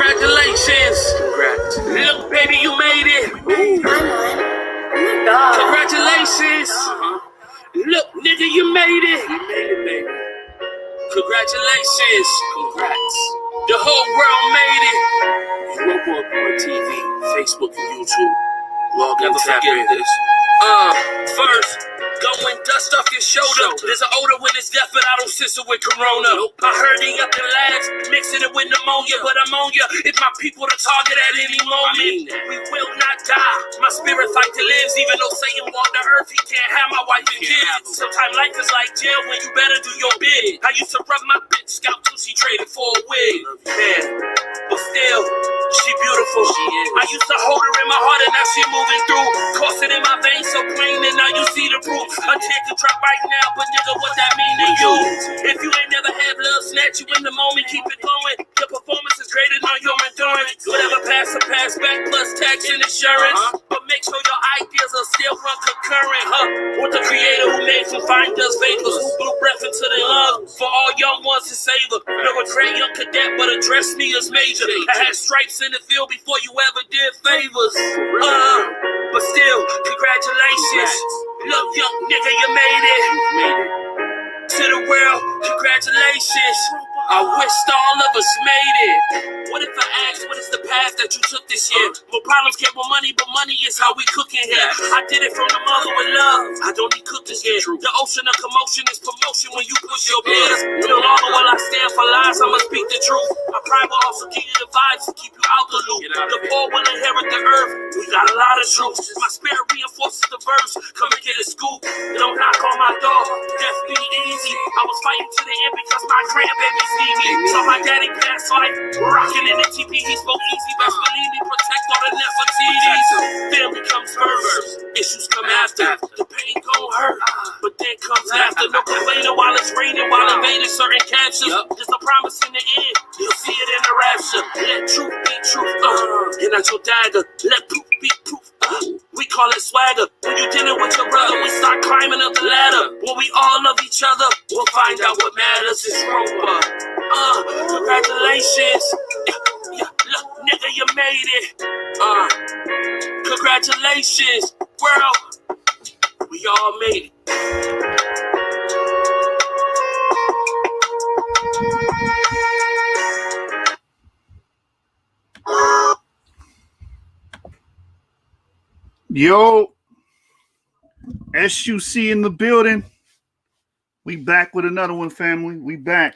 Congratulations. Congrats. Look, baby, you made it. Congratulations. Look, nigga, you made it. You made it, baby. Congratulations. Congrats. The whole world made it. You woke up on TV, Facebook, and YouTube. Log in, Never tap forget in. this. First, go and dust off your shoulder. There's an odor when it's death, but I don't sister with corona. I heard he up in labs, mixing it with pneumonia. But ammonia is my people to target at any moment. We will not die. My spirit fight to live, even though Satan walked the earth, he can't have my wife and kids. Sometimes life is like jail when you better do your bid. I used to rub my bitch scalp till she traded for a wig. Man, but still, she beautiful. I used to hold her in my heart and now she moving through. Coursing in my veins so plain and now you see the proof. A tear can drop right now, but nigga, what that mean to you? If you ain't never had love, snatch you in the moment, keep it going. The performance is greater than your endurance. Whatever pass or pass back plus tax and insurance. But make sure your ideas are still run concurrent, with the creator who made from find us vapors, who blew breath into their lungs. For all young ones to savor. No regret, young cadet, but address me as major. I had stripes in the field before you ever did favors. But still, congratulations. Look, young nigga, you made it. To the world, congratulations. I wished all of us made it. What if I asked, what is the path that you took this year? Well, problems came with money, but money is how we cook in here. I did it from the mother with love. I don't need cookers here. The ocean of commotion is promotion when you push your peers. No longer will I stand for lies, I'ma speak the truth. My pride will also give you the vibes to keep you out the loop. The poor will inherit the earth. We got a lot of truth. My spirit reinforces the verse. Come and get a scoop. Don't knock on my door. Death be easy. I was fighting to the end because my grandbabies need me. So my daddy passed life, rocking in the TP. He spoke easy, best believe me. Protect all the Nefertitis. Family comes first. Issues come after. The pain gon' hurt, but then comes after. No complaining while it's raining, while invading certain captures. There's a promise in the end. You'll see it in the rapture. Let truth be truth. You're not your dagger. Let proof be proof. We call it swagger. When you dealing with your brother, we start climbing up the ladder. When we all love each other, we'll find out what matters is roper. Congratulations. Look, nigga, you made it. Congratulations, world. We all made it. Yo, SUC in the building. We back with another one, family. We back.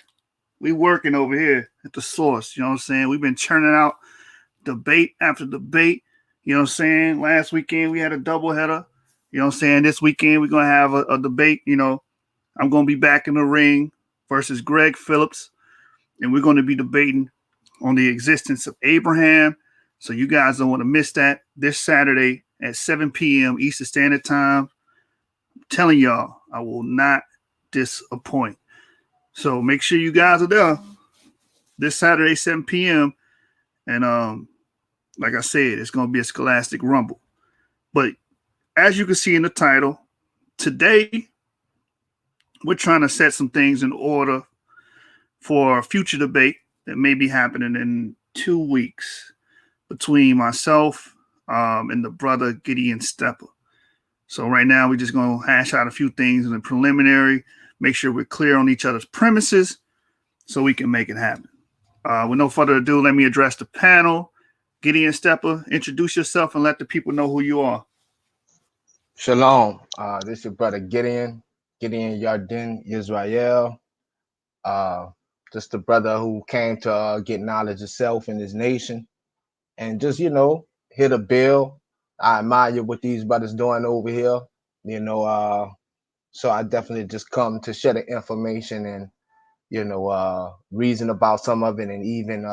We working over here at the source. You know what I'm saying? We've been churning out debate after debate. You know what I'm saying? Last weekend we had a doubleheader. You know what I'm saying? This weekend we're going to have a debate. You know, I'm going to be back in the ring versus Greg Phillips. And we're going to be debating on the existence of Abraham. So you guys don't want to miss that this Saturday at 7 p.m. Eastern Standard Time. I'm telling y'all, I will not disappoint. So make sure you guys are there this Saturday, 7 p.m. And like I said, it's going to be a scholastic rumble. But as you can see in the title, today we're trying to set some things in order for a future debate that may be happening in 2 weeks between myself and the brother Gideon Steppa. So right now we're just going to hash out a few things in the preliminary, make sure we're clear on each other's premises so we can make it happen. With no further ado, let me address the panel. Gideon Steppa, introduce yourself and let the people know who you are. Shalom. This is your brother Gideon Yarden Israel. Just the brother who came to get knowledge of self and his nation. And just, hit a bill. I admire what these brothers doing over here. So I definitely just come to share the information and, reason about some of it and even,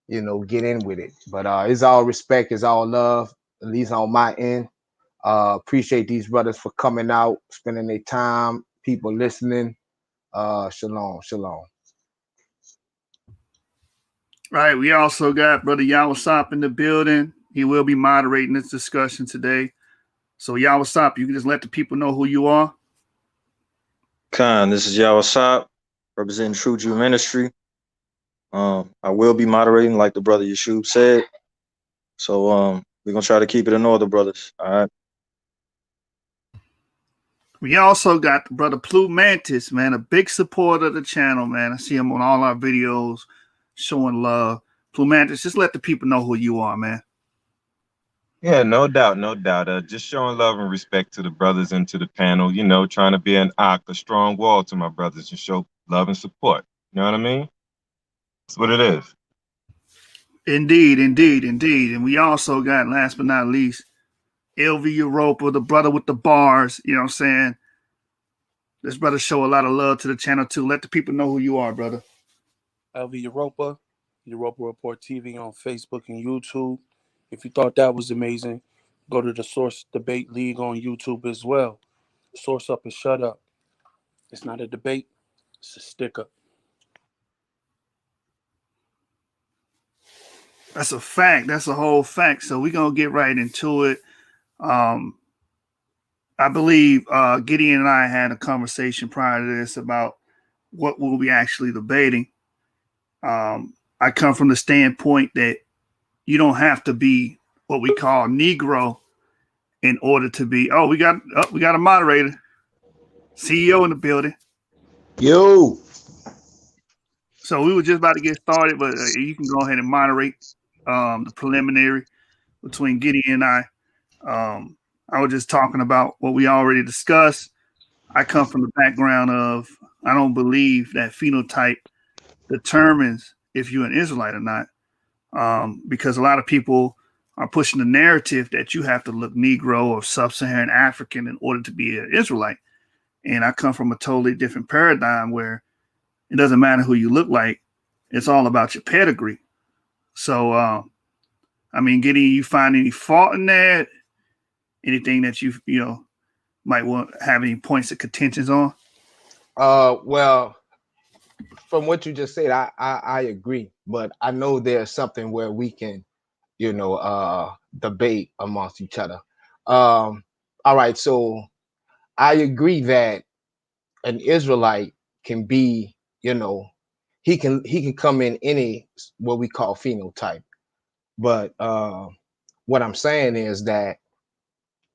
get in with it. But it's all respect, it's all love, at least on my end. Appreciate these brothers for coming out, spending their time, people listening. Shalom. All right, we also got Brother Yashub in the building. He will be moderating this discussion today. So Yashub, you can just let the people know who you are. Khan, this is Yashub, representing True Jew Ministry. I will be moderating, like the brother Yashub said. So we're gonna try to keep it in order, brothers. All right. We also got the brother Blue Mantis, man, a big supporter of the channel, man. I see him on all our videos showing love. Blue Mantis, just let the people know who you are, man. Yeah, no doubt, no doubt. Just showing love and respect to the brothers and to the panel, you know, trying to be an ock, a strong wall to my brothers and show love and support. You know what I mean? That's what it is. Indeed, indeed, indeed. And we also got, last but not least, LV Europa, the brother with the bars, you know what I'm saying? This brother show a lot of love to the channel too. Let the people know who you are, brother. LV Europa, Europa Report TV on Facebook and YouTube. If you thought that was amazing, go to the Source Debate League on YouTube as well. Source Up and Shut Up. It's not a debate, it's a stick up. That's a fact. That's a whole fact. So we're going to get right into it. I believe Gideon and I had a conversation prior to this about what we'll be actually debating. I come from the standpoint that you don't have to be what we call Negro in order to be. Oh, we got a moderator, CEO in the building. Yo. So we were just about to get started, but you can go ahead and moderate the preliminary between Gideon and I. I was just talking about what we already discussed. I come from the background of I don't believe that phenotype determines if you're an Israelite or not, because a lot of people are pushing the narrative that you have to look Negro or Sub-Saharan African in order to be an Israelite. And I come from a totally different paradigm where it doesn't matter who you look like. It's all about your pedigree. So, I mean, Gideon, you find any fault in that? Anything that you might want have any points of contentions on? Well, from what you just said, I agree, but I know there's something where we can, debate amongst each other. All right, so I agree that an Israelite can be, he can come in any what we call phenotype. But what I'm saying is that,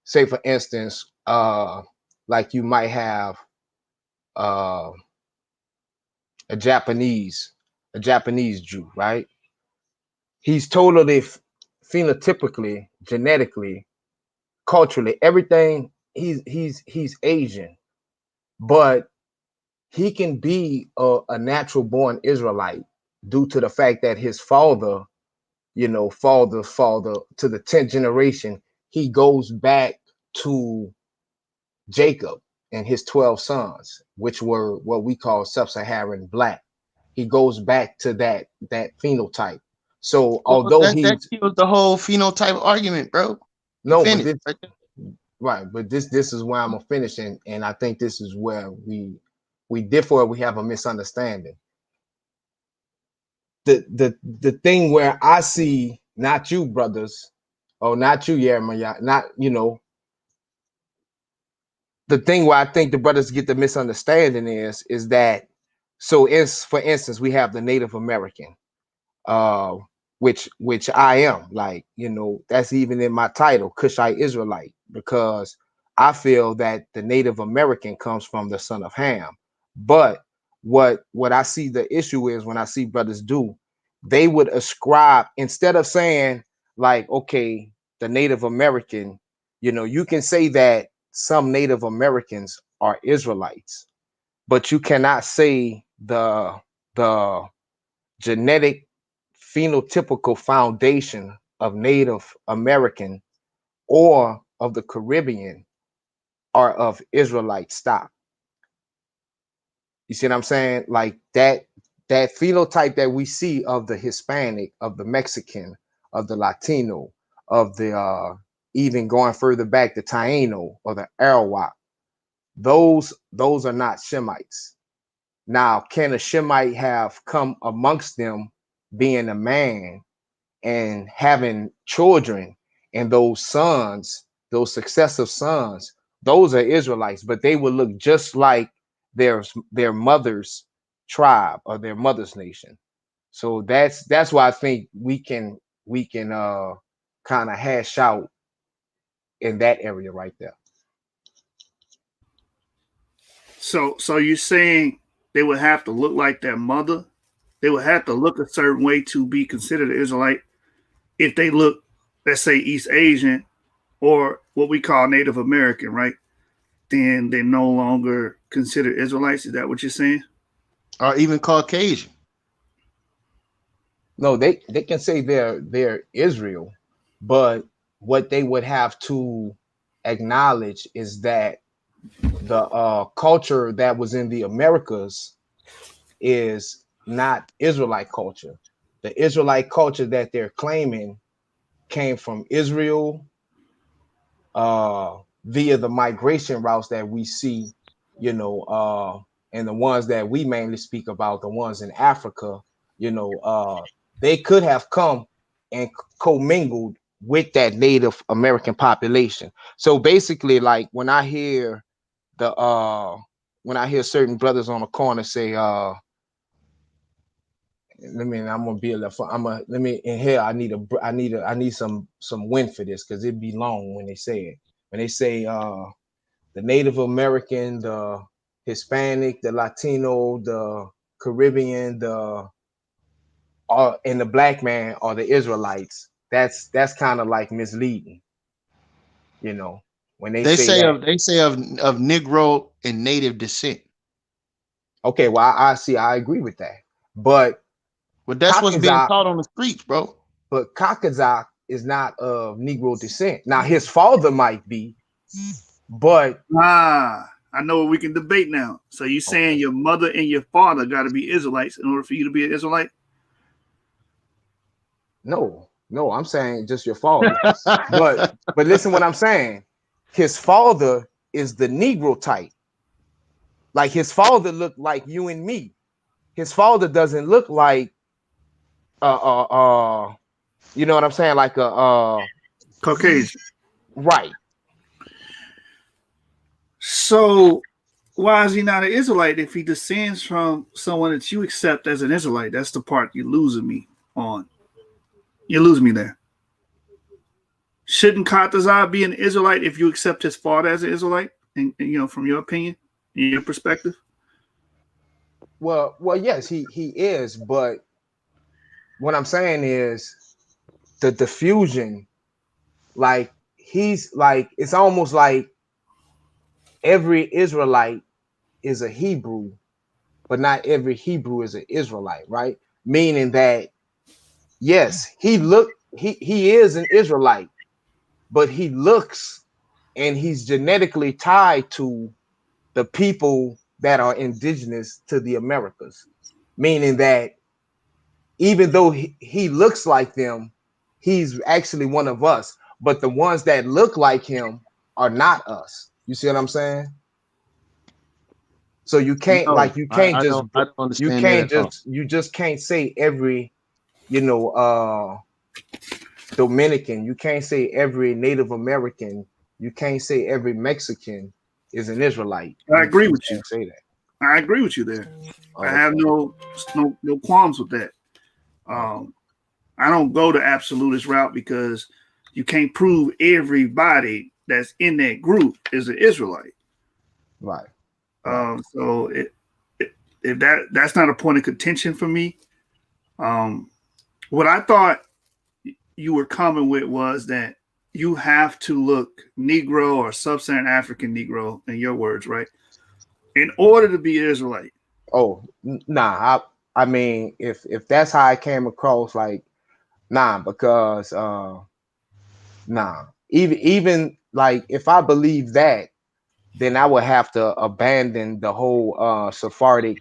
say for instance, like you might have a Japanese Jew, right? He's totally phenotypically, genetically, culturally, everything. He's Asian, but he can be a natural born Israelite due to the fact that his father, father to the 10th generation, he goes back to Jacob and his 12 sons, which were what we call sub-Saharan black. He goes back to that phenotype. So Well, although that kills the whole phenotype argument, bro. no, but this right, but this is where I'm gonna finish, and I think this is where we differ, or we have a misunderstanding. The thing where I see, not you brothers, or not you, Yeremiah, not the thing where I think the brothers get the misunderstanding is that, so for instance, we have the Native American, which I am, like, that's even in my title, Cushite Israelite, because I feel that the Native American comes from the son of Ham. But what I see the issue is, when I see brothers do, they would ascribe, instead of saying like, okay, the Native American, you can say that some Native Americans are Israelites, but you cannot say the genetic phenotypical foundation of Native American or of the Caribbean are of Israelite stock. You see what I'm saying? Like that phenotype that we see of the Hispanic, of the Mexican, of the Latino, of the even going further back, the Taino or the Arawak, those are not Shemites. Now, can a Shemite have come amongst them being a man and having children, and those sons, those successive sons, those are Israelites, but they would look just like their mother's tribe or their mother's nation. So that's why I think we can kind of hash out in that area right there. So you're saying they would have to look like their mother? They would have to look a certain way to be considered an Israelite. If they look, let's say, East Asian or what we call Native American, right? Then they're no longer considered Israelites. Is that what you're saying? Or even Caucasian. No, they can say they're Israel, but what they would have to acknowledge is that the culture that was in the Americas is not Israelite culture. The Israelite culture that they're claiming came from Israel via the migration routes that we see, and the ones that we mainly speak about, the ones in Africa, they could have come and commingled with that Native American population. So basically, like when I hear certain brothers on the corner say, I'm gonna be a little let me in here. I need some wind for this because it'd be long when they say it. When they say the Native American, the Hispanic, the Latino, the Caribbean, and the black man are the Israelites. That's kind of like misleading, when they say that. They say of Negro and Native descent. Okay, well, I agree with that, but that's what's being taught on the streets, bro. But Kakazak is not of Negro descent. Now his father might be, but I know what we can debate now. So you saying your mother and your father got to be Israelites in order for you to be an Israelite? No, I'm saying just your father. but listen what I'm saying. His father is the Negro type. Like his father looked like you and me. His father doesn't look like you know what I'm saying? Like a Caucasian. Right. So why is he not an Israelite if he descends from someone that you accept as an Israelite? That's the part you're losing me on. You're losing me there. Shouldn't Katazai be an Israelite if you accept his father as an Israelite? And from your opinion, in your perspective? Well, yes, he is, but what I'm saying is the diffusion, like he's like, it's almost like every Israelite is a Hebrew, but not every Hebrew is an Israelite, right? Meaning that yes, he is an Israelite, but he looks and he's genetically tied to the people that are indigenous to the Americas, meaning that even though he looks like them, he's actually one of us. But the ones that look like him are not us. You see what I'm saying? So you can't No, like I don't understand that at all. you just can't say every Dominican, you can't say every Native American, you can't say every Mexican is an Israelite. I agree with you. Say that. I agree with you there. I have no qualms with that. I don't go the absolutist route because you can't prove everybody that's in that group is an Israelite. Right. So if that's not a point of contention for me. What I thought you were coming with was that you have to look Negro or Sub-Saharan African Negro, in your words, right? In order to be Israelite. Oh, nah. I mean, if that's how I came across, like, nah, because nah. Even like if I believe that, then I would have to abandon the whole Sephardic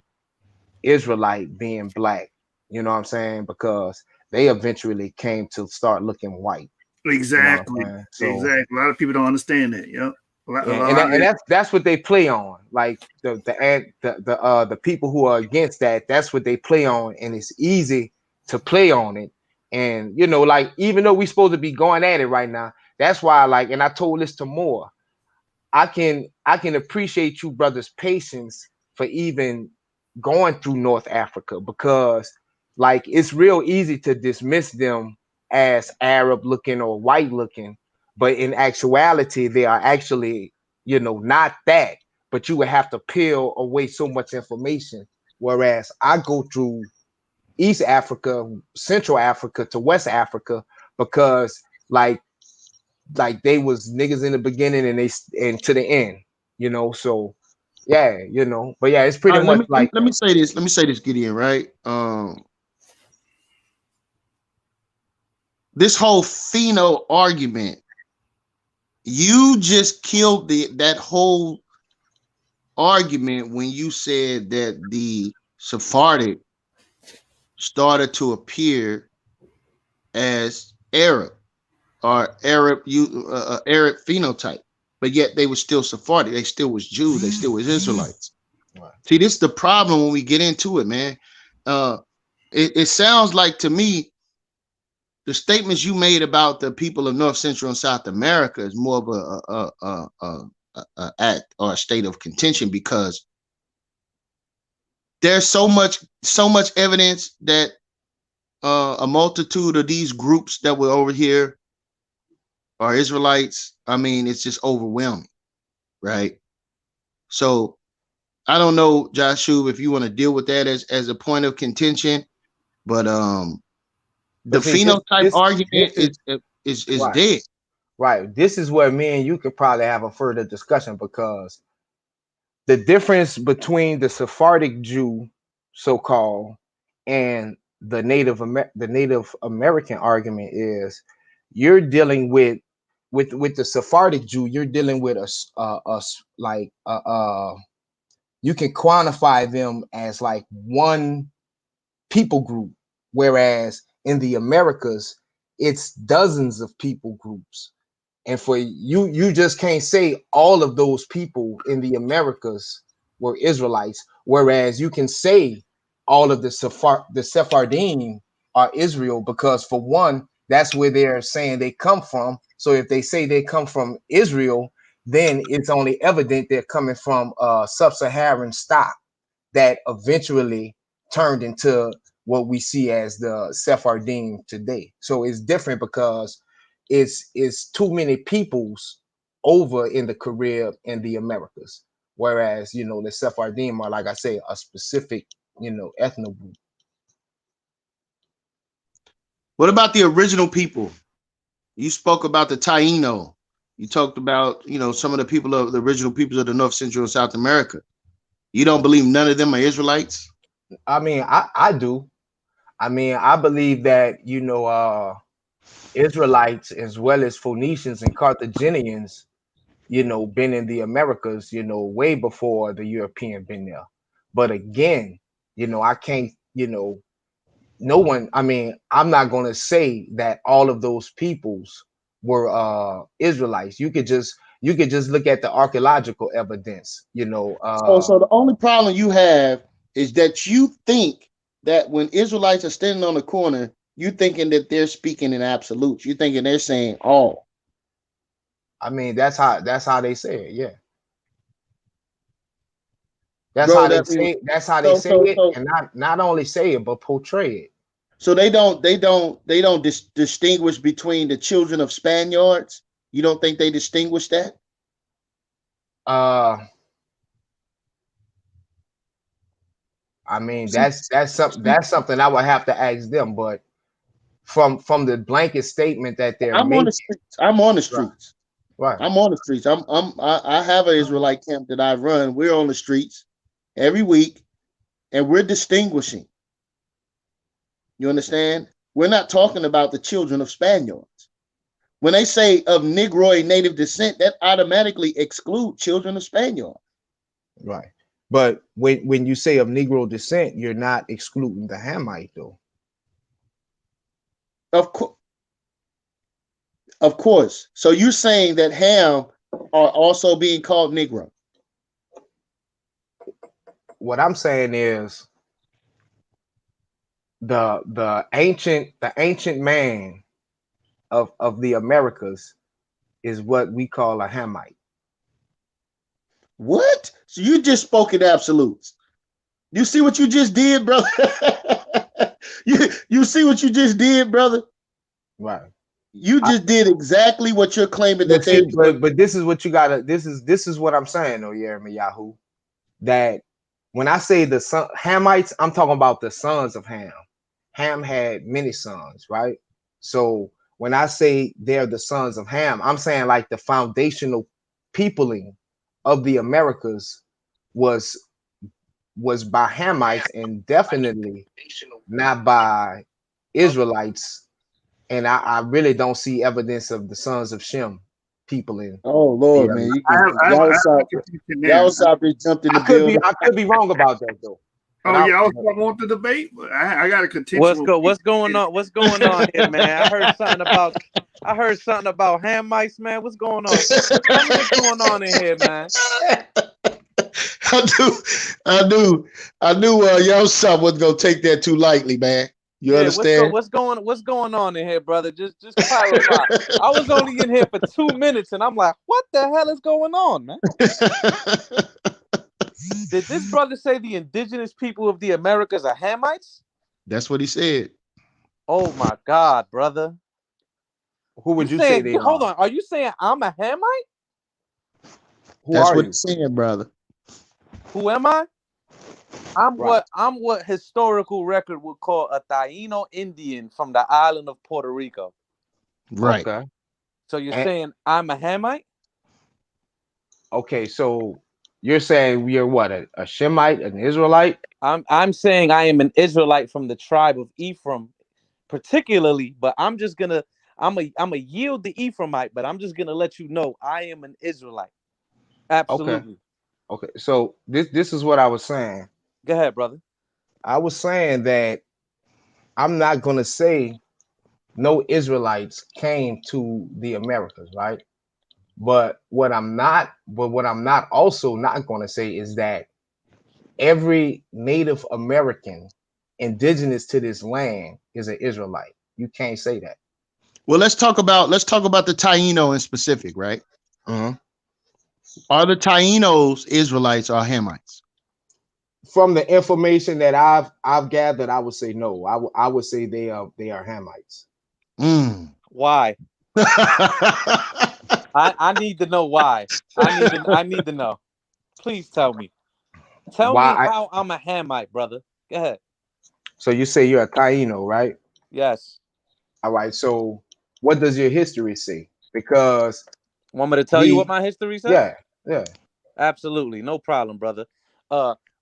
Israelite being black. You know what I'm saying? Because they eventually came to start looking white. Exactly. You know so, exactly. A lot of people don't understand that. Yep. And that's what they play on. Like the people who are against that, that's what they play on, and it's easy to play on it. And like even though we're supposed to be going at it right now, that's why and I told this to Moore, I can appreciate you brothers' patience for even going through North Africa, because Like it's real easy to dismiss them as Arab looking or white looking, but in actuality, they are actually, not that. But you would have to peel away so much information. Whereas I go through East Africa, Central Africa to West Africa because like they was niggas in the beginning and to the end, So yeah, But yeah, it's All pretty right, let much me let me, like let me say this. Let me say this, Gideon. Right. This whole pheno argument, you just killed that whole argument when you said that the Sephardic started to appear as Arab or Arab phenotype, but yet they were still Sephardic. They still was Jews. They still was Israelites. Right. See, this is the problem when we get into it, man. It sounds like to me the statements you made about the people of North, Central, and South America is more of a act or a state of contention because there's so much evidence that a multitude of these groups that were over here are Israelites. I mean, it's just overwhelming, right? So I don't know, Yashub, if you want to deal with that as a point of contention, but the But see, phenotype argument this is right, dead. right. This is where me and you could probably have a further discussion because the difference between the Sephardic Jew, so-called, and the Native American argument is you're dealing with the Sephardic Jew, you're dealing with you can quantify them as like one people group, whereas in the Americas, it's dozens of people groups. And for you just can't say all of those people in the Americas were Israelites, whereas you can say all of the Sephardim are Israel, because for one, that's where they're saying they come from. So if they say they come from Israel, then it's only evident they're coming from sub-Saharan stock that eventually turned into what we see as the Sephardim today. So it's different because it's too many peoples over in the Caribbean and the Americas. Whereas, the Sephardim are, like I say, a specific, ethno group. What about the original people? You spoke about the Taino. You talked about, some of the people of the original peoples of the North, Central, and South America. You don't believe none of them are Israelites? I mean, I do. I mean, I believe that, Israelites as well as Phoenicians and Carthaginians, been in the Americas, way before the European been there. But again, I can't, no one, I mean, I'm not going to say that all of those peoples were Israelites. You could just look at the archaeological evidence, So the only problem you have is that you think that when Israelites are standing on the corner, you thinking that they're speaking in absolutes. You thinking they're saying all. I mean, that's how they say it, yeah. That's Bro, how they say it. That's how they say it, and not only say it, but portray it. So they don't distinguish between the children of Spaniards. You don't think they distinguish that? I mean, that's something I would have to ask them. But from the blanket statement that they're I'm on making, the streets. I'm on the streets. right. I'm on the streets. I have an Israelite camp that I run. We're on the streets every week, and we're distinguishing. You understand? We're not talking about the children of Spaniards. When they say of Negroid native descent, that automatically excludes children of Spaniards. Right. But when you say of Negro descent, you're not excluding the Hamite, though. Of course. So you're saying that Ham are also being called Negro? What I'm saying is the ancient man of the Americas is what we call a Hamite. What? So you just spoke in absolutes. You see what you just did, bro? You see what you just did, brother? Right. You just did exactly what you're claiming that But they're see, doing. but this is what you gotta. This is what I'm saying, though, Yeremy Yahoo. That when I say the son Hamites, I'm talking about the sons of Ham. Ham had many sons, right? So when I say they're the sons of Ham, I'm saying like the foundational peopling of the Americas was by Hamites and definitely not by Israelites. And I really don't see evidence of the sons of Shem peopling Oh the Lord, area. man, you I can have, I have, I have a contention there. y'all stop jumped in the building. I could be wrong about that though. But Oh yeah, I want the debate, but I got a contention. What's going on? What's going on here, man? I heard something about Hamites, man. What's going on? Tell me what's going on in here, man. I knew y'all son wasn't gonna take that too lightly, man. You Yeah, understand? what's going on in here, brother? Just clarify. I was only in here for 2 minutes, and I'm like, what the hell is going on, man? Did this brother say the indigenous people of the Americas are Hamites? That's what he said. Oh my God, brother! who would you say they Hold are? on, are you saying I'm a Hamite? Who That's are what you? he's saying, brother. Who am I? Right. I'm what historical record would call a Taino Indian from the island of Puerto Rico. Right. Okay. So you're And, saying I'm a Hamite? okay, so you're saying you're what, a Shemite, an Israelite? I'm saying I am an Israelite from the tribe of Ephraim, particularly, but I'm a yield the Ephraimite, but I'm just gonna let you know I am an Israelite. Okay. Absolutely. Okay. So this is what I was saying. Go ahead, brother. I was saying that I'm not gonna say no Israelites came to the Americas, right? What I'm not also not gonna say is that every Native American indigenous to this land is an Israelite. You can't say that. Well, let's talk about the Taino in specific, right? Mhm. Are the Tainos Israelites or Hamites? From the information that I've gathered, I would say no. I would say they are Hamites. Mm. Why? I need to know why. I need to know. Please tell me. Tell Why? me how I'm a Hamite, brother. Go ahead. So you say you're a Taino, right? Yes. All right. So what does your history say? Because Want me to tell you what we, my history says? yeah, yeah. Absolutely. No problem, brother.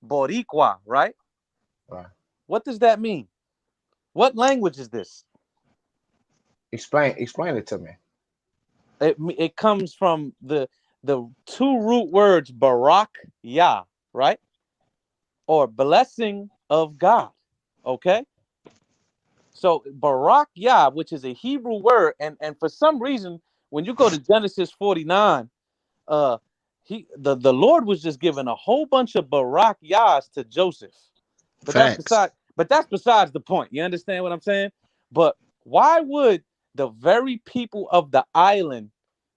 Boricua, right? Right. What does that mean? What language is this? Explain it to me. It comes from the two root words Barak Yah, right? Or blessing of God. Okay? So Barak Yah, which is a Hebrew word, and for some reason, when you go to Genesis 49, uh the Lord was just giving a whole bunch of Barak Yahs to Joseph. Facts. But that's besides the point. You understand what I'm saying? But why would the very people of the island,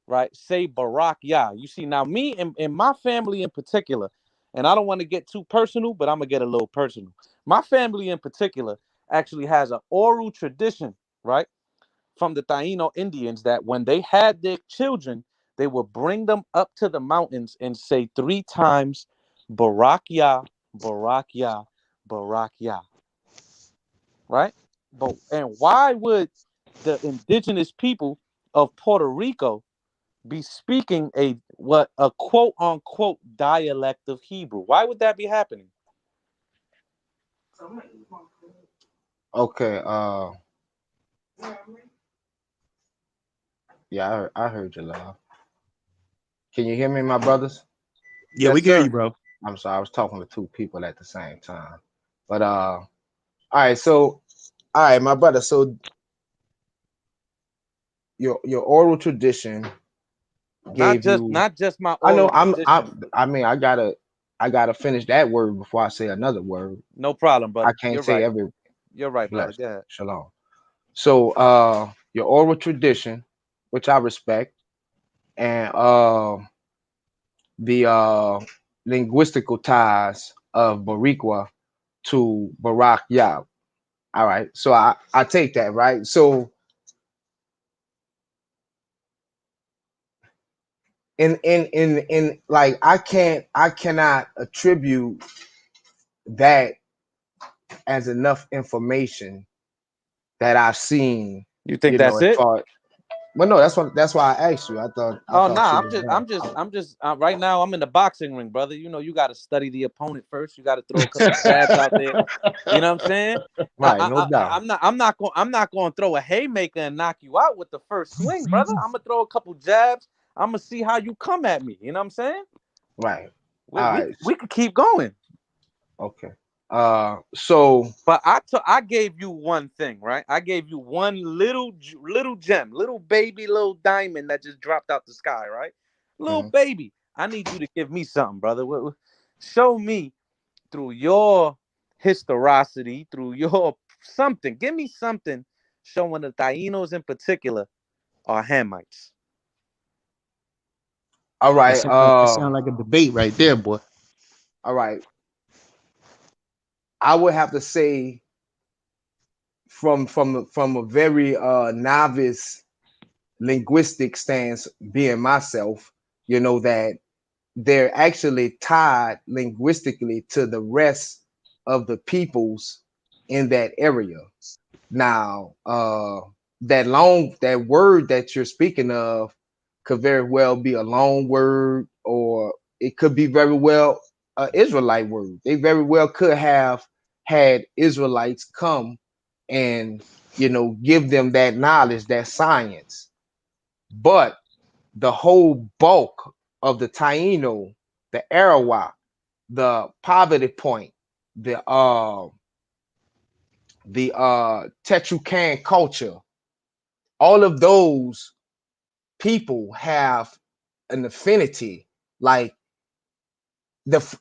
right, say Barak Yah? You see, now me and my family in particular, and I don't want to get too personal, but I'm gonna get a little personal. My family in particular actually has an oral tradition, right, from the Taino Indians that when they had their children, they would bring them up to the mountains and say 3 times, Barak Yah, Barak Yah, Barak Yah, right? But and why would the indigenous people of Puerto Rico be speaking a quote unquote dialect of Hebrew? Why would that be happening? Okay. Yeah, I heard you, love. Can you hear me, my brothers? Yeah, we Yes, can hear you, sir. bro. I'm sorry, I was talking to two people at the same time. But all right, so all right, my brother. So your oral tradition gave you. Not just my I know. oral tradition. I mean, I gotta finish that word before I say another word. No problem, I brother. can't You're say right. every You're right, brother. blessed. Go ahead. Shalom. So your oral tradition, which I respect, and the linguistical ties of Bariqua to Barak Yah. All right. So I take that, right? So in like I cannot attribute that as enough information that I've seen, You think that's as it? far. Well, no, that's why I asked you. I Oh thought you nah, was done. I'm just right now. I'm in the boxing ring, brother. You know, you got to study the opponent first. You got to throw a couple jabs out there. You know what I'm saying? Right, no doubt. I'm not going to throw a haymaker and knock you out with the first swing, brother. I'm gonna throw a couple jabs. I'm gonna see how you come at me. You know what I'm saying? Right. We All we, right. we could keep going. Okay. So But I gave you one thing, right? I gave you one little gem, little baby, little diamond that just dropped out the sky, right? Little mhm. baby. I need you to give me something, brother. Show me through your historicity, through your something. Give me something showing the Tainos in particular are Hamites. All That right. sound like a debate right there, boy. All right. I would have to say from a very novice linguistic stance, being myself, that they're actually tied linguistically to the rest of the peoples in that area. Now, that word that you're speaking of could very well be a long word, or it could be very well an Israelite word. They very well could have had Israelites come and give them that knowledge, that science. But the whole bulk of the Taino, the Arawak, the Poverty Point, the Tetucan culture, all of those people have an affinity. Like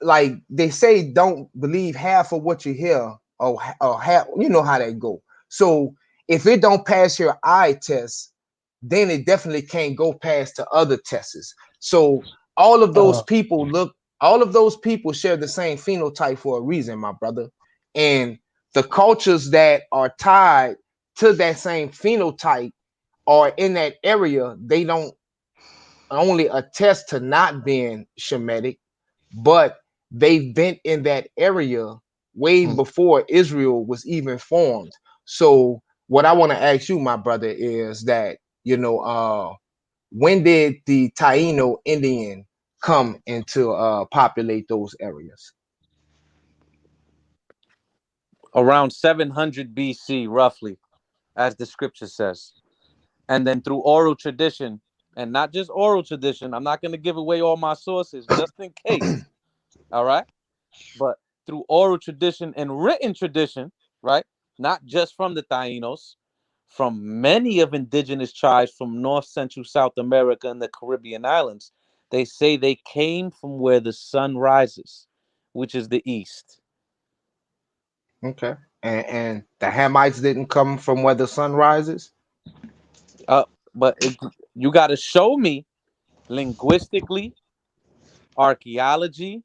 like they say, don't believe half of what you hear, or half, how they go. So if it don't pass your eye test, then it definitely can't go past to other tests. So all of those people all of those people share the same phenotype for a reason, my brother. And the cultures that are tied to that same phenotype are in that area. They don't only attest to not being Shemitic, but they've been in that area way before Israel was even formed. So what I want to ask you, my brother, is that, when did the Taino Indian come into populate those areas? Around 700 BC, roughly, as the scripture says. And then through oral tradition, and not just oral tradition, I'm not going to give away all my sources just in case. All right. But through oral tradition and written tradition, right? Not just from the Tainos, from many of indigenous tribes from North Central South America and the Caribbean islands, they say they came from where the sun rises, which is the east. Okay. And the Hamites didn't come from where the sun rises? But you got to show me linguistically, archaeology,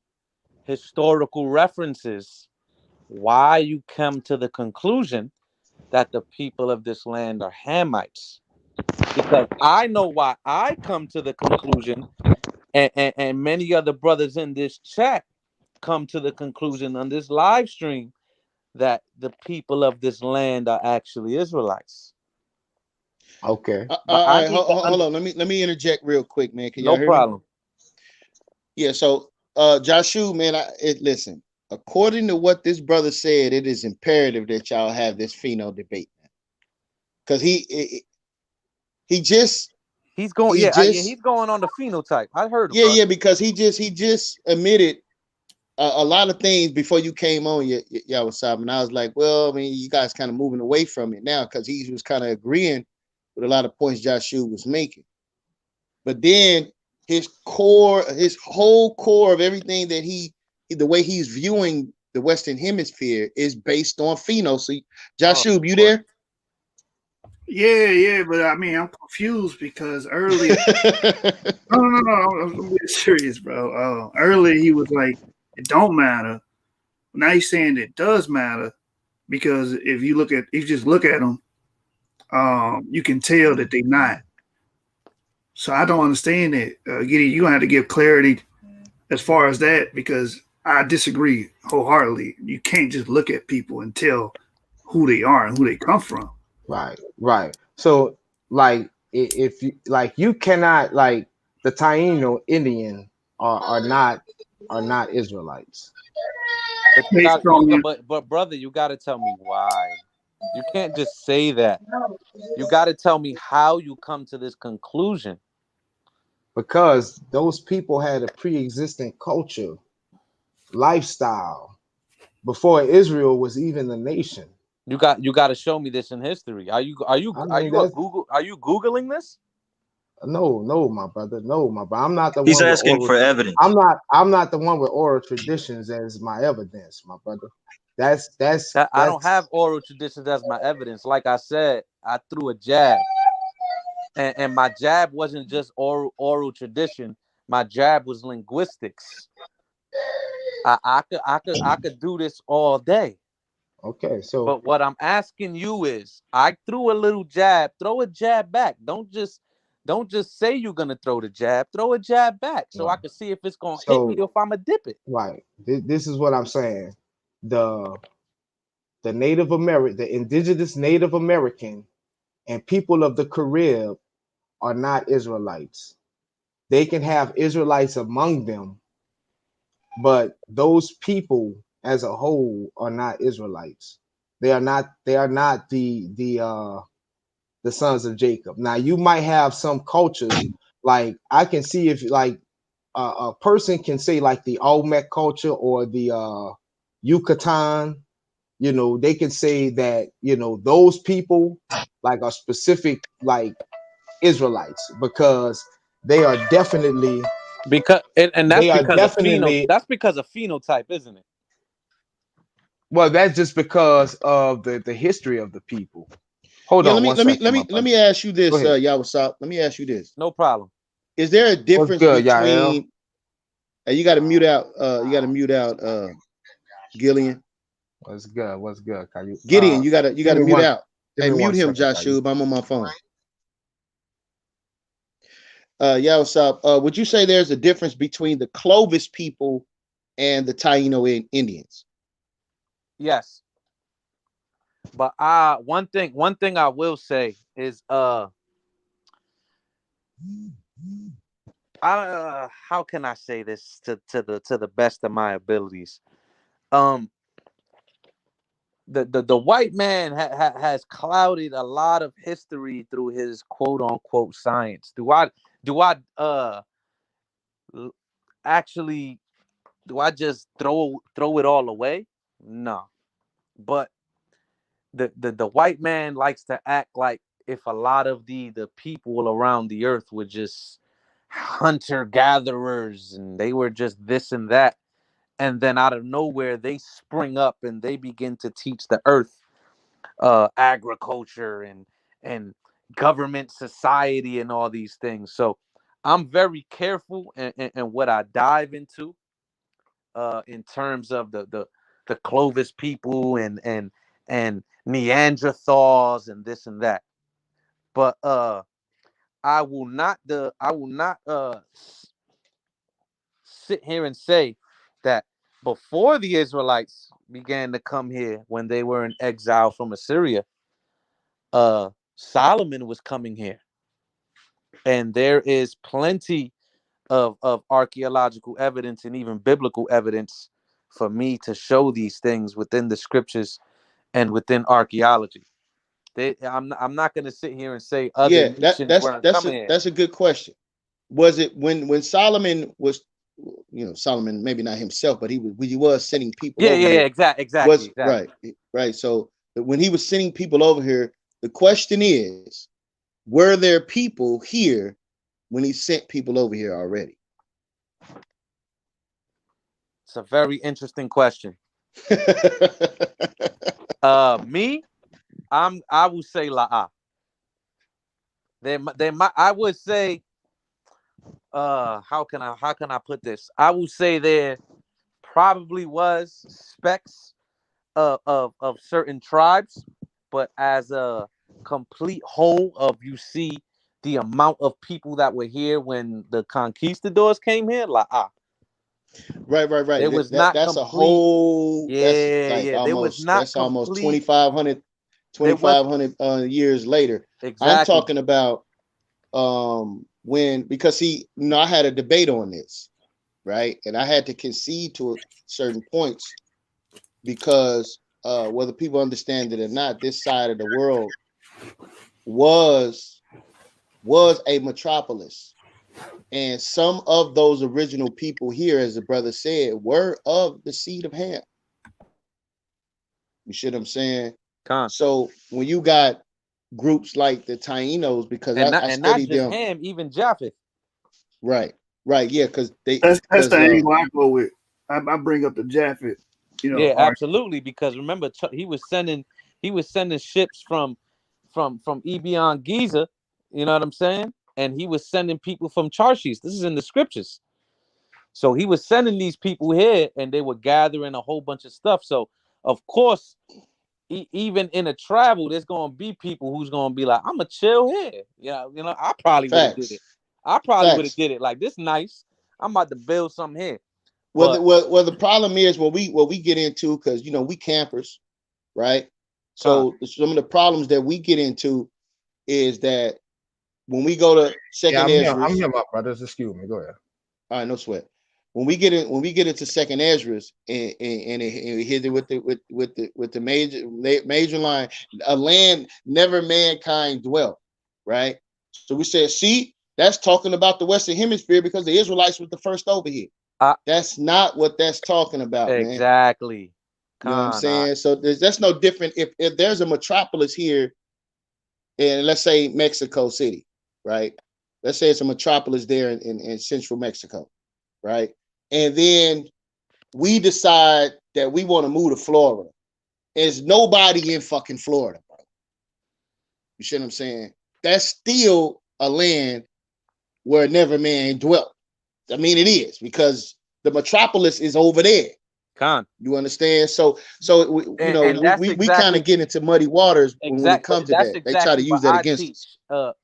historical references, why you come to the conclusion that the people of this land are Hamites. Because I know why I come to the conclusion, and many other brothers in this chat come to the conclusion on this live stream, that the people of this land are actually Israelites. Okay. But I All right, need to hold on. Let me interject real quick, man. Can y'all no hear me? problem. Yeah. So, Yashub, man, listen. According to what this brother said, it is imperative that y'all have this pheno debate, because he just He's going, he just he's going on the phenotype. I heard him, bro. because he just admitted a lot of things before you came on, y'all was and I was like, well, I mean, you guys kind of moving away from it now, because he was kind of agreeing with a lot of points Joshua was making. But then his whole core of everything that the way he's viewing the Western Hemisphere is based on pheno. So, Joshua, you there? Yeah, but I mean, I'm confused because earlier, no, I'm being serious, bro. Earlier he was like, it don't matter. Now he's saying it does matter. because if you just look at them, you can tell that they're not. So I don't understand that. Gideon, you're gonna have to give clarity as far as that because I disagree wholeheartedly. You can't just look at people and tell who they are and who they come from. Right, right. So like if you like you cannot like the Taino Indian are not Israelites. But you Based got you got on but brother, you got to tell me why. You can't just say that. You got to tell me how you come to this conclusion. Because those people had a pre-existing culture, lifestyle before Israel was even a nation. You got to show me this in history. I mean that's Are you googling this? no, my brother, no, my brother. I'm not the He's one with asking oral. for evidence. I'm not the one with oral traditions as my evidence, my brother. That I don't have oral traditions as my evidence. Like I said, I threw a jab, and my jab wasn't just oral tradition. My jab was linguistics. I could do this all day. okay. So But what I'm asking you is, I threw a little jab. Throw a jab back. Don't just say you're gonna throw the jab. Throw a jab back so I right. can see if it's gonna hit me So or if I'ma dip it. right. This is what I'm saying. The the indigenous Native American and people of the Carib are not Israelites. They can have Israelites among them, but those people as a whole are not Israelites. They are not the sons of Jacob. Now you might have some cultures like I can see if like a person can say like the Olmec culture or the Yucatan, you know, they can say that, you know, those people like are specific like Israelites because they are definitely Because and they are definitely that's because of phenotype, isn't it? well, that's just because of the history of the people. Hold Yeah, on one second, my let brother. me ask you Go this, ahead. Yawasop. Let me ask you this. No problem. Is there a What's difference good, Yael? between you gotta mute out Gillian? What's good? What's good? Can you Gideon, you give gotta me mute one out. give Hey, me one mute him, second, Caillou. Yashub. I'm on my phone. Yawasop, would you say there's a difference between the Clovis people and the Taino Indians? Yes. But one thing I will say is how can I say this to the best of my abilities? Um the white man has clouded a lot of history through his quote unquote science. Do I actually do I just throw it all away? No. But the white man likes to act like if a lot of the people around the earth were just hunter gatherers and they were just this and that, and then out of nowhere they spring up and they begin to teach the earth agriculture and government society and all these things. So I'm very careful in what I dive into in terms of the Clovis people and Neanderthals and this and that. But I will not sit here and say that before the Israelites began to come here when they were in exile from Assyria, Solomon was coming here. And there is plenty of archaeological evidence and even biblical evidence for me to show these things within the scriptures and within archaeology. I'm not going to sit here and say other Yeah, nations weren't coming here. that's a good question. Was it when Solomon was, Solomon, maybe not himself, but he was sending people over here. Exactly. Right. So when he was sending people over here, the question is, were there people here when he sent people over here already? It's a very interesting question. Me, I will say la. They might. I would say. How can I put this? I would say there probably was specks of certain tribes, but as a complete whole of you see the amount of people that were here when the conquistadors came here, like Right. it was That not that's a complete. whole. That's like Yeah, there was almost. not That's almost complete. 2,500 years later. I'm Exactly. talking about when, because I had a debate on this, right, and I had to concede to certain points because whether people understand it or not, this side of the world was a metropolis, and some of those original people here, as the brother said, were of the seed of Ham. You see what I'm saying? So when you got groups like the Tainos, because I and not studied just them. Ham, even Japheth. Right, yeah, because that's the angle I go with. I bring up the Japheth. Yeah, absolutely. Because remember, he was sending ships from Ebion Giza. You know what I'm saying? And he was sending people from Tarshish. This is in the scriptures. So he was sending these people here, and they were gathering a whole bunch of stuff. So of course, even in a travel, there's gonna be people who's gonna be like, "I'm gonna chill here." I probably would have did it. I probably would have did it like this. Nice. I'm about to build something here. Well, the problem is what we get into, because we campers, right? So some of the problems that we get into is that when we go to Second Esdras, I'm here, my brothers. Excuse me. Go ahead. All right, no sweat. When we get into Second Esdras and we hit it with the major line, a land never mankind dwelt, right? So we said, see, that's talking about the Western Hemisphere because the Israelites were the first over here. That's not what that's talking about, man. Exactly. You know what I'm saying? So that's no different. If there's a metropolis here in, let's say, Mexico City, right? Let's say it's a metropolis there in central Mexico, right? And then we decide that we want to move to Florida. There's nobody in fucking Florida, bro. You see what I'm saying? That's still a land where never man dwelt. I mean, it is, because the metropolis is over there. You understand? So we kind of get into muddy waters when it comes to that. They try to use that against us.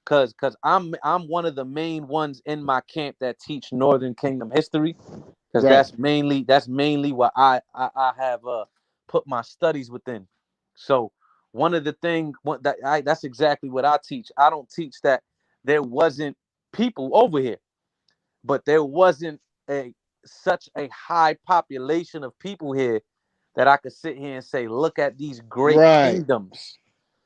Because I'm one of the main ones in my camp that teach Northern Kingdom history, because that's mainly what I have put my studies within. So one of the things that's exactly what I teach. I don't teach that there wasn't people over here, but there wasn't such a high population of people here that I could sit here and say, look at these great kingdoms.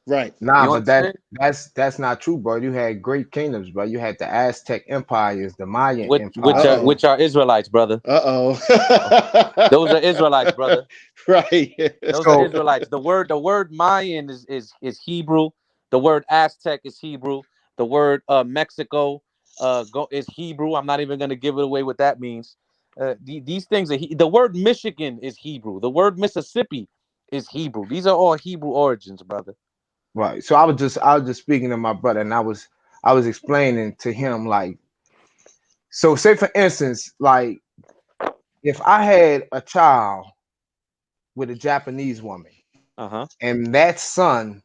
Right. Nah, but that's not true, bro. You had great kingdoms, bro. You had the Aztec empires, the Mayan empire. Which are Israelites, brother. Those are Israelites, brother. Right. Those are Israelites. The word Mayan is Hebrew. The word Aztec is Hebrew. The word Mexico is Hebrew. I'm not even going to give it away what that means. These things are the word Michigan is Hebrew. The word Mississippi is Hebrew. These are all Hebrew origins, brother. Right. So I was just speaking to my brother, and I was explaining to him, like, so say for instance, like, if I had a child with a Japanese woman, and that son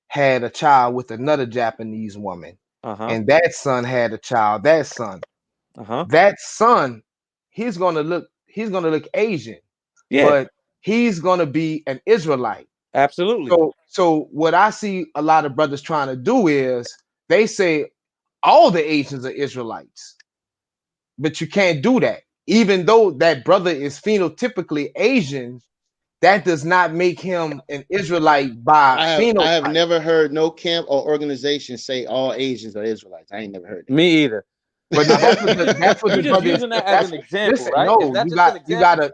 had a child with another Japanese woman, and that son had a child, that son, he's gonna look Asian, but he's gonna be an Israelite. Absolutely. So what I see a lot of brothers trying to do is they say all the Asians are Israelites, but you can't do that. Even though that brother is phenotypically Asian, that does not make him an Israelite by phenotype. I have never heard no camp or organization say all Asians are Israelites. I ain't never heard that. Me either. But now that's what You're the just brother using that as an example, listen, right? no,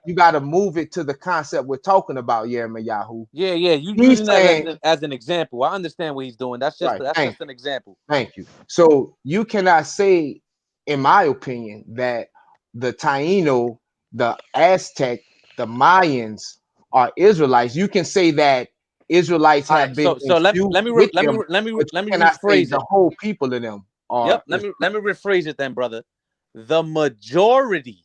you gotta move it to the concept we're talking about, Yirmiyahu. Yeah, you using that as an example. I understand what he's doing. That's just just an example. Thank you. So you cannot say, in my opinion, that the Taino, the Aztec, the Mayans are Israelites. You can say that Israelites have been so let me rephrase the whole people of them are. Let me rephrase it then, brother. The majority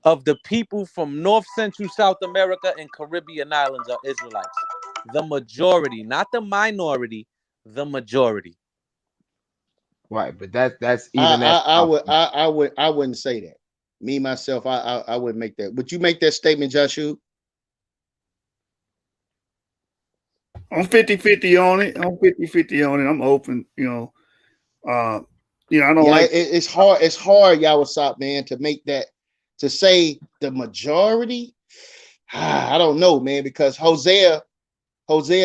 of the people from North Central South America and Caribbean islands are Israelites. The majority, not the minority, the majority. Right, but that's even that's I wouldn't say that. Me myself, I wouldn't make that. Would you make that statement, Yashub? I'm 50-50 on it. I'm 50-50 on it. I'm open, I don't like it's hard. It's hard, Yawasop, man, to make that, to say the majority. I don't know, man, because Hosea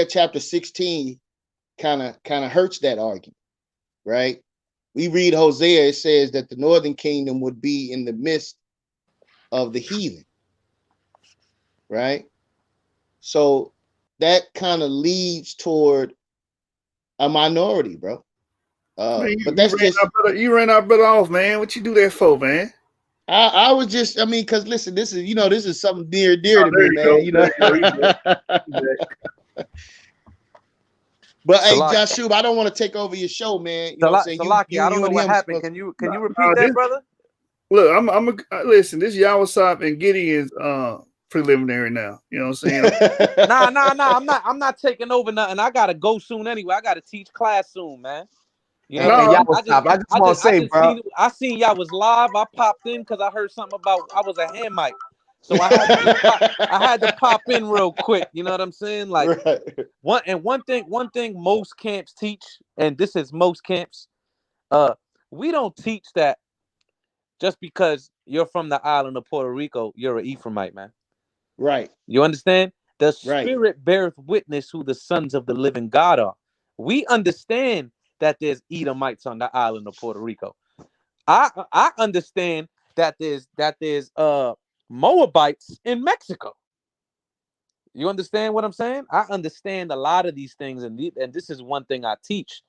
chapter 16 kind of hurts that argument, right? We read Hosea, it says that the northern kingdom would be in the midst of the heathen, right? So that kind of leads toward a minority, bro. man, But that's just you ran our brother off, man. What you do that for, man? I was just, because listen, this is something dear to me, man. But hey, Yashub, I don't want to take over your show, man. You know what I'm saying? Salaki, I don't know what happened. Can you repeat that, brother? Look, I'm listen. This Yawasop and Gideon's preliminary now. You know what I'm saying? Nah. I'm not taking over nothing. I gotta go soon anyway. I gotta teach class soon, man. You know, I just want to say, bro. I seen y'all was live. I popped in because I heard something about I was a Hamite, so I had to pop in real quick. You know what I'm saying? Like one thing most camps teach, and this is most camps. We don't teach that just because you're from the island of Puerto Rico, you're an Ephraimite, man. Right. You understand? The Spirit beareth witness who the sons of the living God are. We understand that there's Edomites on the island of Puerto Rico. I understand that there's Moabites in Mexico. You understand what I'm saying? I understand a lot of these things, and this is one thing I teach.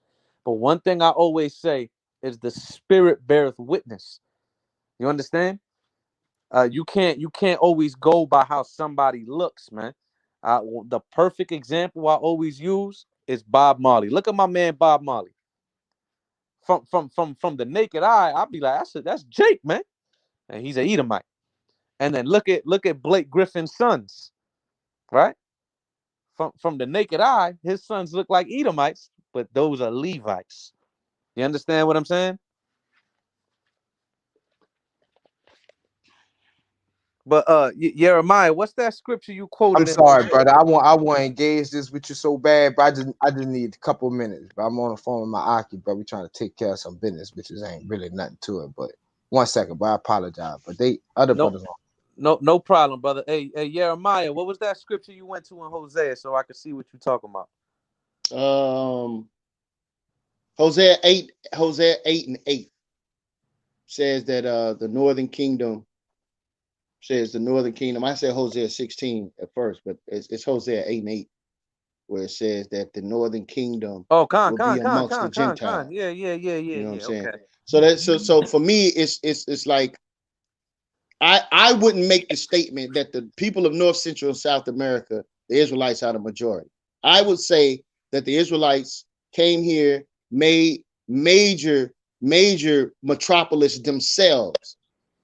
But one thing I always say is the Spirit beareth witness. You understand? You can't always go by how somebody looks, man. The perfect example I always use is Bob Marley. Look at my man Bob Marley. From the naked eye, I'll be like, that's Jake, man, and he's an Edomite. And then look at Blake Griffin's sons, right? From the naked eye, his sons look like Edomites, but those are Levites. You understand what I'm saying? But Jeremiah, what's that scripture you quoted? I'm sorry, brother. I want to engage this with you so bad, but I just need a couple of minutes. But I'm on the phone with my Aki, but we're trying to take care of some business, which ain't really nothing to it. But 1 second, but I apologize. But brothers on. No problem, brother. Hey, Jeremiah, what was that scripture you went to in Hosea so I could see what you're talking about? Hosea 8:8 says that the northern kingdom I said Hosea 16 at first, but it's Hosea 8:8 where it says that the northern kingdom will be amongst the Gentiles. Yeah. You know what I'm saying? Okay. So for me, it's like I wouldn't make the statement that the people of North Central and South America, the Israelites, are the majority. I would say that the Israelites came here, made major metropolis themselves,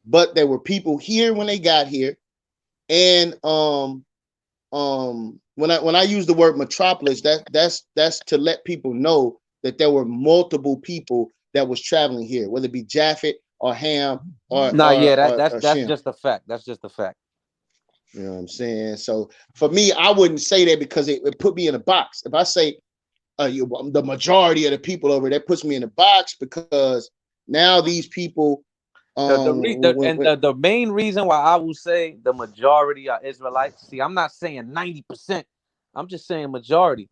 but there were people here when they got here. And when I use the word metropolis, that's to let people know that there were multiple people that was traveling here, whether it be Japhet or Ham or that's just a fact. That's just a fact. You know what I'm saying? So for me, I wouldn't say that because it put me in a box. If I say the majority of the people over there, puts me in a box because now these people. The main reason why I will say the majority are Israelites. See, I'm not saying 90%. I'm just saying majority.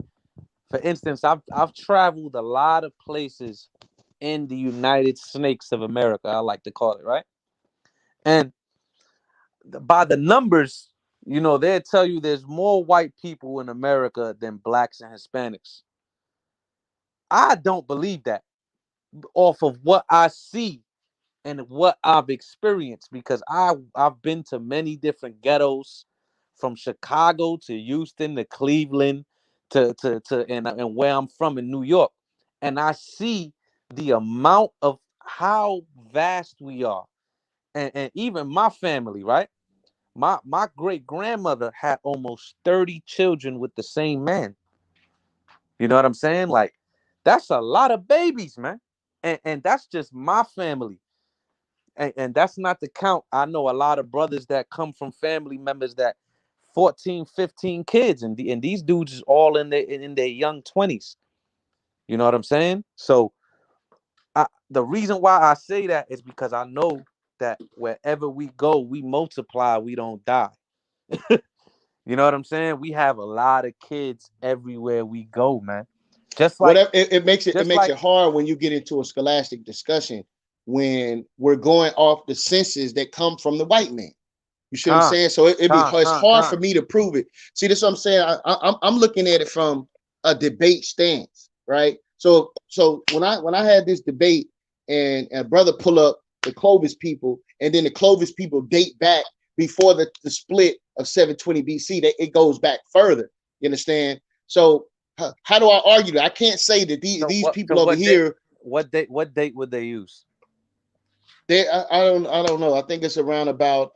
For instance, I've traveled a lot of places in the United Snakes of America, I like to call it, right? And by the numbers, they'll tell you there's more white people in America than blacks and Hispanics. I don't believe that off of what I see and what I've experienced, because I've been to many different ghettos, from Chicago to Houston to Cleveland to and where I'm from in New York, and I see the amount of how vast we are and even my family, right? My great grandmother had almost 30 children with the same man. You know what I'm saying? Like, that's a lot of babies, man. And that's just my family. And that's not to count. I know a lot of brothers that come from family members that 14, 15 kids, and these dudes is all in their young 20s. You know what I'm saying? So the reason why I say that is because I know that wherever we go, we multiply, we don't die. You know what I'm saying? We have a lot of kids everywhere we go, man. Just like Whatever it makes it hard when you get into a scholastic discussion when we're going off the census that come from the white man. You see what I'm saying? So it's hard for me to prove it. See, that's what I'm saying. I'm looking at it from a debate stance, right? So when I had this debate and a brother pull up the Clovis people, and then the Clovis people date back before the split of 720 BC, that it goes back further. You understand? So how do I argue that? I can't say that these people over here. What date would they use? I don't know. I think it's around about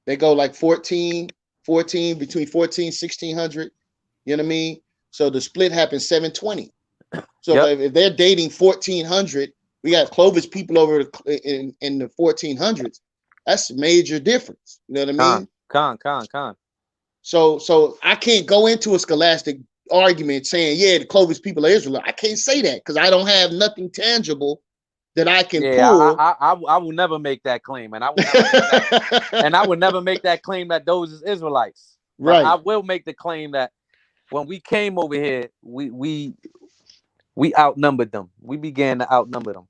they go like 14 between 1600. You know what I mean? So the split happened 720. So if they're dating 1400, we got Clovis people over in the 1400s. That's a major difference. You know what I mean? Con. So I can't go into a scholastic argument saying, yeah, the Clovis people are Israel. I can't say that because I don't have nothing tangible that I can pull. I will never make that claim, and I would never make that claim that those is Israelites. Right. But I will make the claim that when we came over here, we outnumbered them. We began to outnumber them.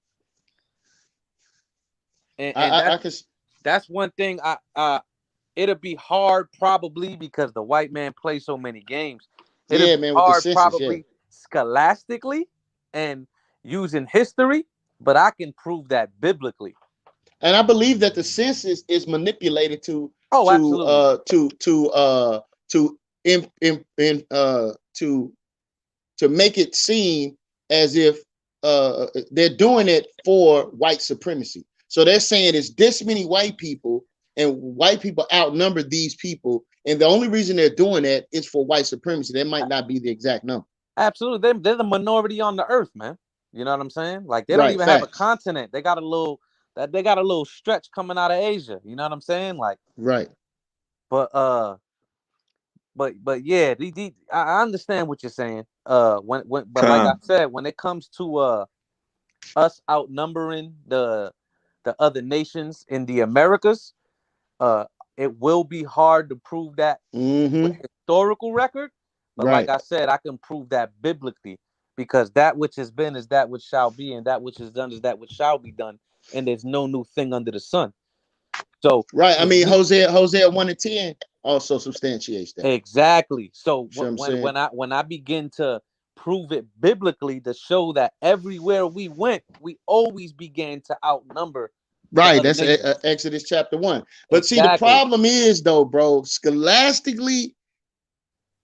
And that's one thing. It'll be hard probably because the white man plays so many games. It'll be hard probably scholastically and using history, but I can prove that biblically. And I believe that the census is manipulated to make it seem as if they're doing it for white supremacy. So they're saying it's this many white people, and white people outnumber these people, and the only reason they're doing that is for white supremacy. That might not be the exact number. Absolutely, they're the minority on the earth, man. You know what I'm saying? Like they don't even have a continent. They got a little stretch coming out of Asia. You know what I'm saying? Like right. But yeah, I understand what you're saying. But like I said, when it comes to us outnumbering the other nations in the Americas, it will be hard to prove that with historical record. But like I said, I can prove that biblically, because that which has been is that which shall be, and that which is done is that which shall be done, and there's no new thing under the sun. So right, I mean, Hosea 1:10 also substantiates that. Exactly. So when I begin to prove it biblically, to show that everywhere we went, we always began to outnumber. Right, that's Exodus chapter 1. But see, the problem is though, bro, scholastically,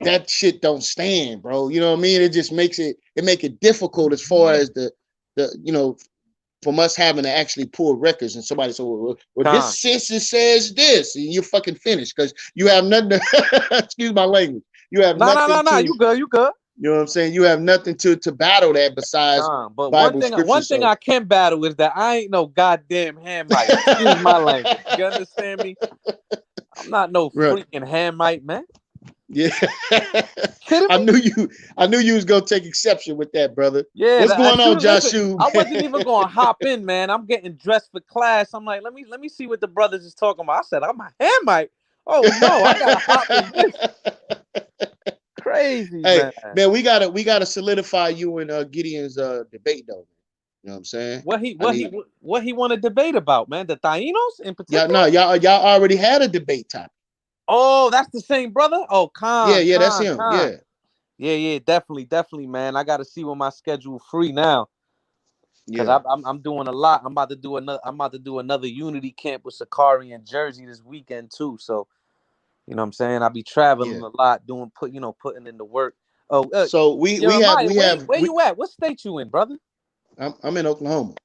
that shit don't stand, bro. You know what I mean? It just makes it difficult as far as the from us having to actually pull records, and somebody said, well, this census says this, and you're fucking finished because you have nothing to, excuse my language. You have nothing. No, you good. You know what I'm saying? You have nothing to battle that besides but Bible one thing I can battle is that I ain't no goddamn Hamite. Excuse my language. You understand me? I'm not no freaking Hamite, man. Yeah, I knew you was gonna take exception with that, brother. Yeah, what's going on, Yashub? I wasn't even gonna hop in, man. I'm getting dressed for class. I'm like, let me see what the brothers is talking about. I said, I'm a Hamite. Oh no, I gotta hop in this. Crazy, man. We gotta solidify you and Gideon's debate, though. You know what I'm saying? What he want to debate about, man? The Tainos in particular? Y'all already had a debate topic. Oh, that's the same brother? Oh, that's him. Yeah, definitely, man. I got to see when my schedule free now, because I'm doing a lot. I'm about to do another Unity camp with Sakari in Jersey this weekend too. So, you know what I'm saying? I'll be traveling a lot, putting in the work. Oh, so we have where you at? What state you in, brother? I'm in Oklahoma.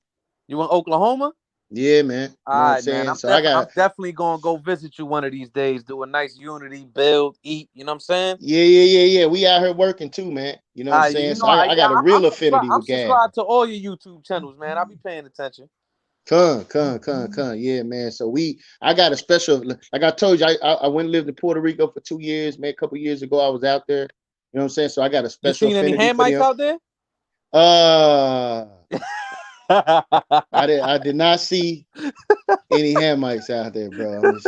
You in Oklahoma? Yeah, man. You All know what I'm right, man. saying? So I I'm got definitely gonna go visit you one of these days. Do a nice unity build, eat. You know what I'm saying? yeah. We out here working too, man. You know what I'm saying? You So know, I got a I'm real subscribed. affinity I'm with gas. subscribed to all your YouTube channels, man. I'll be paying attention. Come. Yeah, man. So I got a special, like I told you, I went and lived in Puerto Rico for 2 years, man. A couple years ago, I was out there. You know what I'm saying? So I got a You special seen any affinity for Hamites them. out there? I did not see any Hamites out there, bro.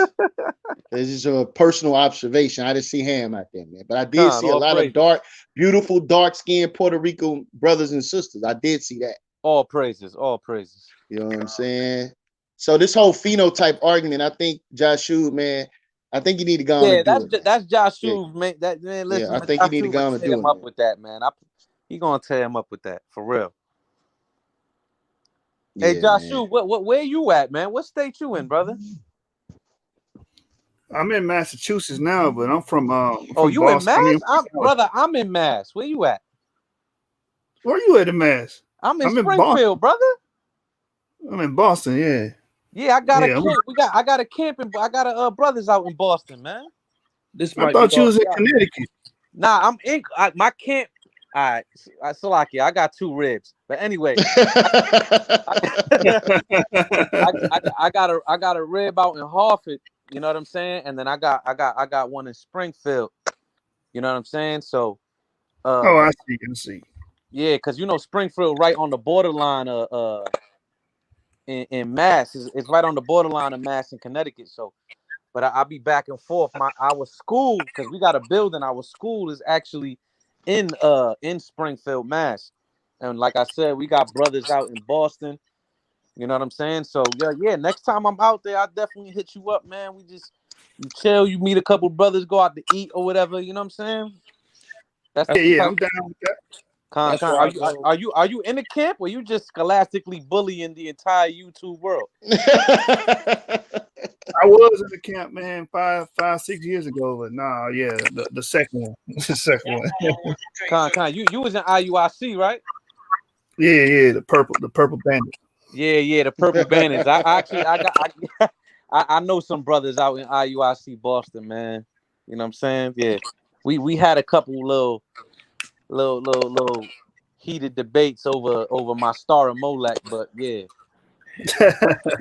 It's just a personal observation. I didn't see ham out there, man. But I did see a All lot of praises. beautiful, dark-skinned Puerto Rican brothers and sisters. I did see that. All praises. All praises. You know what I'm saying? So this whole phenotype argument, I think Yashub, man, I think you need to go on Yeah, and do it, man. that's Josh Yeah, Shuv, man. That man, yeah, listen, I man, think you Josh need to Shuv go would on and tear do him it, up man. with that, man. He gonna tear him up with that for real. Hey, Yeah, Josh man. Shuv, where you at, man? What state you in, brother? I'm in Massachusetts now, but I'm from Oh, you in Boston. I mean, Mass? I'm in Mass. Where you at? where you at in Mass? I'm in I'm in Boston. Springfield, brother. I'm in Boston. Yeah, Yeah, I got a yeah. camp. I got a camp I got a brothers out in Boston, man. This I might be thought you all was in y'all. Connecticut. Nah, my camp. All right, Salaki, I got 2 ribs. But anyway, I got a rib out in Hartford. You know what I'm saying? And then I got one in Springfield. You know what I'm saying? So, Oh, but I see. I see. yeah, because Springfield right on the borderline of in Mass is right on the borderline of Mass and Connecticut. So, but I'll be back and forth. Our school, because we got a building. Our school is actually in Springfield, Mass. And like I said, we got brothers out in Boston. You know what I'm saying? So yeah. Next time I'm out there, I'll definitely hit you up, man. You chill, you meet a couple brothers, go out to eat or whatever. You know what I'm saying? That's Yeah, the yeah. type. I'm down with that. That's where I go. Are you in the camp, or you just scholastically bullying the entire YouTube world? I was in the camp, man, 6 years ago, but nah, yeah, the second one, the second one. You was in IUIC, right? Yeah, the purple bandit. Yeah, the Purple Bandits. I actually I know some brothers out in IUIC Boston, man. You know what I'm saying? Yeah. We had a couple little heated debates over my Star and Molech, but yeah.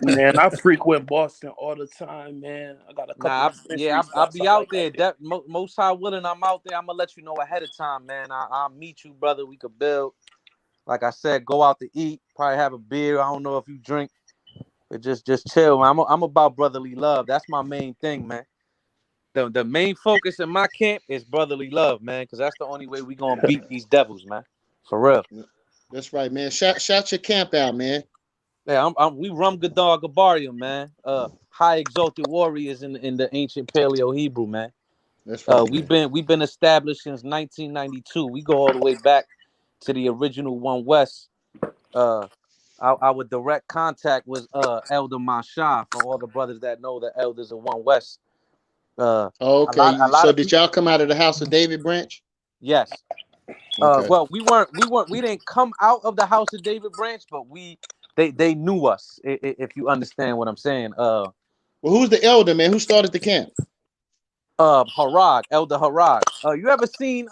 Man, I frequent Boston all the time, man. I got a couple Nah, dispensary I'll spots I be out like there. there. Most high willing, I'm out there. I'm gonna let you know ahead of time, man. I'll meet you, brother. We could build. Like I said, go out to eat, probably have a beer. I don't know if you drink, but just chill, man. I'm about brotherly love. That's my main thing, man. The main focus in my camp is brotherly love, man, because that's the only way we gonna beat these devils, man. For real. That's right, man. Shout your camp out, man. Yeah, we Rum Gadar Gabarium, man. High exalted warriors in the ancient Paleo Hebrew, man. That's right, We've man. been established since 1992. We go all the way back to the original One West. Our direct contact was Elder Masha, for all the brothers that know the elders of One West. Oh, A lot okay. So of did people. y'all come out of the house of David branch? Yes. Okay. Well, we didn't come out of the house of David branch, but they knew us. If you understand what I'm saying. Well, who's the elder, man? Who started the camp? Harag, Elder Harag. You ever seen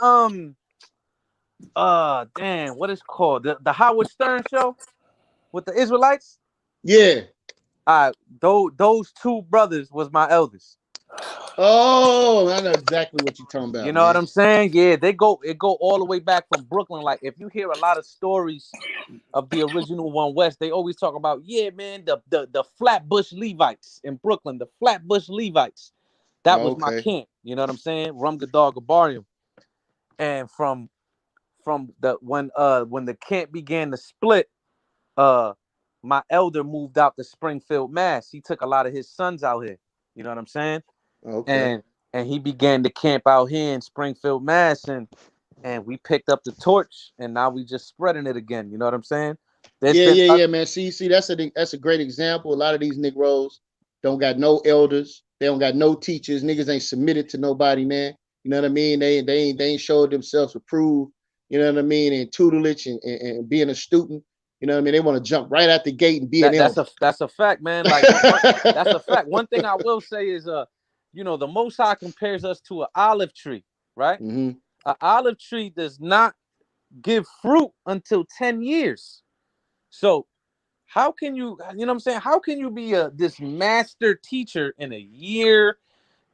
damn, what is called the Howard Stern show with the Israelites? Yeah. Those 2 brothers was my elders. Oh, I know exactly what you're talking You about, know what man. I'm saying? Yeah, it go all the way back from Brooklyn. Like if you hear a lot of stories of the original One West, they always talk about, yeah, man, the Flatbush Levites in Brooklyn, the Flatbush Levites. That Oh, was my okay. camp. You know what I'm saying? Rum Gadar Gabarium. And from the when the camp began to split, my elder moved out to Springfield, Mass. He took a lot of his sons out here. You know what I'm saying? Okay. And he began to camp out here in Springfield, Mass. And we picked up the torch, and now we just spreading it again. You know what I'm saying? There's been Yeah, man. See, that's a great example. A lot of these Negroes don't got no elders. They don't got no teachers. Niggas ain't submitted to nobody, man. You know what I mean? They ain't showed themselves approved. You know what I mean? And tutelage and being a student. You know what I mean? They want to jump right out the gate and be an elder. That's a fact, man. Like that's a fact. One thing I will say is you know, the Most High compares us to an olive tree, right? Mm-hmm. An olive tree does not give fruit until 10 years. So how can you know what I'm saying? How can you be this master teacher in a year,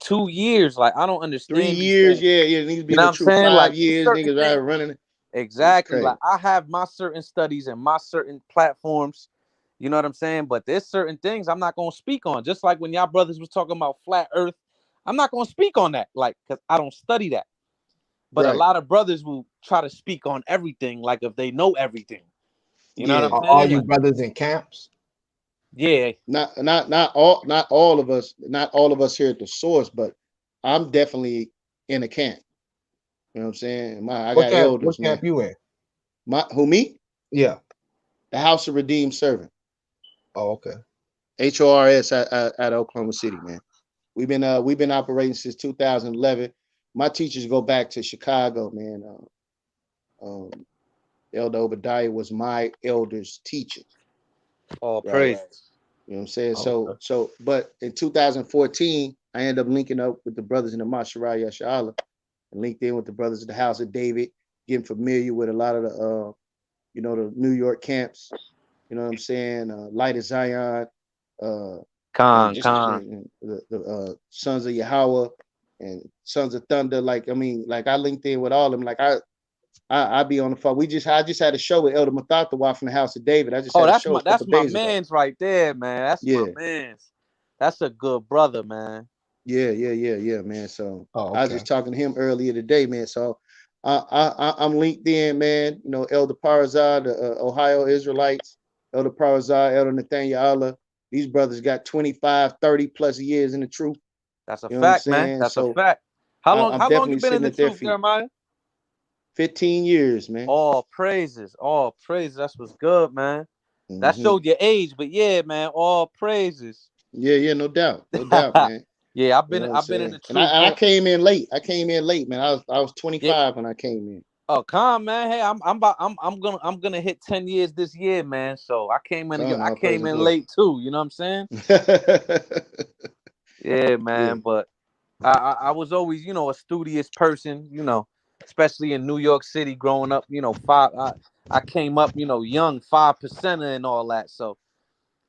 2 years? Like, I don't 3 understand these years, things. yeah, it needs to be You know the what I'm true saying? 5 Like, years, certain niggas things. right running. Exactly. crazy. Like, I have my certain studies and my certain platforms. You know what I'm saying? But there's certain things I'm not gonna speak on. Just like when y'all brothers was talking about flat Earth, I'm not gonna speak on that, like, because I don't study that. But a Right. lot of brothers will try to speak on everything, like if they know everything. You know what Yeah. I'm Are all saying? you Like, brothers in camps? yeah. Not all of us here at the source, but I'm definitely in a camp. You know what I'm saying? I got elders, What man. camp you in? Who, me? Yeah. The House of Redeemed Servant. Oh, okay. HORS at Oklahoma City, man. We've been operating since 2011. My teachers go back to Chicago, man. Elder Obadiah was my elder's teacher, All right? praise. You know what I'm saying? Oh, But in 2014, I ended up linking up with the brothers in the Masharai Yashub and linked in with the brothers of the House of David, getting familiar with a lot of the, the New York camps. You know what I'm saying? Light of Zion, and just the Sons of Yahweh and Sons of Thunder. Like I linked in with all of them. Like I be on the phone. I just had a show with Elder Mathathawa from the House of David. I just Oh, had a show a that's couple my days ago. man's right there, man. That's my Yeah. man's. That's a good brother, man. Yeah, man. So oh, I was okay. just talking to him earlier today, man. So I'm linked in, man. You know, Elder Parazad, the Ohio Israelites, Elder Parazad, Elder Nathaniel Allah. These brothers got 25, 30 plus years in the truth. That's a You know what I'm fact, man. saying? That's a So fact. How long I'm you definitely been in sitting the at their truth, feet. Jeremiah? 15 years, man. All praises. All praises. That's what's good, man. That Mm-hmm. showed your age, but yeah, man, all praises. Yeah, no doubt, man. Yeah, I've You been know what I'm in the saying? And truth. I came in late. Man. I was Yeah. 25 when I came in. Oh, come, man. Hey, I'm gonna hit 10 years this year, man. So I came All praise and glory. late too. You know what I'm saying? Yeah, man. Yeah. But I was always, a studious person, especially in New York City growing up, I came up, young 5% and all that. So,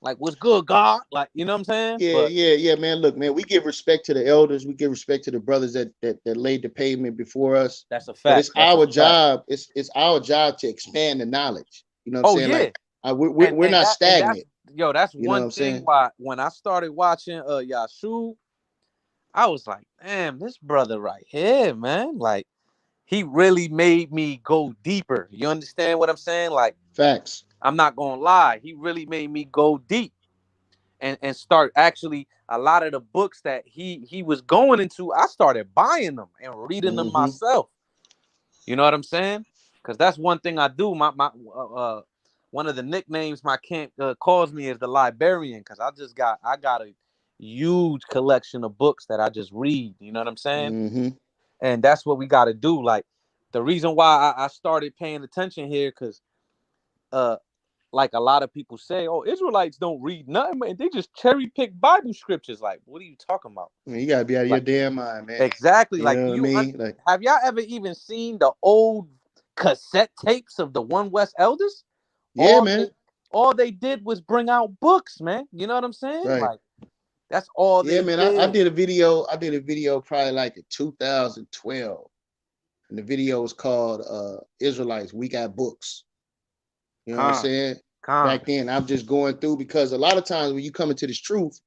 like, what's good, God? Like, you know what I'm saying? But Yeah, man. Look, man, we give respect to the elders. We give respect to the brothers that laid the pavement before us. that's a But fact. it's That's a our fact. job. It's our job to expand the knowledge. You know what I'm Oh, saying? yeah. Like we're not stagnant. That's You know what one I'm thing saying? why when I started watching Yashub, I was like, damn, this brother right here, man. Like, he really made me go deeper. You understand what I'm saying? Like, Facts. I'm not gonna lie, he really made me go deep and start actually a lot of the books that he was going into. I started buying them and reading them Mm-hmm. myself. You know what I'm saying? Because that's one thing I do. My one of the nicknames my camp calls me is the librarian, because I got a huge collection of books that I just read. You know what I'm saying? Mm-hmm. And that's what we got to do. Like, the reason why I started paying attention here, because like a lot of people say, oh, Israelites don't read nothing, man. They just cherry pick Bible scriptures. Like, what are you talking about? I mean, you gotta be out of your Like, damn mind, man. exactly. You Like, know what I mean? Like, have y'all ever even seen the old cassette tapes of the One West Elders? yeah, All man. they, all they did was bring out books, man. You know what I'm saying? Right. Like, that's all Yeah, they man. I did. did a video. I did a video probably like in 2012. And the video was called Israelites, We Got Books. You know what I'm saying? Back then, I'm just going through, because a lot of times when you come into this truth,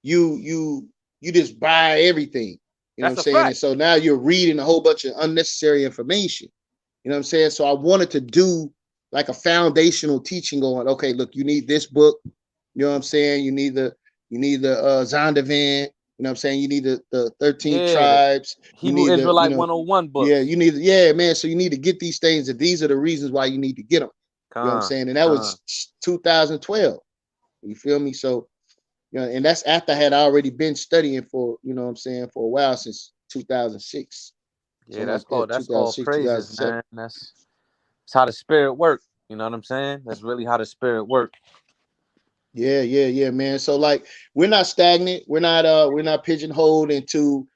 you just buy everything. You know That's what I'm a saying? And fact. so now you're reading a whole bunch of unnecessary information. You know what I'm saying? So I wanted to do like a foundational teaching on, okay, look, you need this book. You know what I'm saying? You need the Zondervan. You know what I'm saying? You need the 13 Yeah, the tribes. You Hebrew need the, Israelite 101 yeah, books. man. So you need to get these things, and these are the reasons why you need to get them. You know what I'm saying? And that was 2012. You feel me? So, and that's after I had already been studying for, you know what I'm saying, for a while, since 2006. Yeah, Something like that, that's all 2006, praises, 2007. man. That's how the spirit works. You know what I'm saying? That's really how the spirit works. Yeah, man. So like we're not stagnant, we're not pigeonholed into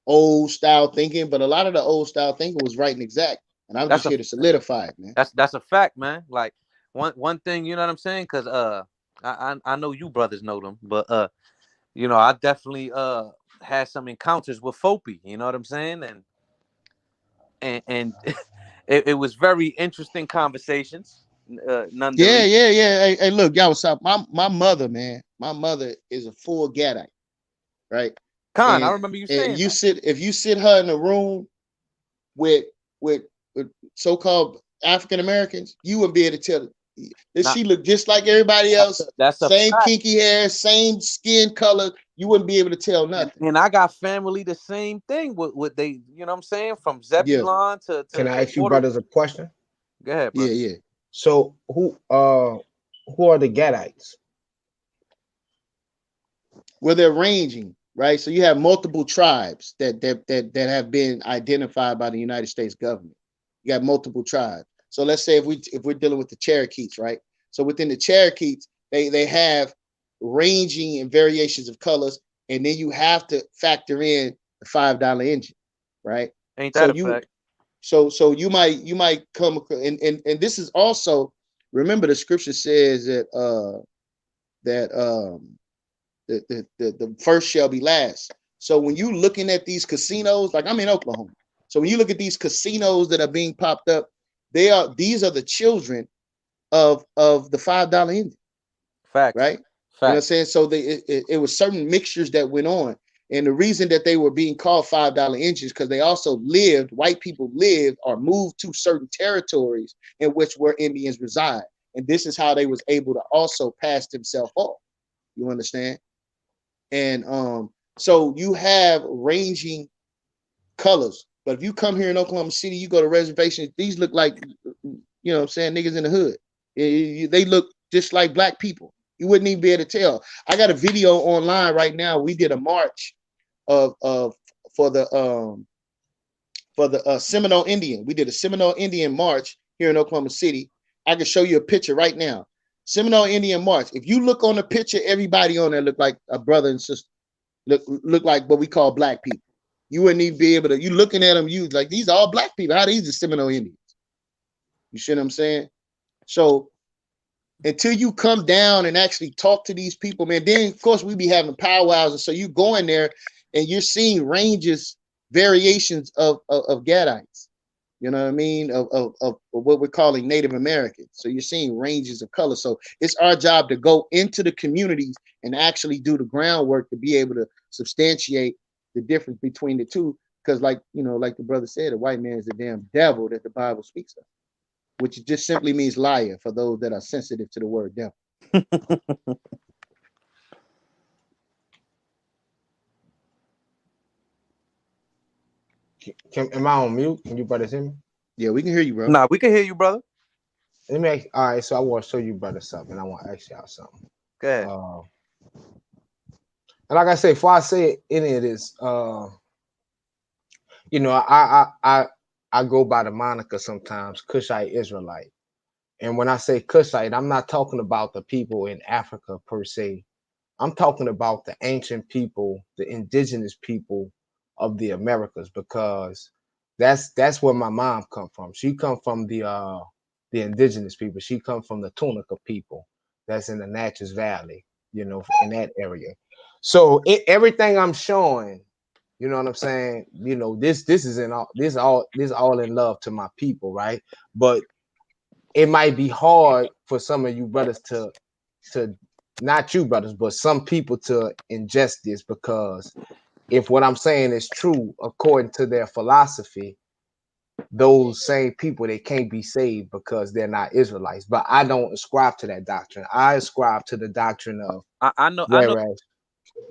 old style thinking, but a lot of the old style thinking was right and exact. And I'm That's just a here to solidify it, man. that's a fact, man. Like one thing, you know what I'm saying? Cause I know you brothers know them, but you know, I definitely had some encounters with Fopi, you know what I'm saying? And it was very interesting conversations, nonetheless. Yeah. Hey, look, y'all, what's up? My mother, man, my mother is a full Gadite, right? Khan, I And remember you saying you that. sit if you sit her in a room with with with so-called African Americans, you wouldn't be able to tell that Nah, she looked just like everybody else, that's a same fact. kinky hair, same skin color. You wouldn't be able to tell nothing. And I got family the same thing with they, you know what I'm saying? From Yeah, Zebulon Can I to ask you Water. brothers a question? Go ahead, brother. yeah. So who are the Gadites? Where they're ranging, right? So you have multiple tribes that have been identified by the United States government. You got multiple tribes. So let's say if we're dealing with the Cherokees, right? So within the Cherokees, they have ranging and variations of colors, and then you have to factor in the $5 engine, right? Ain't So that a you fact? so you might come and this is also, remember the scripture says that the first shall be last. So when you looking at these casinos, like I'm in Oklahoma, so when you look at these casinos that are being popped up, these are the children of the $5 engine, Facts. right? You know what I'm Facts. saying? So it was certain mixtures that went on. And the reason that they were being called $5 engines, because they also white people lived or moved to certain territories in which where Indians reside. And this is how they was able to also pass themselves off. You understand? And so you have ranging colors. But if you come here in Oklahoma City, you go to reservations, these look like, you know what I'm saying, niggas in the hood. They look just like black people. You wouldn't even be able to tell. I got a video online right now. We did a march of for the Seminole Indian. We did a Seminole Indian march here in Oklahoma City. I can show you a picture right now. Seminole Indian march. If you look on the picture, everybody on there look like a brother and sister. Look like what we call black people. You wouldn't even be able to. You looking at them, you like these are all black people. How are these the Seminole Indians? You see what I'm saying? So until you come down and actually talk to these people, man, then of course we be having powwows, and so you go in there and you're seeing ranges, variations of Gadites. You know what I mean? Of what we're calling Native Americans. So you're seeing ranges of color. So it's our job to go into the communities and actually do the groundwork to be able to substantiate the difference between the two. Because like the brother said, a white man is the damn devil that the Bible speaks of, which just simply means liar for those that are sensitive to the word devil. Am I on mute? Can you brothers hear me? Yeah, we can hear you, bro. Nah, we can hear you, brother. All right, so I want to show you brothers something. I want to ask y'all something. Go ahead. And like I say, before I say any of this, you know, I go by the moniker sometimes, Cushite Israelite. And when I say Cushite, I'm not talking about the people in Africa per se. I'm talking about the ancient people, the indigenous people of the Americas, because that's where my mom come from. She come from the indigenous people. She come from the Tunica people that's in the Natchez Valley, you know, in that area. So everything I'm showing, you know what I'm saying? You know, this is all in love to my people, right? But it might be hard for some of you brothers to not you brothers, but some people to ingest this, because if what I'm saying is true according to their philosophy, those same people, they can't be saved because they're not Israelites. But I don't ascribe to that doctrine. I ascribe to the doctrine of I know whereas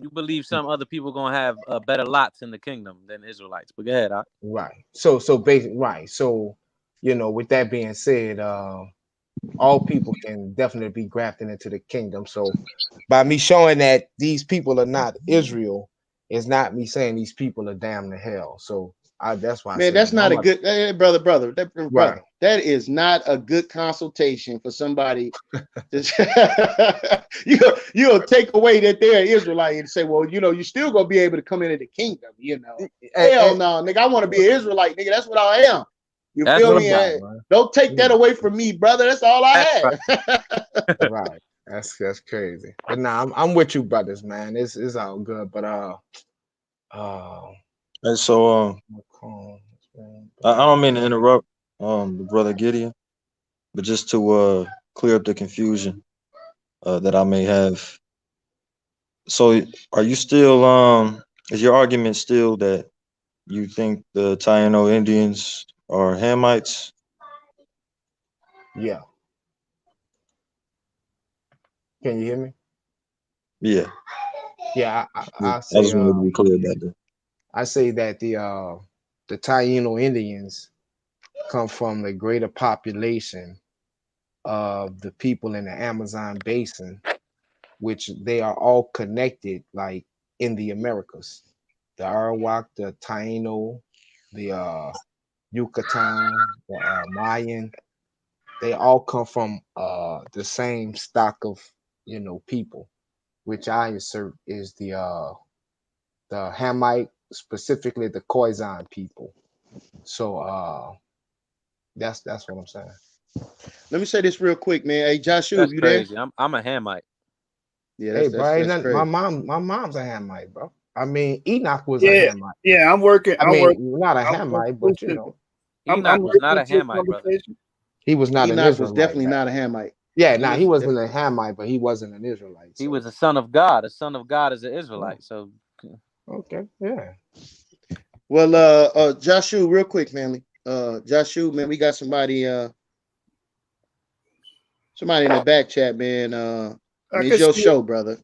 you believe some other people gonna have better lots in the kingdom than Israelites. But go ahead, right. So basically, right. So, you know, with that being said, all people can definitely be grafted into the kingdom. So by me showing that these people are not Israel, is not me saying these people are damned to hell. So That's why I Man, said that's that. not I'm a good brother. right. That is not a good consultation for somebody. You'll take away that they're Israelite and say, well, you still gonna be able to come into the kingdom. Hell no, nigga. I want to be an Israelite, nigga. That's what I am. You That's feel No me? doubt, man. Don't take that away from me, brother. That's all I right. have. Right. That's crazy. But nah, I'm with you, brothers, man. It's all good. But And so I don't mean to interrupt the brother Gideon, but just to clear up the confusion that I may have. So are you still is your argument still that you think the Taino Indians are Hamites? yeah. Can you hear me? Yeah. Yeah, I I say just wanted to be clear about that. I say that the Taino Indians come from the greater population of the people in the Amazon basin, which they are all connected, like in the Americas. The Arawak, the Taino, the Yucatan, the Mayan, they all come from the same stock of people, which I assert is the Hamite, specifically the Khoisan people. So that's what I'm saying. Let me say this real quick, man. Hey, Yashub, That's you there? crazy. I'm a Hamite. Yeah, Hey, bro, that's my crazy. mom's a Hamite, bro. I mean, Enoch was a Yeah, Hamite. yeah. I'm working. I mean, not a I'm Hamite, but working. Enoch I'm was not listening a to the Hamite, brother. conversation. he was not an Enoch was Israelite. definitely not a Hamite. Yeah, He he was wasn't a Hamite, but he wasn't an Israelite. He So, was a son of God. A son of God is an Israelite. So okay, yeah. Well, Joshua, real quick, man. Joshua, man, we got somebody in the back chat, man. I I mean, can it's your see. show, brother.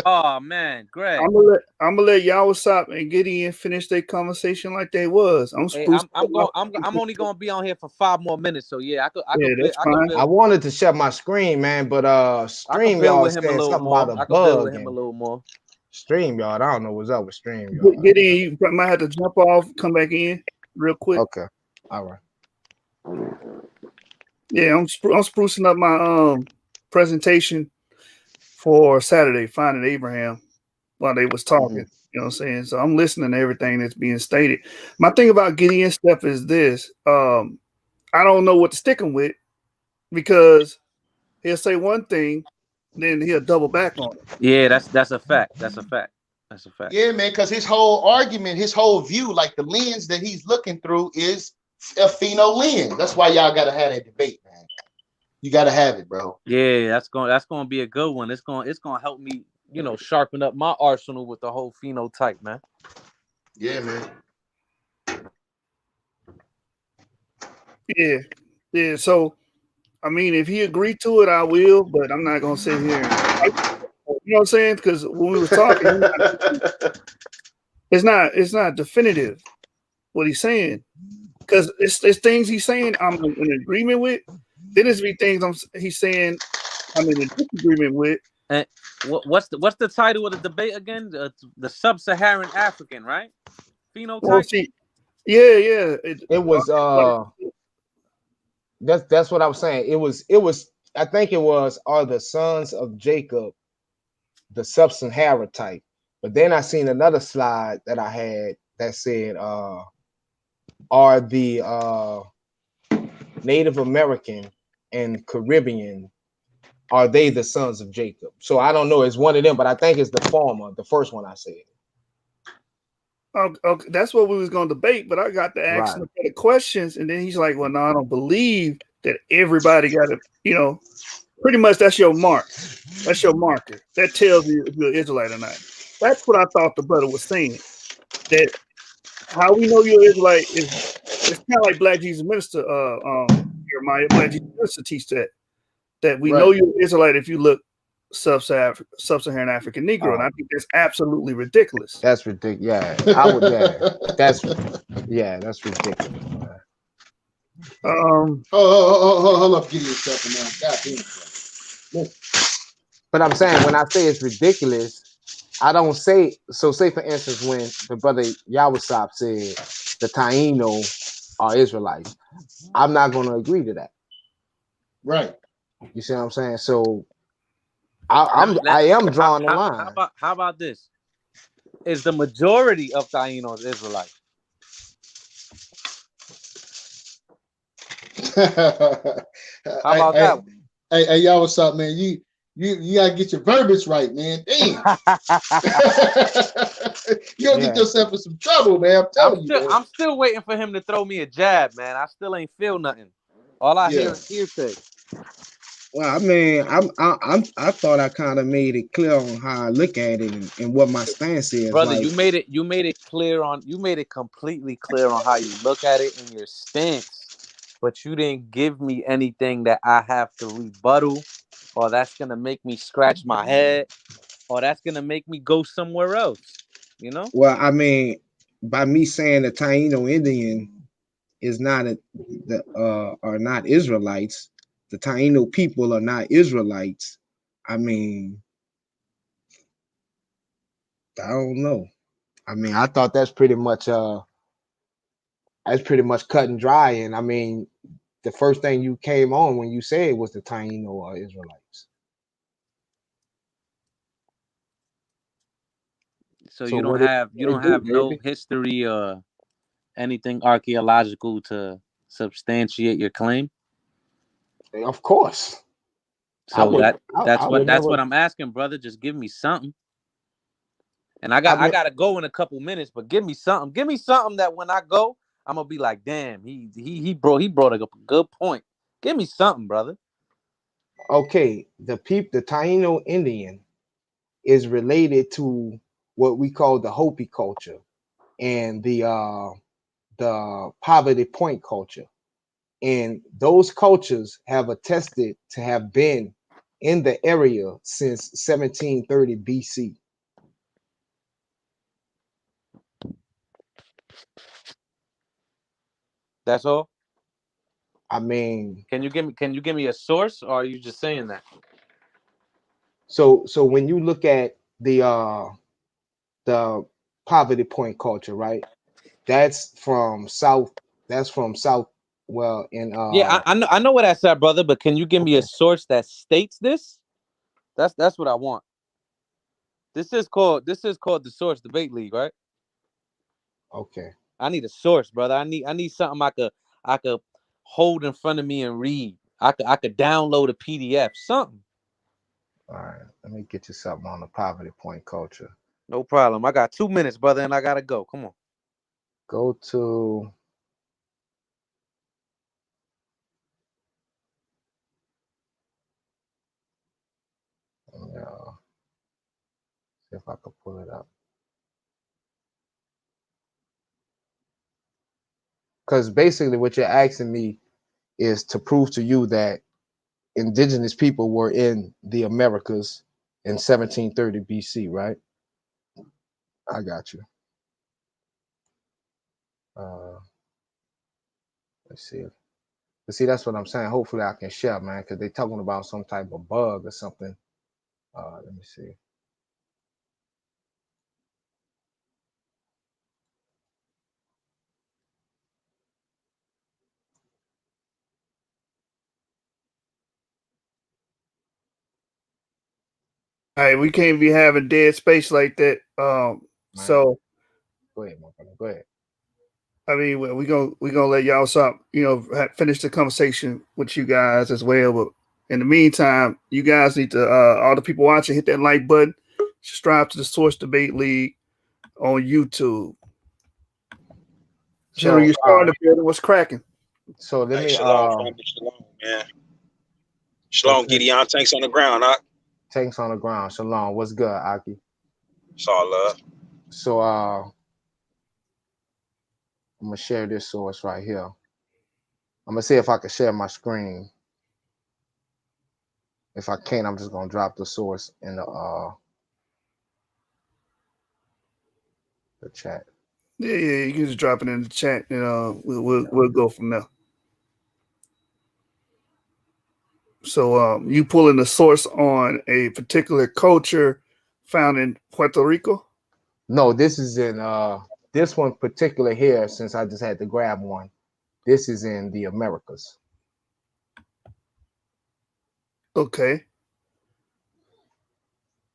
oh man, Greg. I'm gonna let Yashub and Gideon finish their conversation like they was. I'm Hey, sprucing. I'm only gonna be on here for 5 more minutes. So yeah, Yeah, that's I could fine. I build wanted to share my screen, man, but Stream y'all with him a said little something about more. a I could build bug with him a and little more. Stream y'all. I don't know what's up with Stream y'all. Gideon, you might have to jump off, come back in real quick. Okay, all right. Yeah, I'm sprucing up my presentation for Saturday, finding Abraham while they was talking. You know what I'm saying? So I'm listening to everything that's being stated. My thing about Gideon stuff is this. I don't know what to stick him with because he'll say one thing, then he'll double back on it. Yeah, that's a fact. That's a fact. That's a fact. Yeah, man, because his whole argument, his whole view, like the lens that he's looking through is a pheno lens. That's why y'all gotta have that debate, man. You gotta have it, bro. Yeah, that's gonna be a good one. It's gonna help me, sharpen up my arsenal with the whole phenotype, man. Yeah, man. Yeah. So I mean, if he agreed to it, I will, but I'm not gonna sit here and you know what I'm saying? Because when we was talking, it's not definitive what he's saying. Because it's things he's saying I'm in agreement with. Then there's be things he's saying I'm in a disagreement with. And what's the title of the debate again? The sub-Saharan African, right? Phenotype. Well, see, yeah. It was that's what I was saying. It was I think it was are the sons of Jacob the sub-Saharan type. But then I seen another slide that I had that said are the Native American and Caribbean, are they the sons of Jacob? So I don't know, it's one of them, but I think it's the former, the first one I said. Okay, that's what we was gonna debate, but I got to ask him the questions, and then he's like, "Well, no, I don't believe that everybody got to, pretty much that's your mark, that's your marker. That tells you if you're an Israelite or not." That's what I thought the brother was saying. That how we know you're Israelite is it's kind of like Black Jesus Minister, Jeremiah. Black Jesus Minister teach that we know you're Israelite if you look sub-Saharan African Negro, and I think that's absolutely ridiculous. That's ridiculous. Yeah, I would. Yeah, that's ridiculous. Hold up, Gideon Steppa now. God damn. But I'm saying when I say it's ridiculous, I don't say so. Say for instance, when the brother Yawasop said the Taino are Israelites, I'm not going to agree to that. Right. You see what I'm saying? So I am drawing the line. How about this? Is the majority of Tainos Israelites? How about that one? Hey, y'all, what's up, man? You gotta get your verbiage right, man. Damn. You don't get yourself in some trouble, man. I'm telling you, man. I'm still waiting for him to throw me a jab, man. I still ain't feel nothing. All I hear is hearsay. Well, I mean, I thought I kind of made it clear on how I look at it and what my stance is. Brother, like, you made it completely clear on how you look at it and your stance, but you didn't give me anything that I have to rebuttal, or that's gonna make me scratch my head, or that's gonna make me go somewhere else. You know? Well, I mean, by me saying the Taino Indian is not are not Israelites, the Taino people are not Israelites. I mean, I don't know. I mean, I thought that's pretty much cut and dry. And I mean, the first thing you came on when you said was the Taino or Israelites. So you don't have no history or anything archaeological to substantiate your claim? Of course. So that's what I'm asking, brother. Just give me something. And I gotta go in a couple minutes, but give me something. Give me something that when I go, I'm gonna be like, damn, he brought up a good point. Give me something, brother. Okay, the Taino Indian is related to what we call the Hopi culture and the Poverty Point culture. And those cultures have attested to have been in the area since 1730 BC. That's all? I mean, can you give me a source, or are you just saying that? So when you look at the Poverty Point culture, right? That's from South. Well, in Yeah, I know what that's at, brother. But can you give me a source that states this? That's what I want. This is called the Source Debate League, right? Okay. I need a source, brother. I need something I could hold in front of me and read. I could download a PDF, something. All right, let me get you something on the Poverty Point culture. No problem. I got 2 minutes, brother, and I gotta go. Come on. Go to see if I can pull it up. Because basically what you're asking me is to prove to you that indigenous people were in the Americas in 1730 BC, right? I got you. Let's see. But see, that's what I'm saying. Hopefully I can share, man, because they're talking about some type of bug or something. Let me see. Hey, we can't be having dead space like that. So go ahead, my brother. Go ahead. I mean, we gonna let y'all stop. Finish the conversation with you guys as well. But in the meantime, you guys need to all the people watching, hit that like button, subscribe to the Source Debate League on YouTube. General, you're starting to build. What's cracking? So let me shalom, man. Shalom, Gideon. Tanks on the ground, huh? Tanks on the ground. Shalom. What's good, Aki? It's all love. So I'm gonna share this source right here. I'm gonna see if I can share my screen. If I can't, I'm just gonna drop the source in the chat. Yeah, you can just drop it in the chat, and we'll go from there. So you pulling the source on a particular culture found in Puerto Rico? No, this is in this one particular here, since I just had to grab one. This is in the Americas. Okay.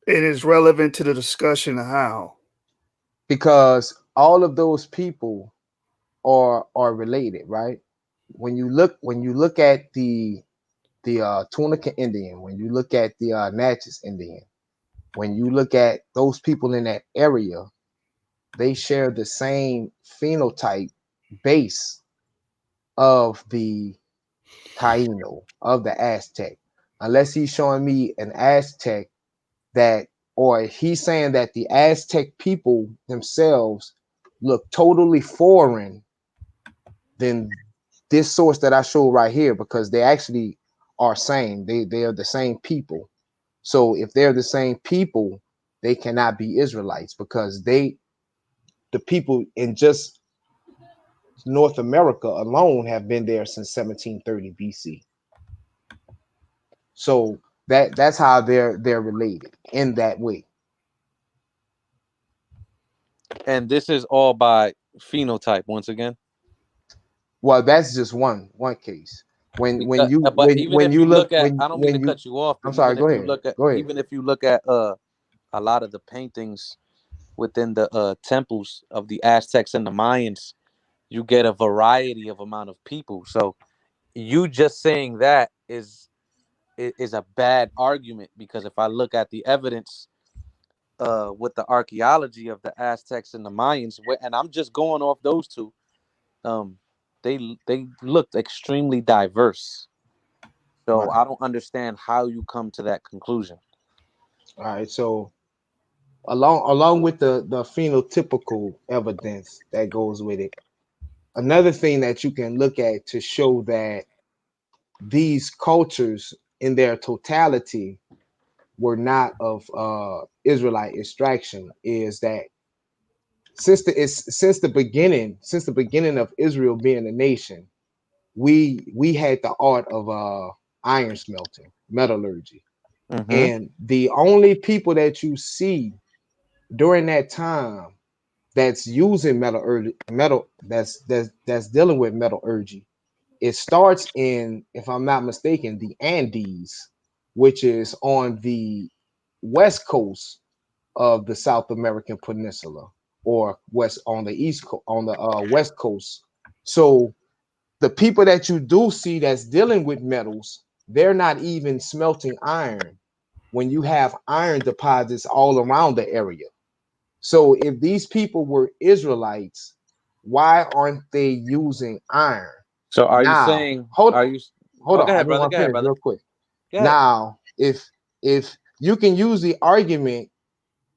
It is relevant to the discussion of how. Because all of those people are related, right? When you look at the Tunica Indian, when you look at the Natchez Indian, when you look at those people in that area, they share the same phenotype base of the Taino, of the Aztec. Unless he's showing me an Aztec that, or he's saying that the Aztec people themselves look totally foreign, then this source that I showed right here, because they actually are same. They are the same people. So if they're the same people, they cannot be Israelites, because the people in just North America alone have been there since 1730 BC. So that's how they're related in that way. And this is all by phenotype once again. Well, that's just one case. When Because, you but even when if you you look look at, I don't mean to when you cut you off, but I'm sorry, even if go you ahead. look at, Go ahead. even if you look at a lot of the paintings within the temples of the Aztecs and the Mayans, you get a variety of amount of people. So you just saying that is a bad argument, because if I look at the evidence with the archaeology of the Aztecs and the Mayans, and I'm just going off those two, they looked extremely diverse. So Right. I don't understand how you come to that conclusion. All right. So along with the phenotypical evidence that goes with it, another thing that you can look at to show that these cultures in their totality were not of Israelite extraction is that since the beginning of Israel being a nation, we had the art of iron smelting, metallurgy. Mm-hmm. And the only people that you see during that time that's using that's dealing with metallurgy, it starts in, if I'm not mistaken, the Andes, which is on the west coast of the South American Peninsula, or west on the east on the west coast. So the people that you do see that's dealing with metals, they're not even smelting iron when you have iron deposits all around the area. So if these people were Israelites, why aren't they using iron? So are you Now, saying, hold are you? hold Oh, on, go I ahead, just brother. want Go to ahead, finish brother. real quick. Go ahead. Now, if you can use the argument,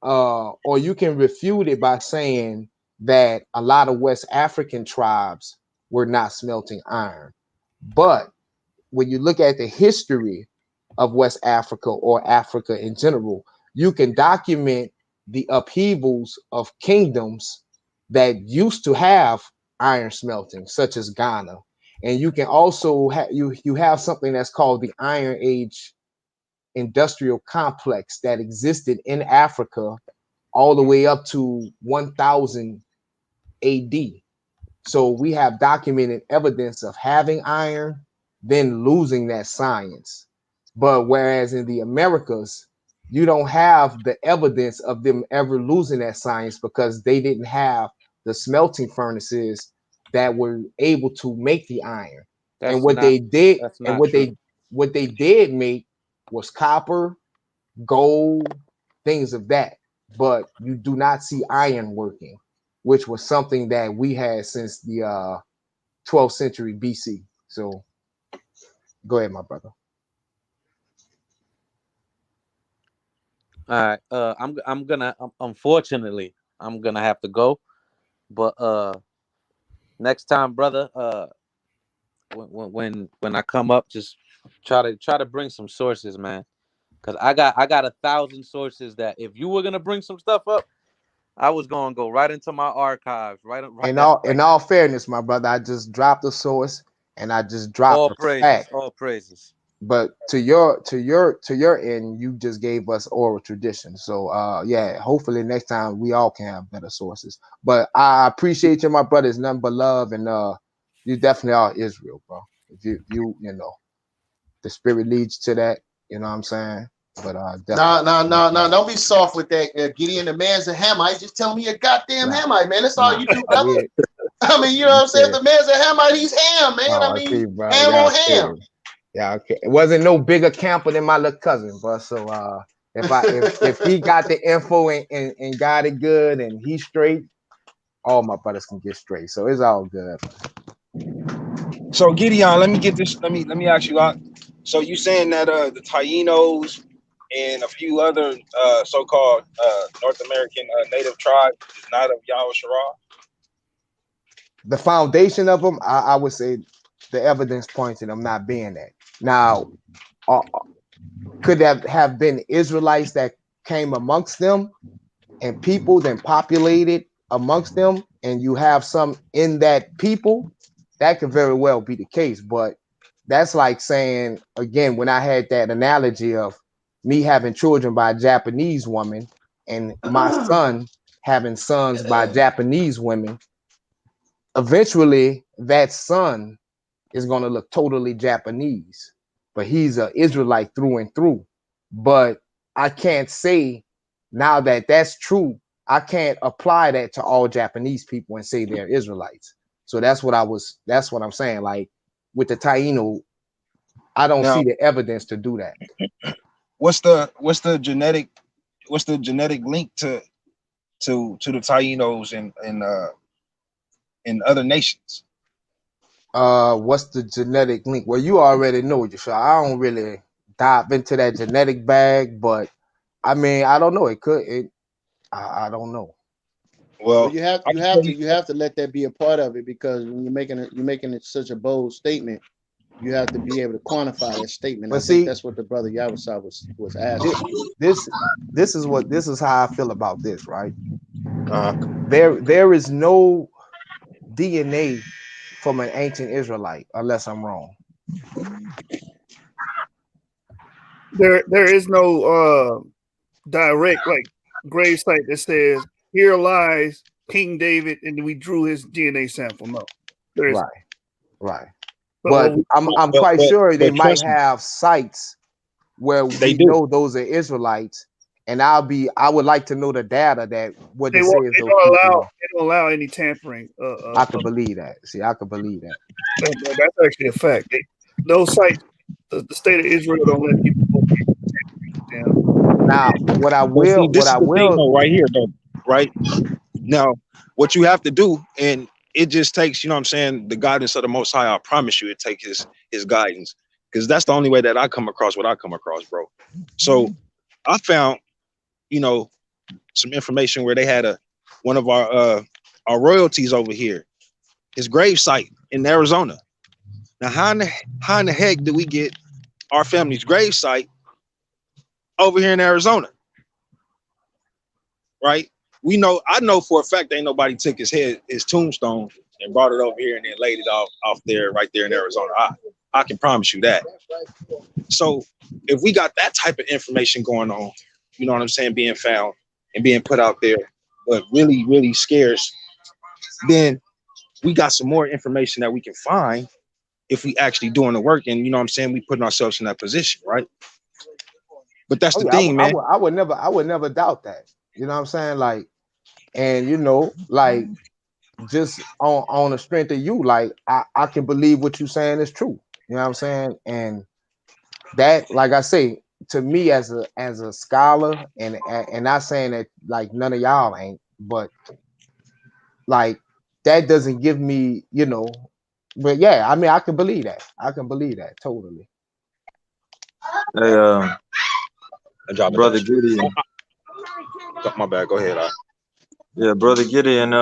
or you can refute it by saying that a lot of West African tribes were not smelting iron, but when you look at the history of West Africa or Africa in general, you can document the upheavals of kingdoms that used to have iron smelting, such as Ghana. And you can also you have something that's called the Iron Age industrial complex that existed in Africa all the way up to 1000 AD. So we have documented evidence of having iron, then losing that science. But whereas in the Americas, you don't have the evidence of them ever losing that science, because they didn't have the smelting furnaces that were able to make the iron. And That's not. That's not true. what they did make was copper, gold, things of that. But you do not see iron working, which was something that we had since the 12th century BC. So go ahead, my brother. All right. I'm gonna unfortunately I'm gonna have to go. But next time, brother, when I come up, just try to bring some sources, man. Cause I got 1,000 sources that if you were gonna bring some stuff up, I was gonna go right into my archives, right. That's right. In all fairness, my brother, I just dropped the source and I just dropped All the praises, fact. all praises. but to your end, you just gave us oral tradition. So yeah, hopefully next time we all can have better sources. But I appreciate you, my brother. It's nothing but love, and you definitely are Israel, bro. If you know the spirit leads to that, you know what I'm saying. But definitely. No. Don't be soft with that. Gideon, the man's a Hamite. Just tell me a goddamn Hamite, man. That's all you do, brother. I mean, you know what I'm saying? If the man's a Hamite, he's ham, man. I mean, okay, bro. ham on ham. Yeah, okay. It wasn't no bigger camper than my little cousin, bro. So if he got the info and got it good and he's straight, all my brothers can get straight. So it's all good. So Gideon, let me get this. Let me ask you out. So you saying that the Tainos and a few other so-called North American native tribes is not of Yahweh Shara? The foundation of them, I would say the evidence points to them not being that. Now, could have been Israelites that came amongst them and people then populated amongst them, and you have some in that people? That could very well be the case, but that's like saying, again, when I had that analogy of me having children by a Japanese woman and my son having sons by Japanese women, eventually that son is going to look totally Japanese, but he's an Israelite through and through. But I can't say now that that's true, I can't apply that to all Japanese people and say they're Israelites. So that's what I'm saying. Like with the Taino, I don't see the evidence to do that. What's the genetic link to the Tainos and other nations? What's the genetic link? Well, you already know, Yashub. I don't really dive into that genetic bag, but I mean, I don't know. I don't know. Well, you have to let that be a part of it, because when you're making it such a bold statement, you have to be able to quantify that statement. But I think that's what the brother Yahweh was asking. This is how I feel about this, right? There is no DNA from an ancient Israelite, unless I'm wrong. There is no direct like grave site that says here lies King David and we drew his DNA sample. No, there is right. But I'm quite sure they might have sites where we know those are Israelites, and I would like to know the data that what they say is those people. They don't allow any tampering. I could believe that. See, I could believe that. That's actually a fact. Those sites, the state of Israel don't let people go tampering. Now, what I will right here though, right now, what you have to do, and it just takes, you know what I'm saying, the guidance of the Most High. I promise you, it takes his guidance, because that's the only way that I come across what I come across, bro. So I found, some information where they had one of our royalties over here, his grave site in Arizona. Now, how in the heck did we get our family's grave site over here in Arizona? Right? I know for a fact ain't nobody took his tombstone and brought it over here and then laid it off there, right there in Arizona. I can promise you that. So if we got that type of information going on, you know what I'm saying, being found and being put out there, but really, really scarce, then we got some more information that we can find if we actually doing the work, and you know what I'm saying, we putting ourselves in that position, right? But that's the thing, man. I would never doubt that. You know what I'm saying? Like, and like just on the strength of you, like I can believe what you're saying is true. You know what I'm saying? And that, like I say, to me as a scholar, and not saying that like none of y'all ain't, but like that doesn't give me, but yeah, I mean, I can believe that. I can believe that totally. Hey, brother Gideon. My bad. Go ahead. Yeah, brother Gideon.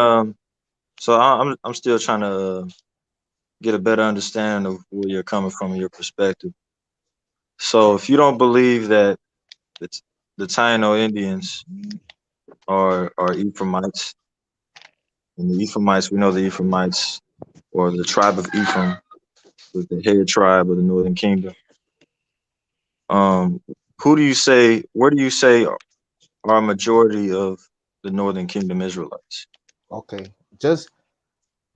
So I'm still trying to get a better understanding of where you're coming from and your perspective. So if you don't believe that the Taino Indians are Ephraimites, and the Ephraimites, we know the Ephraimites, or the tribe of Ephraim, was the head tribe of the Northern Kingdom. Who do you say? Where do you say are a majority of the Northern Kingdom Israelites? Okay, just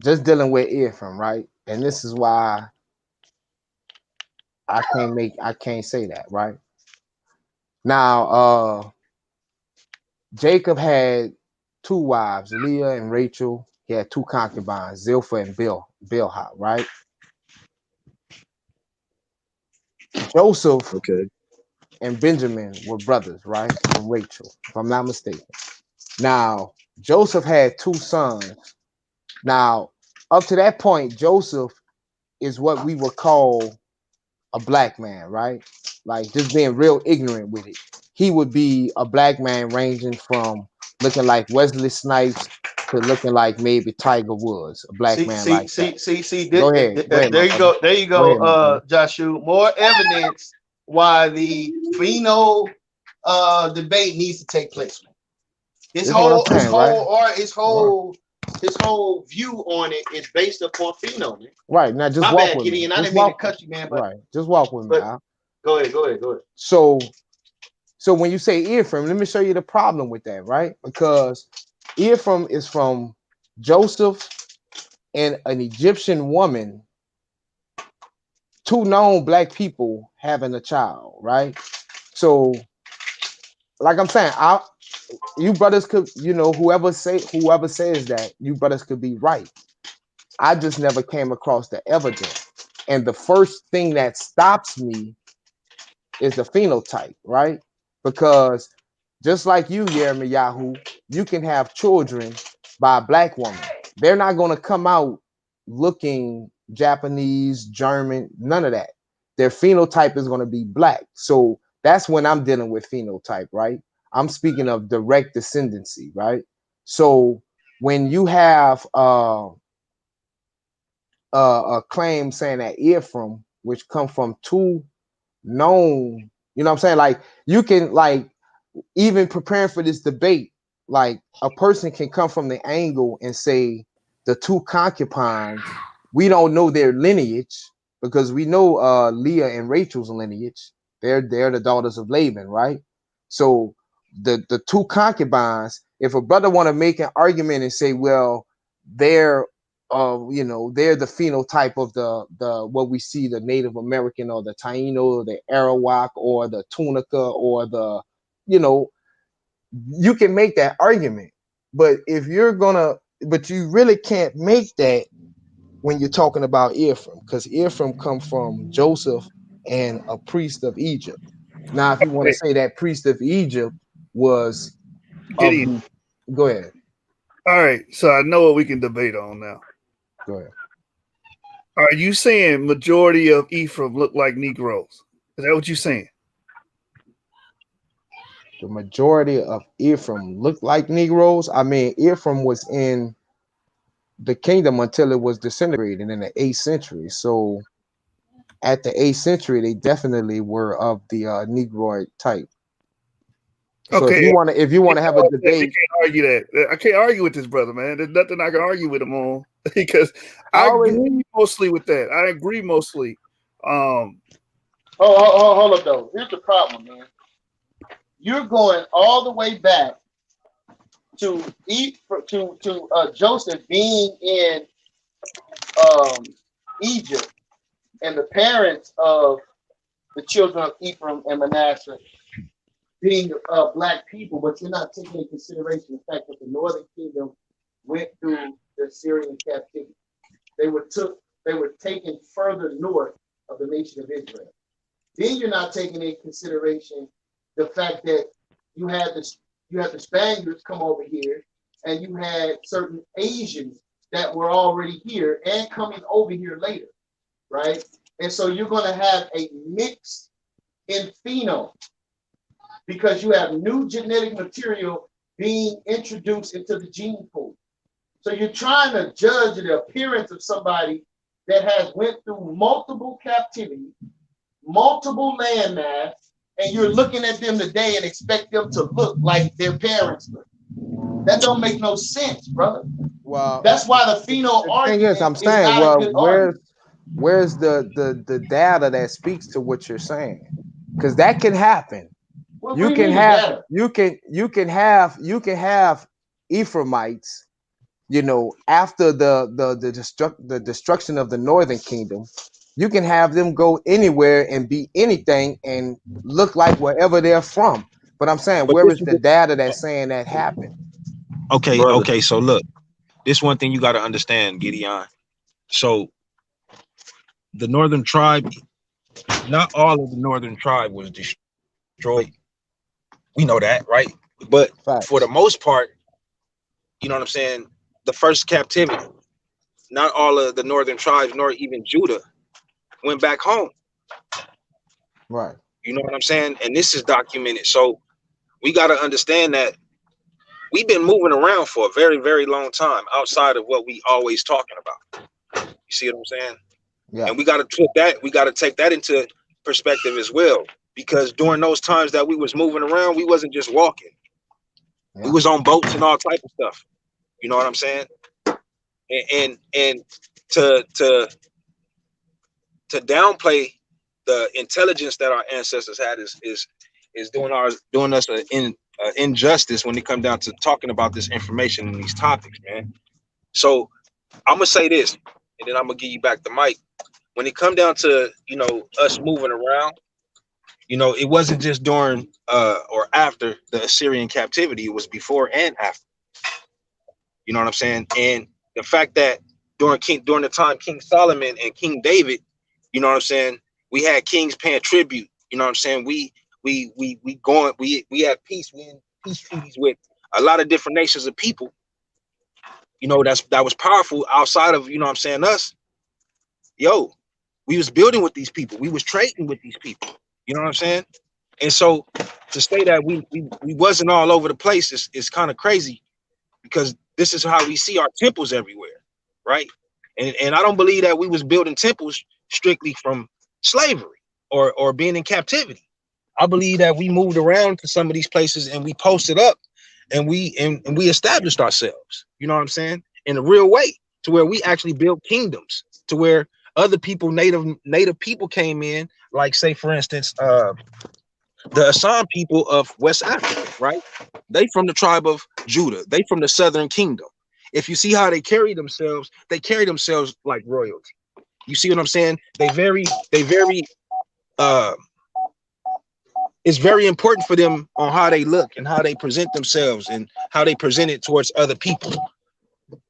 dealing with Ephraim, right? And this is why I can't say that, right? Now, Jacob had two wives, Leah and Rachel. He had two concubines, Zilpah and Bilhah, right? Joseph Okay. and Benjamin were brothers, right? From Rachel, if I'm not mistaken. Now, Joseph had two sons. Now, up to that point, Joseph is what we would call a black man, right? Like just being real ignorant with it. He would be a black man ranging from looking like Wesley Snipes to looking like maybe Tiger Woods, a black man like that. Go ahead, my There you brother. go. There you Go ahead, my brother. Joshua. More evidence why the Pheno debate needs to take place. His whole view on it is based upon Pheno, man. Right. Now just walk with Gideon. me. I didn't mean to cut you, man. But right. Just walk with me. Go ahead. So when you say Ephraim, let me show you the problem with that, right? Because Ephraim is from Joseph and an Egyptian woman, two known black people having a child, right? So, like I'm saying, you brothers could, whoever says that, you brothers could be right. I just never came across the evidence. And the first thing that stops me is the phenotype, right? Because just like you, Yahoo, you can have children by a black woman. They're not going to come out looking Japanese, German, none of that. Their phenotype is going to be black. So that's when I'm dealing with phenotype, right? I'm speaking of direct descendancy, right? So when you have a claim saying that Ephraim, which come from two known, you know what I'm saying? Like you can like even preparing for this debate, like a person can come from the angle and say the two concubines, we don't know their lineage because we know Leah and Rachel's lineage. They're the daughters of Laban, right? So the two concubines, if a brother want to make an argument and say, well, they're they're the phenotype of the what we see, the Native American or the Taino or the Arawak or the Tunica or the, you can make that argument. But if but you really can't make that when you're talking about Ephraim, because Ephraim come from Joseph and a priest of Egypt. Now, if you want to say that priest of Egypt was Gideon. Go ahead. All right, so I know what we can debate on now. Go ahead. Are you saying majority of Ephraim look like Negroes? Is that what you're saying? The majority of Ephraim look like Negroes. I mean, Ephraim was in the kingdom until it was disintegrated in the 8th century. So at the 8th century, they definitely were of the Negroid type. So okay, if you want to have a debate, you can't argue that. I can't argue with this brother, man. There's nothing I can argue with him on because I agree mostly with that. I agree mostly. Hold up though. Here's the problem, man. You're going all the way back to Joseph being in Egypt and the parents of the children of Ephraim and Manasseh being black people, but you're not taking into consideration the fact that the northern kingdom went through the Syrian captivity. They were taken further north of the nation of Israel. Then you're not taking into consideration the fact that you had the Spaniards come over here, and you had certain Asians that were already here and coming over here later, right? And so you're going to have a mix in phenome because you have new genetic material being introduced into the gene pool. So you're trying to judge the appearance of somebody that has went through multiple captivity, multiple landmass, and you're looking at them today and expect them to look like their parents look. That don't make no sense, brother. Well, that's why the phenome argument I'm saying, well, where's the data that speaks to what you're saying? because that can happen. What You do can mean have better? you can have Ephraimites, you know, after the destruction of the northern kingdom. You can have them go anywhere and be anything and look like wherever they're from. But I'm saying, But where this is is the data that's saying that happened? okay. brother. Okay, so look, this one thing you got to understand, Gideon. So the northern tribe, not all of the northern tribe was destroyed. We know that, right? But for the Facts. most part, you know what I'm saying? The first captivity, not all of the northern tribes, nor even Judah, went back home. Right. You know what I'm saying? And this is documented. So we got to understand that we've been moving around for a very, very long time outside of what we always talking about. You see what I'm saying? Yeah. And we got to put that, we got to take that into perspective as well. Because during those times that we was moving around, we wasn't just walking. We Yeah. was on boats and all type of stuff. You know what I'm saying? And to downplay the intelligence that our ancestors had is doing us an injustice when it come down to talking about this information and these topics, man. So I'm gonna say this, and then I'm gonna give you back the mic. When it come down to, you know, us moving around, you know, it wasn't just during or after the Assyrian captivity, it was before and after. You know what I'm saying? And the fact that during the time King Solomon and King David, you know what I'm saying, we had kings paying tribute. You know what I'm saying? We had peace. We in peace treaties with a lot of different nations of people. You know, that was powerful outside of, you know what I'm saying, us. Yo, we was building with these people. We was trading with these people. You know what I'm saying? And so to say that we wasn't all over the place is kind of crazy, because this is how we see our temples everywhere, right? And I don't believe that we was building temples strictly from slavery or being in captivity. I believe that we moved around to some of these places and we posted up and we established ourselves, you know what I'm saying, in a real way, to where we actually built kingdoms, to where other people, native people came in, like say for instance, the Assam people of West Africa, right? They from the tribe of Judah. They from the Southern Kingdom. If you see how they carry themselves like royalty. You see what I'm saying? They very it's very important for them on how they look and how they present themselves and how they present it towards other people.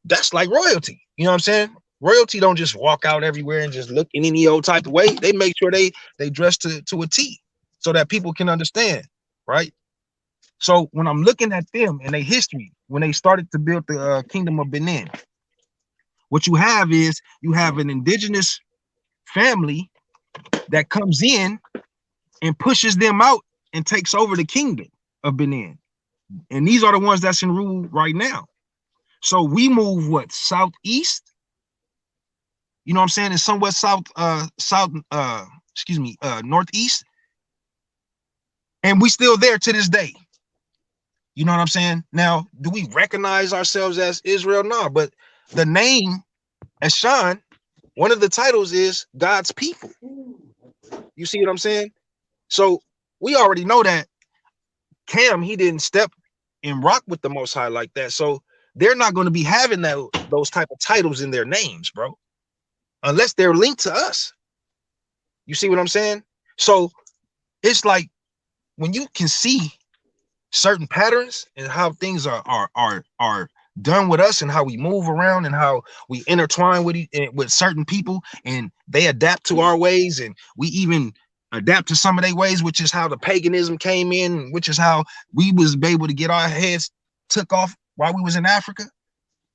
That's like royalty. You know what I'm saying? Royalty don't just walk out everywhere and just look in any old type of way. They make sure they dress to a T so that people can understand, right? So when I'm looking at them and their history, when they started to build the kingdom of Benin, what you have is you have an indigenous family that comes in and pushes them out and takes over the kingdom of Benin. And these are the ones that's in rule right now. So we move what, southeast? You know what I'm saying? It's somewhat northeast. And we still there to this day. You know what I'm saying? Now, do we recognize ourselves as Israel? No, but the name Ashan, one of the titles is God's people. You see what I'm saying? So we already know that Cam, he didn't step and rock with the Most High like that. So they're not going to be having those type of titles in their names, bro, unless they're linked to us. You see what I'm saying? So it's like when you can see certain patterns and how things are done with us and how we move around and how we intertwine with certain people and they adapt to our ways and we even adapt to some of their ways, which is how the paganism came in, which is how we was able to get our heads took off while we was in Africa.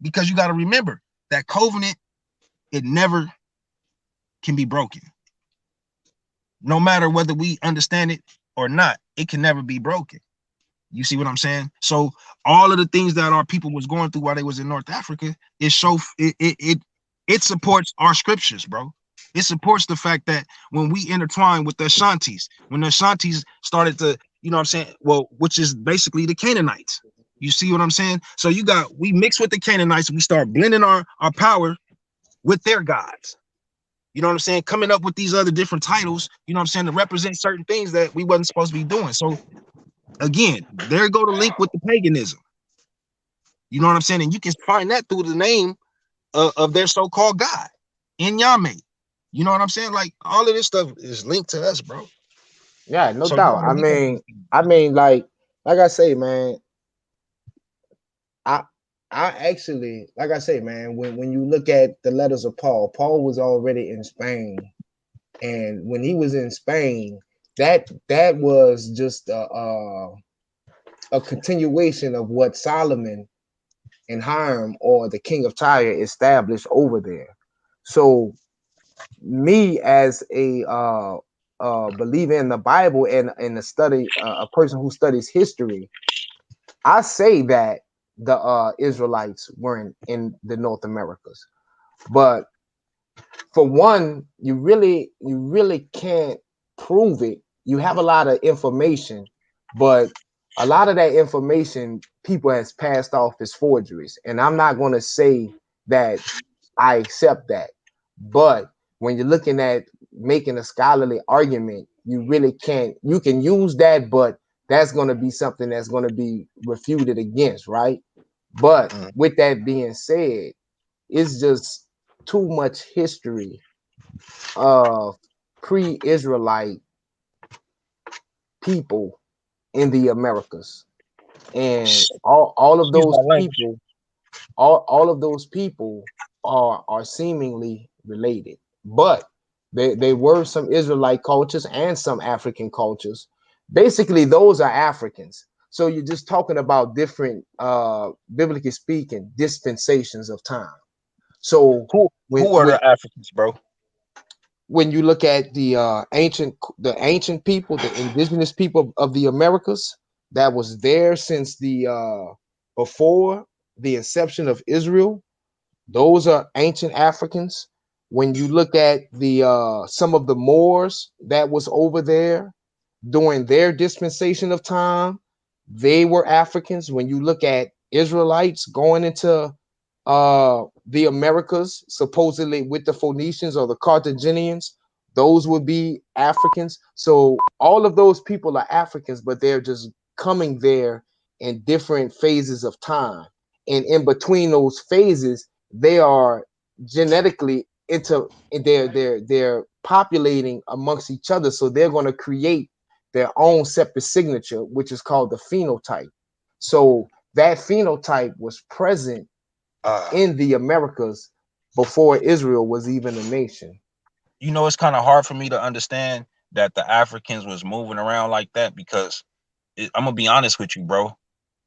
Because you got to remember that covenant, it never can be broken. No matter whether we understand it or not, it can never be broken. You see what I'm saying? So all of the things that our people was going through while they was in North Africa, it supports our scriptures, bro. It supports the fact that when we intertwine with the Ashantis, when the Ashantis started to, you know what I'm saying? Well, which is basically the Canaanites. You see what I'm saying? So we mix with the Canaanites, we start blending our power with their gods. You know what I'm saying? Coming up with these other different titles, you know what I'm saying, to represent certain things that we wasn't supposed to be doing. So again, there go the link with the paganism. You know what I'm saying? And you can find that through the name of their so-called God, Inyame. You know what I'm saying? Like all of this stuff is linked to us, bro. Yeah, no So doubt. I mean, like I say, man, I actually, like I say, man, when you look at the letters of Paul, Paul was already in Spain, and when he was in Spain, that was just a continuation of what Solomon and Hiram, or the king of Tyre, established over there. So me, as a believer in the Bible and a study, a person who studies history, I say that the Israelites weren't in the North Americas. But for one, you really can't prove it. You have a lot of information, but a lot of that information people has passed off as forgeries. And I'm not going to say that I accept that. But when you're looking at making a scholarly argument, you really can't. You can use that, but that's going to be something that's going to be refuted against, right? But with that being said, it's just too much history of pre-Israelite people in the Americas, and all of Excuse those my language. people, all of those people are seemingly related. But there were some Israelite cultures and some African cultures. Basically, those are Africans. So you're just talking about different, biblically speaking, dispensations of time. So Who are the Africans, bro? when you look at the ancient people, the indigenous people of the Americas that was there since the before the inception of Israel, those are ancient Africans. When you look at the some of the Moors that was over there during their dispensation of time, they were Africans. When you look at Israelites going into the Americas, supposedly with the Phoenicians or the Carthaginians, those would be Africans. So all of those people are Africans, but they're just coming there in different phases of time. And in between those phases, they are genetically they're populating amongst each other. So they're going to create their own separate signature, which is called the phenotype. So that phenotype was present in the Americas before Israel was even a nation. You know, it's kind of hard for me to understand that the Africans was moving around like that, because I'm gonna be honest with you, bro.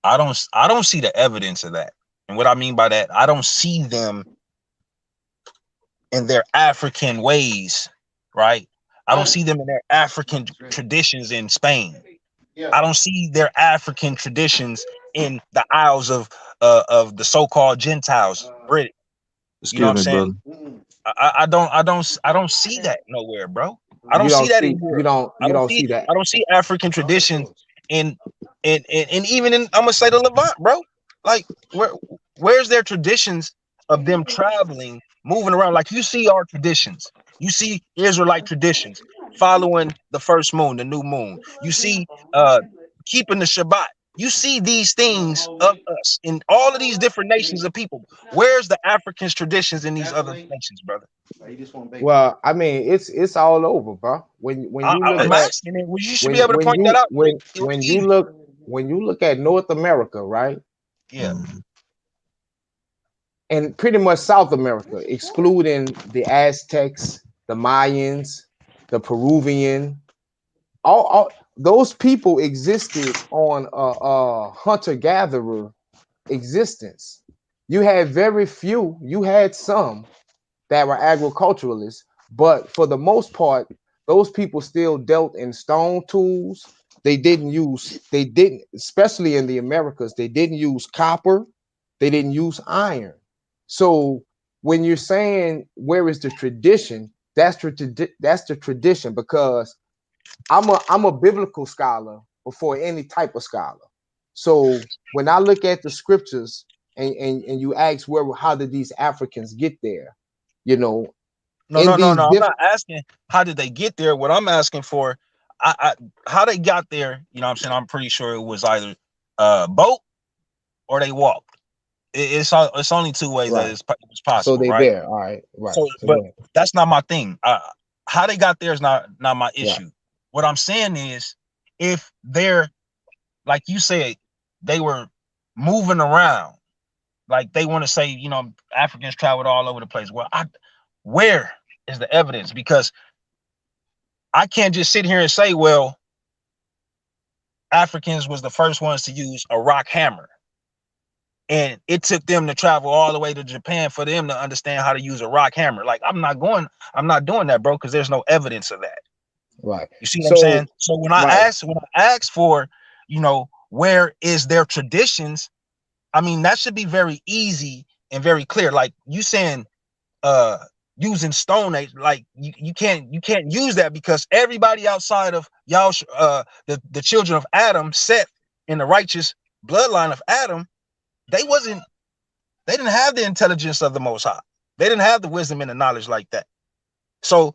I don't see the evidence of that. And what I mean by that, I don't see them in their African ways, right? I don't see them in their African traditions in Spain. I don't see their African traditions in the Isles of the so-called Gentiles, British. You know what I'm saying? I don't see that nowhere, bro. I don't You see don't that in see Europe. you don't see that. I don't see African traditions in even in, I'm gonna say, the Levant, bro. Like where's their traditions of them traveling, moving around? Like, you see our traditions. You see Israelite traditions, following the first moon, the new moon. You see keeping the Shabbat. You see these things of us in all of these different nations of people. Where's the Africans' traditions in these other nations, brother? Well, I mean, it's all over, bro. When you look I'm at asking it. Well, you should be able to point that out. It was easy. when you look at North America, right? Yeah. And pretty much South America, excluding the Aztecs, the Mayans, the Peruvian, all those people existed on a hunter-gatherer existence. You had very few, you had some that were agriculturalists, but for the most part, those people still dealt in stone tools. They didn't, especially in the Americas, they didn't use copper, they didn't use iron. So when you're saying where is the tradition, that's the tradition, because I'm a biblical scholar before any type of scholar. So when I look at the scriptures and you ask how did these Africans get there, you know, No, in no, no, these no. I'm different. not asking how did they get there. What I'm asking for, I how they got there. You know, what I'm saying, I'm pretty sure it was either boat or they walked. It's only two ways that Right. it's So possible, they right? there. All right. Right. So, So but go ahead. that's not my thing. How they got there is not my Right. issue. What I'm saying is, if they're like you said, they were moving around, like they want to say, you know, Africans traveled all over the place. Well, where is the evidence? Because I can't just sit here and say, well, Africans was the first ones to use a rock hammer. And it took them to travel all the way to Japan for them to understand how to use a rock hammer. Like, I'm not doing that, bro, because there's no evidence of that. Right. You see what I'm So saying? So when I right. ask for, you know, where is their traditions, I mean, that should be very easy and very clear. Like you saying, using Stone Age, like you can't use that because everybody outside of y'all, the children of Adam, set in the righteous bloodline of Adam, they didn't have the intelligence of the Most High. They didn't have the wisdom and the knowledge like that. So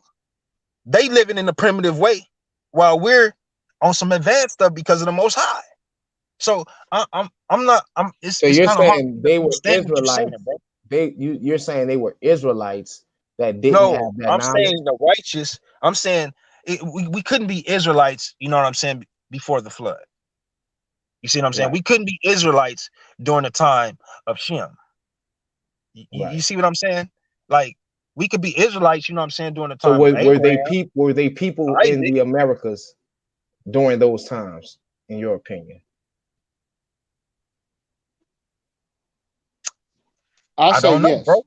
they living in a primitive way, while we're on some advanced stuff because of the Most High. So So it's you're kind of hard saying to they were understand what you're saying, Israelites. bro. You're saying they were Israelites that didn't No, have that I'm knowledge. saying the righteous. I'm saying we couldn't be Israelites, you know what I'm saying, before the flood. You see what I'm saying? Right. We couldn't be Israelites during the time of Shem. You Right. see what I'm saying? Like, we could be Israelites, you know what I'm saying, during the So time of were they Abraham, people in Isaac. the Americas during those times, in your opinion? I I say don't know, yes. bro.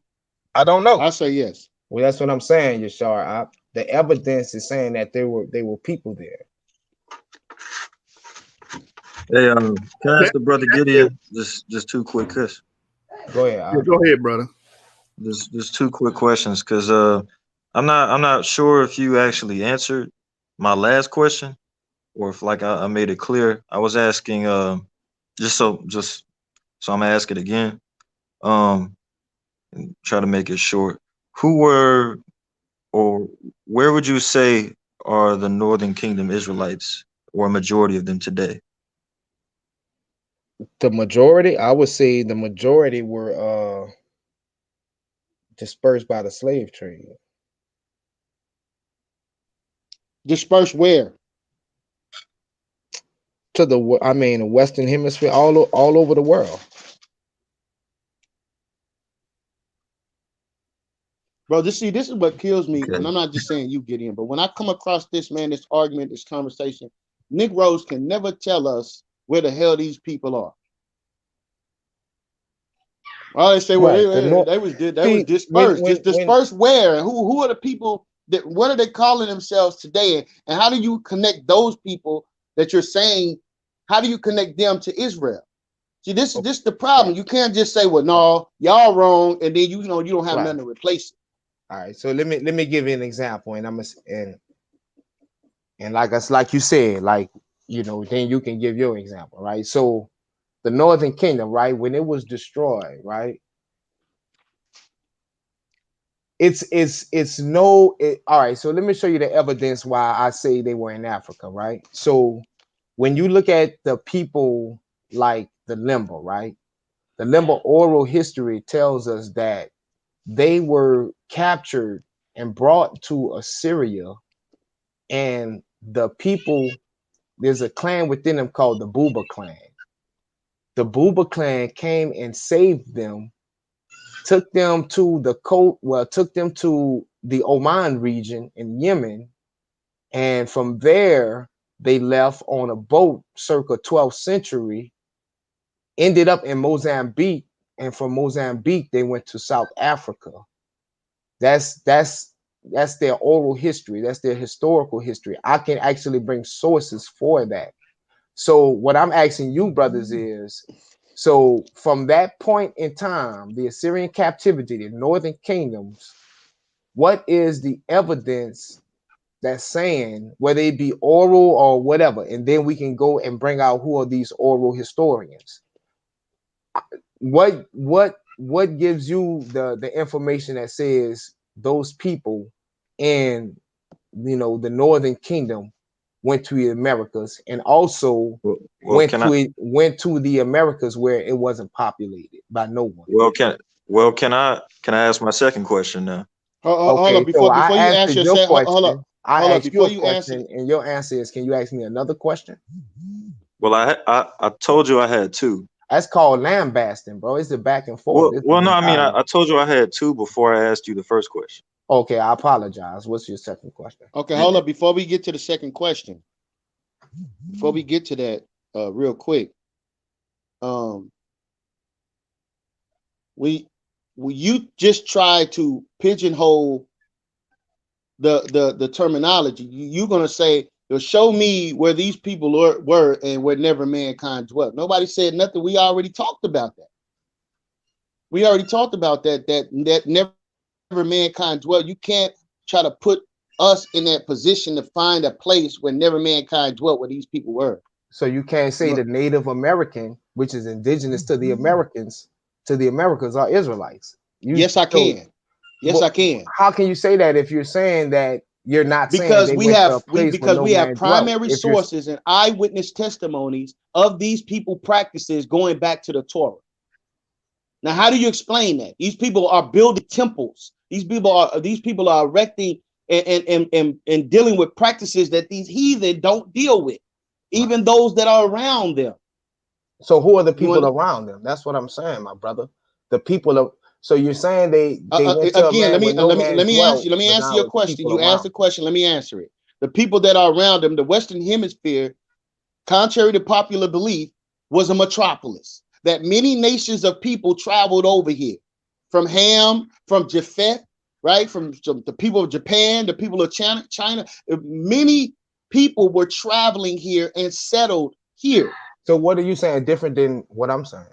I don't know. I say yes. Well, that's what I'm saying, Yashar. The evidence is saying that they were people there. Hey, can I ask the brother Gideon just two quick questions? Go ahead. Yeah, go ahead, brother. Just two quick questions, because I'm not sure if you actually answered my last question or if like I made it clear. I was asking just so I'm gonna ask it again. And try to make it short. Who were or where would you say are the Northern Kingdom Israelites, or a majority of them today? The majority, I would say the majority were dispersed by the slave trade. Disperse where? To the Western Hemisphere, all over the world. Bro, this is what kills me, Okay. and I'm not just saying you, Gideon, but when I come across this, man, this argument, this conversation, Negroes can never tell us where the hell these people are. All they say, well, Right. they was dispersed. When Just dispersed where? And who are the people that, what are they calling themselves today? And how do you connect those people that you're saying, how do you connect them to Israel? See, this is the problem. Right. You can't just say, well, no, y'all wrong, and then you don't have nothing to replace it. All right. So let me give you an example, and like you said, like, then you can give your example, right? So the Northern Kingdom, right, when it was destroyed, right? All right, so let me show you the evidence why I say they were in Africa, right? So when you look at the people like the Limba, right? The Limba oral history tells us that they were captured and brought to Assyria, and the people, there's a clan within them called the Buba clan. The Buba clan came and saved them, took them to the Oman region in Yemen, and from there they left on a boat circa 12th century, ended up in Mozambique, and from Mozambique they went to South Africa. That's their oral history. That's their historical history. I can actually bring sources for that. So what I'm asking you, brothers, is, so from that point in time, the Assyrian captivity, the northern kingdoms, what is the evidence that's saying, whether it be oral or whatever, and then we can go and bring out who are these oral historians. What gives you the information that says those people in, you know, the Northern Kingdom went to the Americas, and also Well, went to the Americas where it wasn't populated by no one. can I ask my second question now? Hold Okay, up, so before I you ask answered your your second, question. hold up I asked you before a you answer. question, and your answer is, can you ask me another question? Well, I told you I had two. That's called lambasting, bro. It's the back and forth. Well, no, I mean, I told you I had two before I asked you the first question. Okay, I apologize. What's your second question? Okay, hold up, before we get to the second question, before we get to that, real quick, you just try to pigeonhole the terminology. You're gonna say, show me where these people were and where never mankind dwelt. Nobody said nothing. We already talked about that. That never mankind dwelt. You can't try to put us in that position to find a place where never mankind dwelt, where these people were. So you can't say the Native American, which is indigenous to the Americans, are Israelites. Yes, I can. Yes, I can. How can you say that if you're saying that you're not because saying we have primary sources and eyewitness testimonies of these people practices going back to the Torah. Now, how do you explain that? These people are building temples. These people are erecting and dealing with practices that these heathen don't deal with, even those that are around them. So who are the people around them? That's what I'm saying, my brother. The people of. So you're saying they went to again? Let me answer your question. You asked the question. Let me answer it. The people that are around them, the Western Hemisphere, contrary to popular belief, was a metropolis that many nations of people traveled over here, from Ham, from Japheth, right, from the people of Japan, the people of China. Many people were traveling here and settled here. So what are you saying different than what I'm saying?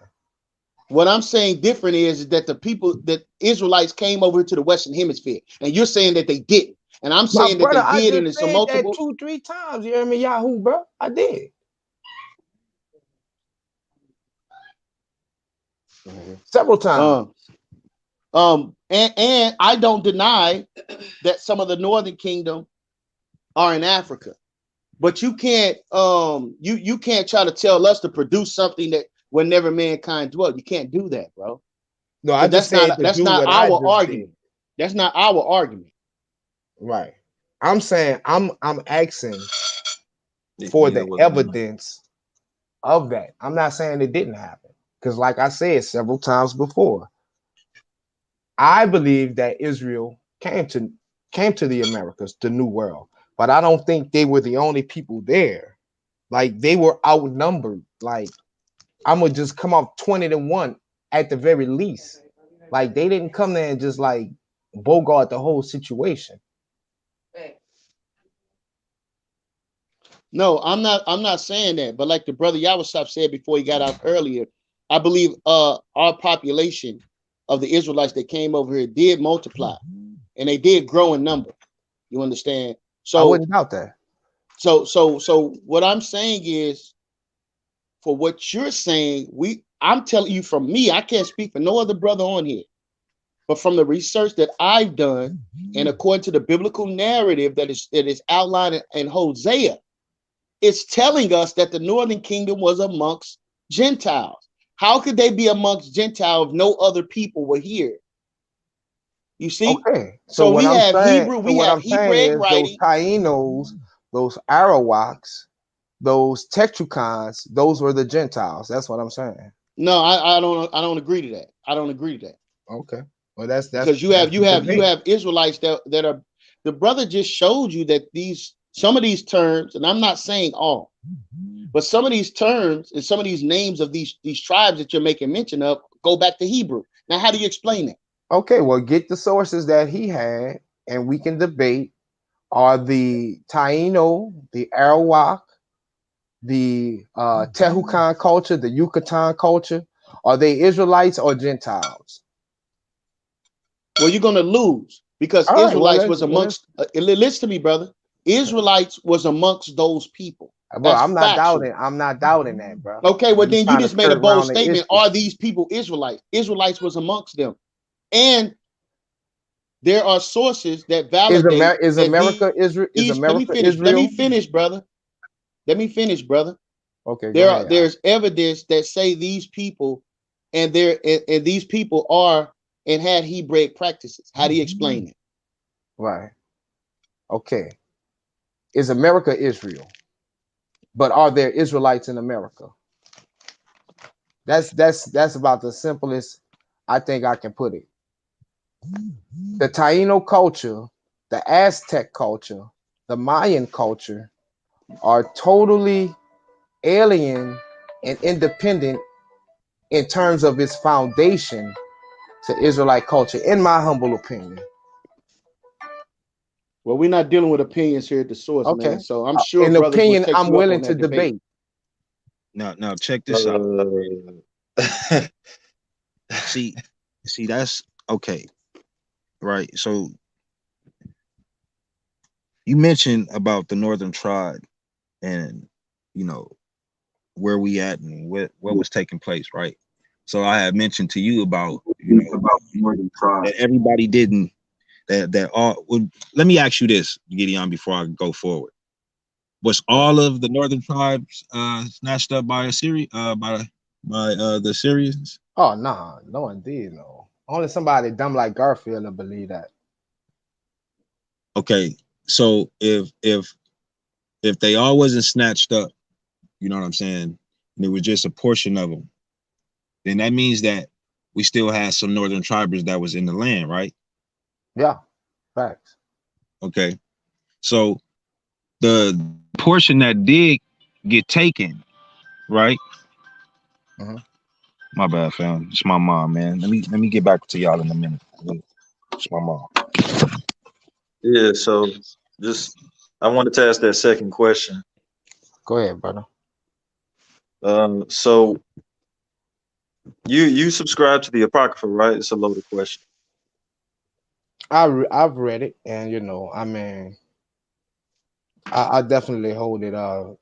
What I'm saying different is that the Israelites came over to the Western Hemisphere, and you're saying that they didn't. And I'm saying that they did, and it's a multiple. 2-3 times. You hear me, Yahoo, bro? I did. Several times. And I don't deny that some of the Northern Kingdom are in Africa, but you can't you can't try to tell us to produce something that where never mankind dwelt. You can't do that, bro. No, that's not our argument. That's not our argument. Right. I'm saying I'm asking for the evidence of that. I'm not saying it didn't happen, because like I said several times before, I believe that Israel came to the Americas, the New World, but I don't think they were the only people there. Like, they were outnumbered. Like, I'm gonna just come off 20-1 at the very least. Like, they didn't come there and just like bogart the whole situation. No, I'm not saying that, but like the brother Yashub said before he got out earlier, I believe our population of the Israelites that came over here did multiply, and they did grow in number. You understand? So I wouldn't doubt that. So what I'm saying is, for what you're saying, I'm telling you, from me, I can't speak for no other brother on here, but from the research that I've done, and according to the biblical narrative that is outlined in Hosea, it's telling us that the Northern Kingdom was amongst Gentiles. How could they be amongst Gentiles if no other people were here? You see? Okay. So we have Hebrew, we have Hebraic writing. Those Taínos, those Arawaks, those Tetracans, those were the Gentiles. That's what I'm saying. No, I don't agree to that. I don't agree to that. Okay. Well, that's because you have Israelites that are. The brother just showed you that some of these terms, and I'm not saying all, but some of these terms and some of these names of these tribes that you're making mention of go back to Hebrew. Now, how do you explain that? Okay, well, get the sources that he had, and we can debate. Are the Taino, the Arawak, the Tehucan culture, the Yucatan culture, are they Israelites or Gentiles? Well, you're going to lose, because Israelites was amongst. Listen to me, brother. Israelites was amongst those people. Bro, I'm not doubting that, bro. Okay, well, then you just made a bold statement. Are these people Israelites? Israelites was amongst them. And there are sources that validate is America Israel? Is America Israel? Let me finish, brother. Let me finish, brother. Okay, There's evidence that say these people and these people are and had Hebraic practices. How do you explain it? Right. Okay. Is America Israel? But are there Israelites in America? That's about the simplest I think I can put it. The Taino culture, the Aztec culture, the Mayan culture are totally alien and independent in terms of its foundation to Israelite culture, in my humble opinion. Well, we're not dealing with opinions here at the source, Okay. man. So I'm sure In brothers opinion, will take I'm you up willing on to that debate. debate. Now check this out. See, that's okay, right? So you mentioned about the Northern Tribe and where we at and what was taking place, right? So I had mentioned to you about about Northern Tribe that everybody didn't that all. Well, let me ask you this, Gideon, before I go forward. Was all of the Northern tribes snatched up by Assyria by the Syrians? Oh no indeed, no. Only somebody dumb like Garfield will believe that. Okay, so if they all wasn't snatched up, you know what I'm saying, and it was just a portion of them, then that means that we still had some Northern tribers that was in the land, right? Yeah, facts. Okay, so the portion that did get taken, right? Mhm. My bad, fam. It's my mom, man. Let me get back to y'all in a minute. It's my mom. Yeah, so just I wanted to ask that second question. Go ahead, brother. So you subscribe to the Apocrypha, right? It's a loaded question. I've read it, and I mean, I definitely hold it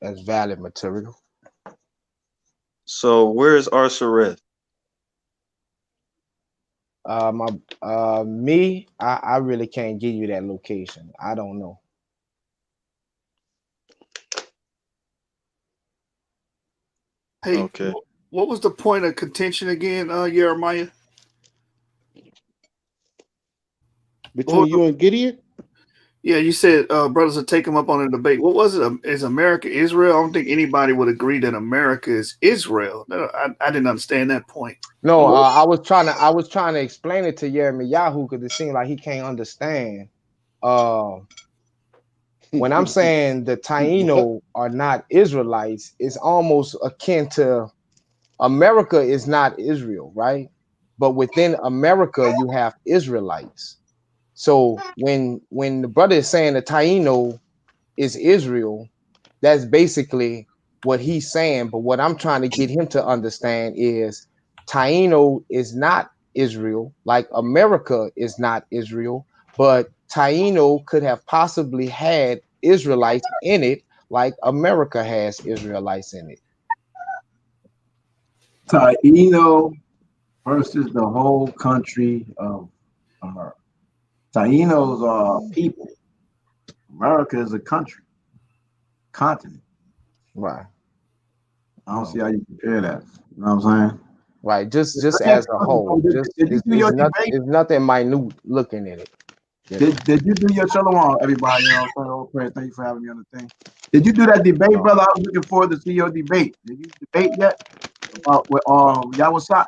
as valid material. So where is Arsareth? I really can't give you that location. I don't know. Hey, Okay. what was the point of contention again, Jeremiah? Between you and Gideon? Yeah, you said brothers would take him up on a debate. What was it? Is America Israel? I don't think anybody would agree that America is Israel. I didn't understand that point. No, I was trying to explain it to Yahoo because it seemed like he can't understand. When I'm saying the Taino are not Israelites, it's almost akin to America is not Israel, right? But within America, you have Israelites. So when the brother is saying the Taino is Israel, that's basically what he's saying. But what I'm trying to get him to understand is Taino is not Israel, like America is not Israel, but Taino could have possibly had Israelites in it, like America has Israelites in it. Taino versus the whole country of America. Tainos are people. America is a country, continent. Right. I don't see how you compare that. You know what I'm saying? Right. Just as a whole. Just did you do your debate? It's nothing minute looking at it. Did you do your shalom, everybody? You know, old prayer. Thank you for having me on the thing. Did you do that debate, brother? I was looking forward to see your debate. Did you debate yet about with Yawasat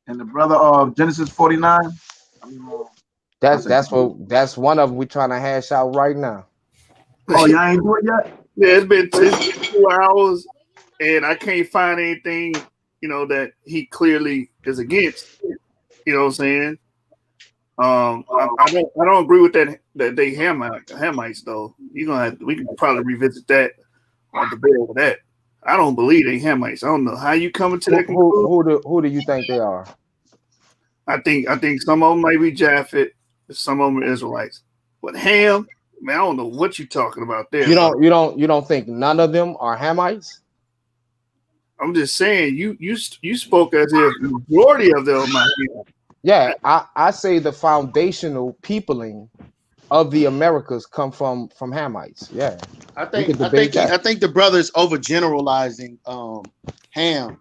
and the brother of Genesis 49? That's one of them we're trying to hash out right now. Oh, y'all ain't do it yet? Yeah, it's been 2 hours, and I can't find anything, that he clearly is against. You know what I'm saying? I don't agree with that they Hamites though. We can probably revisit that or debate over that. I don't believe they Hamites. I don't know how you coming to that conclusion. Who do you think they are? I think some of them might be Japhet, some of them are Israelites. But Ham, man, I don't know what you're talking about there. You don't think none of them are Hamites? I'm just saying you spoke as if the majority of them are Ham. Yeah, I say the foundational peopling of the Americas come from Hamites. Yeah, we could debate that. I think the brother is overgeneralizing Ham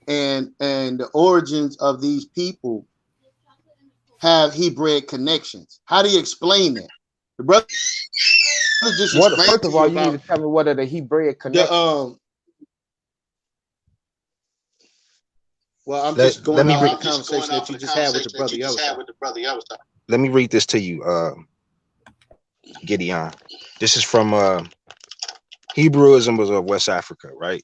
and the origins of these people have Hebraic connections. How do you explain that? The brother just What? explained First to of you all, you need about to tell me what are the Hebraic connections. well, I'm Let just let going me off of read. the conversation that you just had with the brother Yashub. Let me read this to you, Gideon. This is from Hebrewism was of West Africa, right?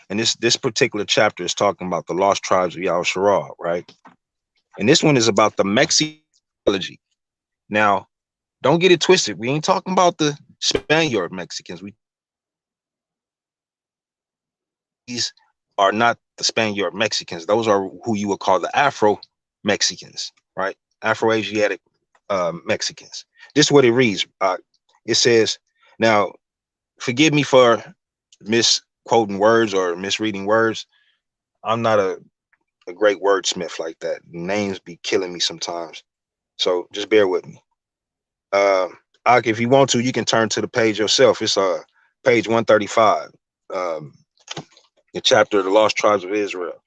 And this particular chapter is talking about the lost tribes of Yahusharah, right? And this one is about the Mexicology. Now, don't get it twisted. We ain't talking about the Spaniard Mexicans. These are not the Spaniard Mexicans. Those are who you would call the Afro Mexicans, right? Afro-Asiatic Mexicans. This is what it reads. It says, now, forgive me for misquoting words or misreading words. I'm not a great wordsmith like that. Names be killing me sometimes. So just bear with me. If you want to, you can turn to the page yourself. It's page 135, the chapter of the Lost Tribes of Israel.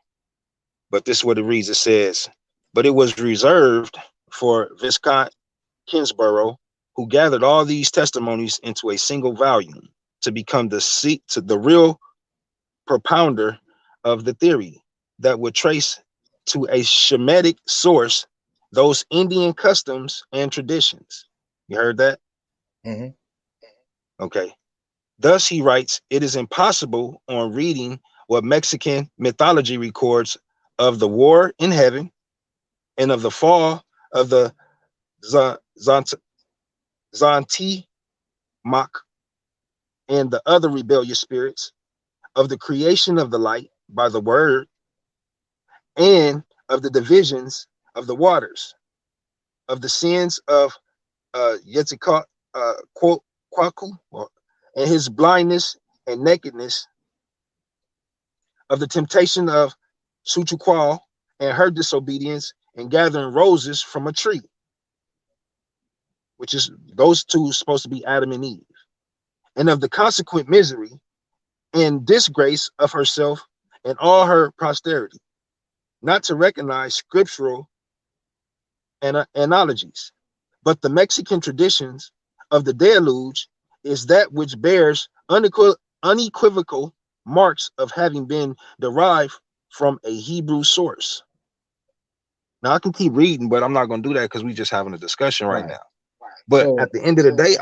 But this is what it reads. It says, but it was reserved for Viscount Kinsborough, who gathered all these testimonies into a single volume to become the real propounder of the theory that would trace to a Shemitic source those Indian customs and traditions. You heard that? Mm-hmm. Okay. Thus, he writes, it is impossible on reading what Mexican mythology records of the war in heaven and of the fall of the Zanti Mach and the other rebellious spirits, of the creation of the light by the word, and of the divisions of the waters, of the sins of Yetzikah, Kwaku, and his blindness and nakedness, of the temptation of Suchukwal and her disobedience and gathering roses from a tree, which is those two supposed to be Adam and Eve, and of the consequent misery and disgrace of herself and all her posterity, not to recognize scriptural analogies, but the Mexican traditions of the deluge is that which bears unequivocal marks of having been derived from a Hebrew source. Now I can keep reading, but I'm not going to do that because we're just having a discussion right now. But So at the end of the day,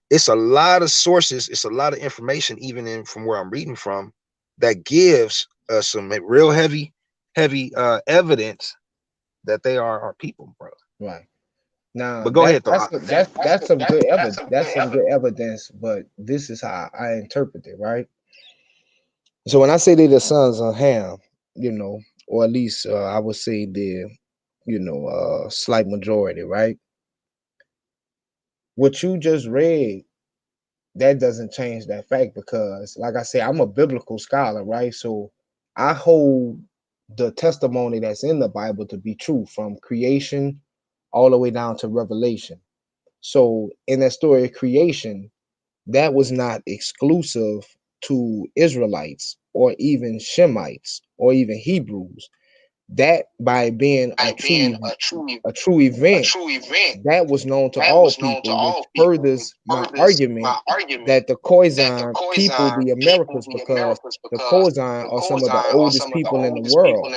it's a lot of sources, it's a lot of information, even from where I'm reading from, that gives us some real heavy evidence that they are our people, bro. right. Now But go ahead, though. that's some good evidence. That's some good evidence, but this is how I interpret it, right? So when I say they're the sons of Ham, or at least I would say the slight majority, right? What you just read, that doesn't change that fact because, like I say, I'm a biblical scholar, right? So I hold the testimony that's in the Bible to be true from creation all the way down to Revelation. So in that story of creation, that was not exclusive to Israelites or even Shemites or even Hebrews. That by being a true event, that was known to all people, which furthers my argument that the Khoisan people the Americas because the Khoisan are some of the oldest people in the world.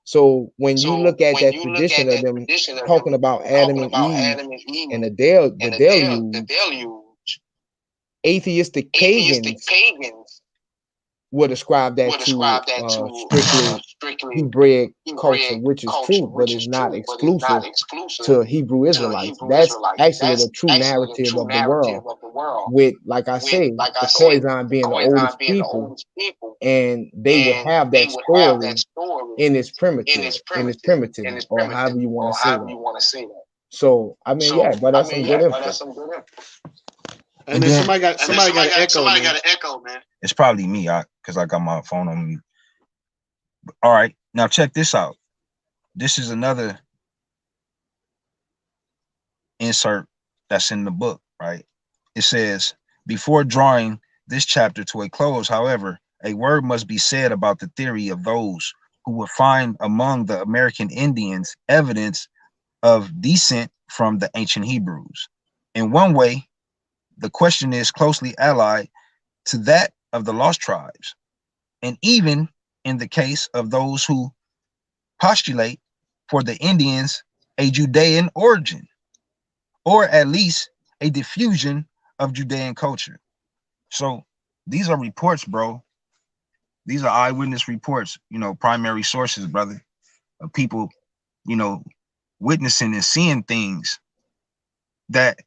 So when you look at that tradition of them talking about Adam and Eve and the deluge, atheistic pagans would ascribe that to strictly Hebraic culture, which is true, but is not exclusive to Hebrew Israelites. That's actually the true narrative of the world. With, like I say, the Khoisan being the oldest people, and they would have that story in its primitive, or however you want to say that. So I mean, yeah, but that's some good info. And then somebody got an echo, man. It's probably me, because I got my phone on mute. All right, now check this out. this is another insert that's in the book, right? It says, before drawing this chapter to a close, however, a word must be said about the theory of those who would find among the American Indians evidence of descent from the ancient Hebrews. In one way, the question is closely allied to that of the lost tribes. And even in the case of those who postulate for the Indians a Judean origin, or at least a diffusion of Judean culture. So these are reports, bro. These are eyewitness reports, you know, primary sources, brother, of people, you know, witnessing and seeing things that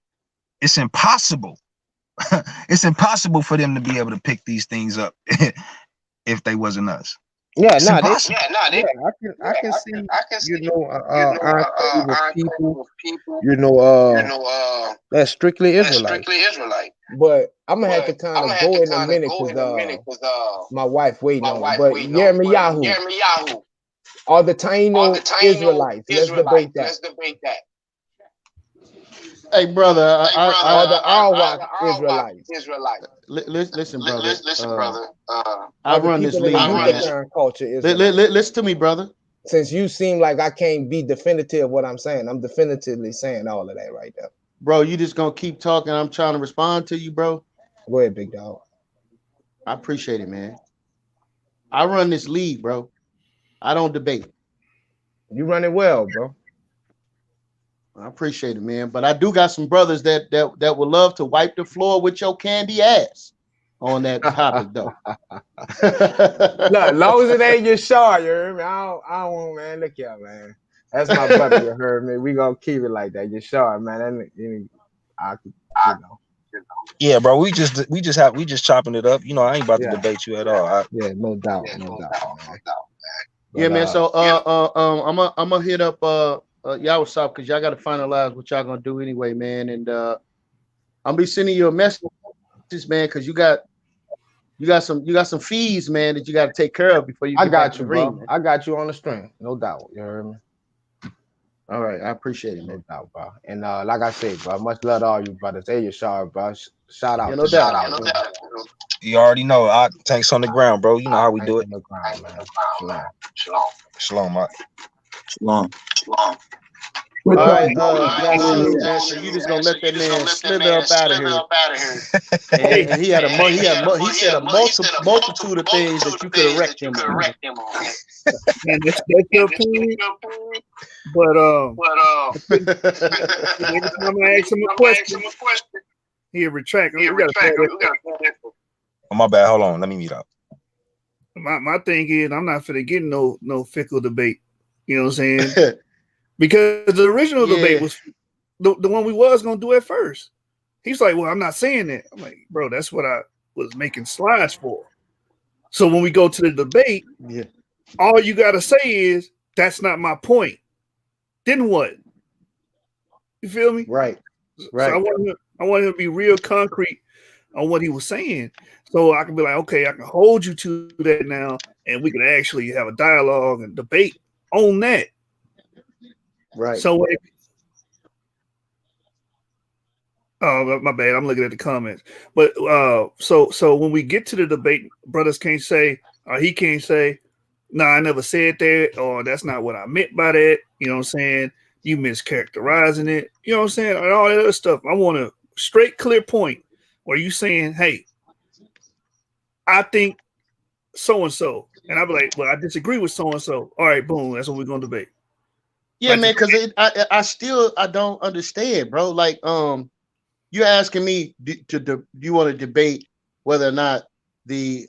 it's impossible. It's impossible for them to be able to pick these things up if they wasn't us. Yeah, It's no, they, impossible. I can see, you know, our with people, people, you know, that's strictly Israelite. But I'm gonna have to kind of go in a minute because my wife waiting on me. But Yahoo, are the Taino Israelites? Let's debate that. Hey, brother, Are the Arawak Israelites? listen, brother. I Are the run this people in league, the man. Yucatan culture Israelites? Listen to me, brother. Since you seem like I can't be definitive what I'm saying, I'm definitively saying all of that right there. Bro, you just gonna keep talking. I'm trying to respond to you, bro. Go ahead, big dog. I appreciate it, man. I run this league, bro. I don't debate. You run it well, bro. I appreciate it, man. But I do got some brothers that would love to wipe the floor with your candy ass on that topic, though. Look, as long as it ain't your Yashub, you heard me? I don't want, man. Look here, man. That's my brother, you heard me? We gonna keep it like that. Yashub, man. That, you know. Yeah, bro. We just chopping it up. You know, I ain't about to debate you at all. No doubt, man. Yeah, man. So I'm gonna hit up y'all what's up, because y'all gotta finalize what y'all gonna do anyway, man. And I'm gonna be sending you a message, man, because you got some fees, man, that you gotta take care of before you get back to the ring, man. I got you on the string, no doubt. You heard me? All right, I appreciate it, man. No doubt, bro. And like I said, bro, much love to all you brothers. Hey, Yashub, bro. Shout out. No doubt. You already know. I tanks on the ground, bro. You know how we do it. On the ground, man. Shalom, Mike. Shalom. All right, Yashub, man. So you just gonna let that man slither up out of here? And he said a multitude of things that you could have wrecked him on. Man, that's your opinion. But every time I ask him a question, he'll retract. Oh, my bad. Hold on. Let me mute up. My thing is, I'm not finna get no fickle debate. You know what I'm saying? Because the original debate was the one we was gonna do at first. He's like, "Well, I'm not saying that." I'm like, "Bro, that's what I was making slides for." So when we go to the debate, all you gotta say is, "That's not my point." Then what? You feel me? Right. So I want him to be real concrete on what he was saying, so I can be like, "Okay, I can hold you to that now, and we can actually have a dialogue and debate on that." Right. So, oh, my bad. I'm looking at the comments. But so when we get to the debate, brothers can't say, or he can't say, "No, I never said that," or "That's not what I meant by that." You know what I'm saying? You mischaracterizing it. You know what I'm saying? And all that other stuff. I want a straight, clear point where you saying, "Hey, I think so and so," and I'll be like, "Well, I disagree with so and so." All right, boom. That's what we're gonna debate. Yeah, man, because I don't understand, bro. Like, you're asking me do you want to debate whether or not the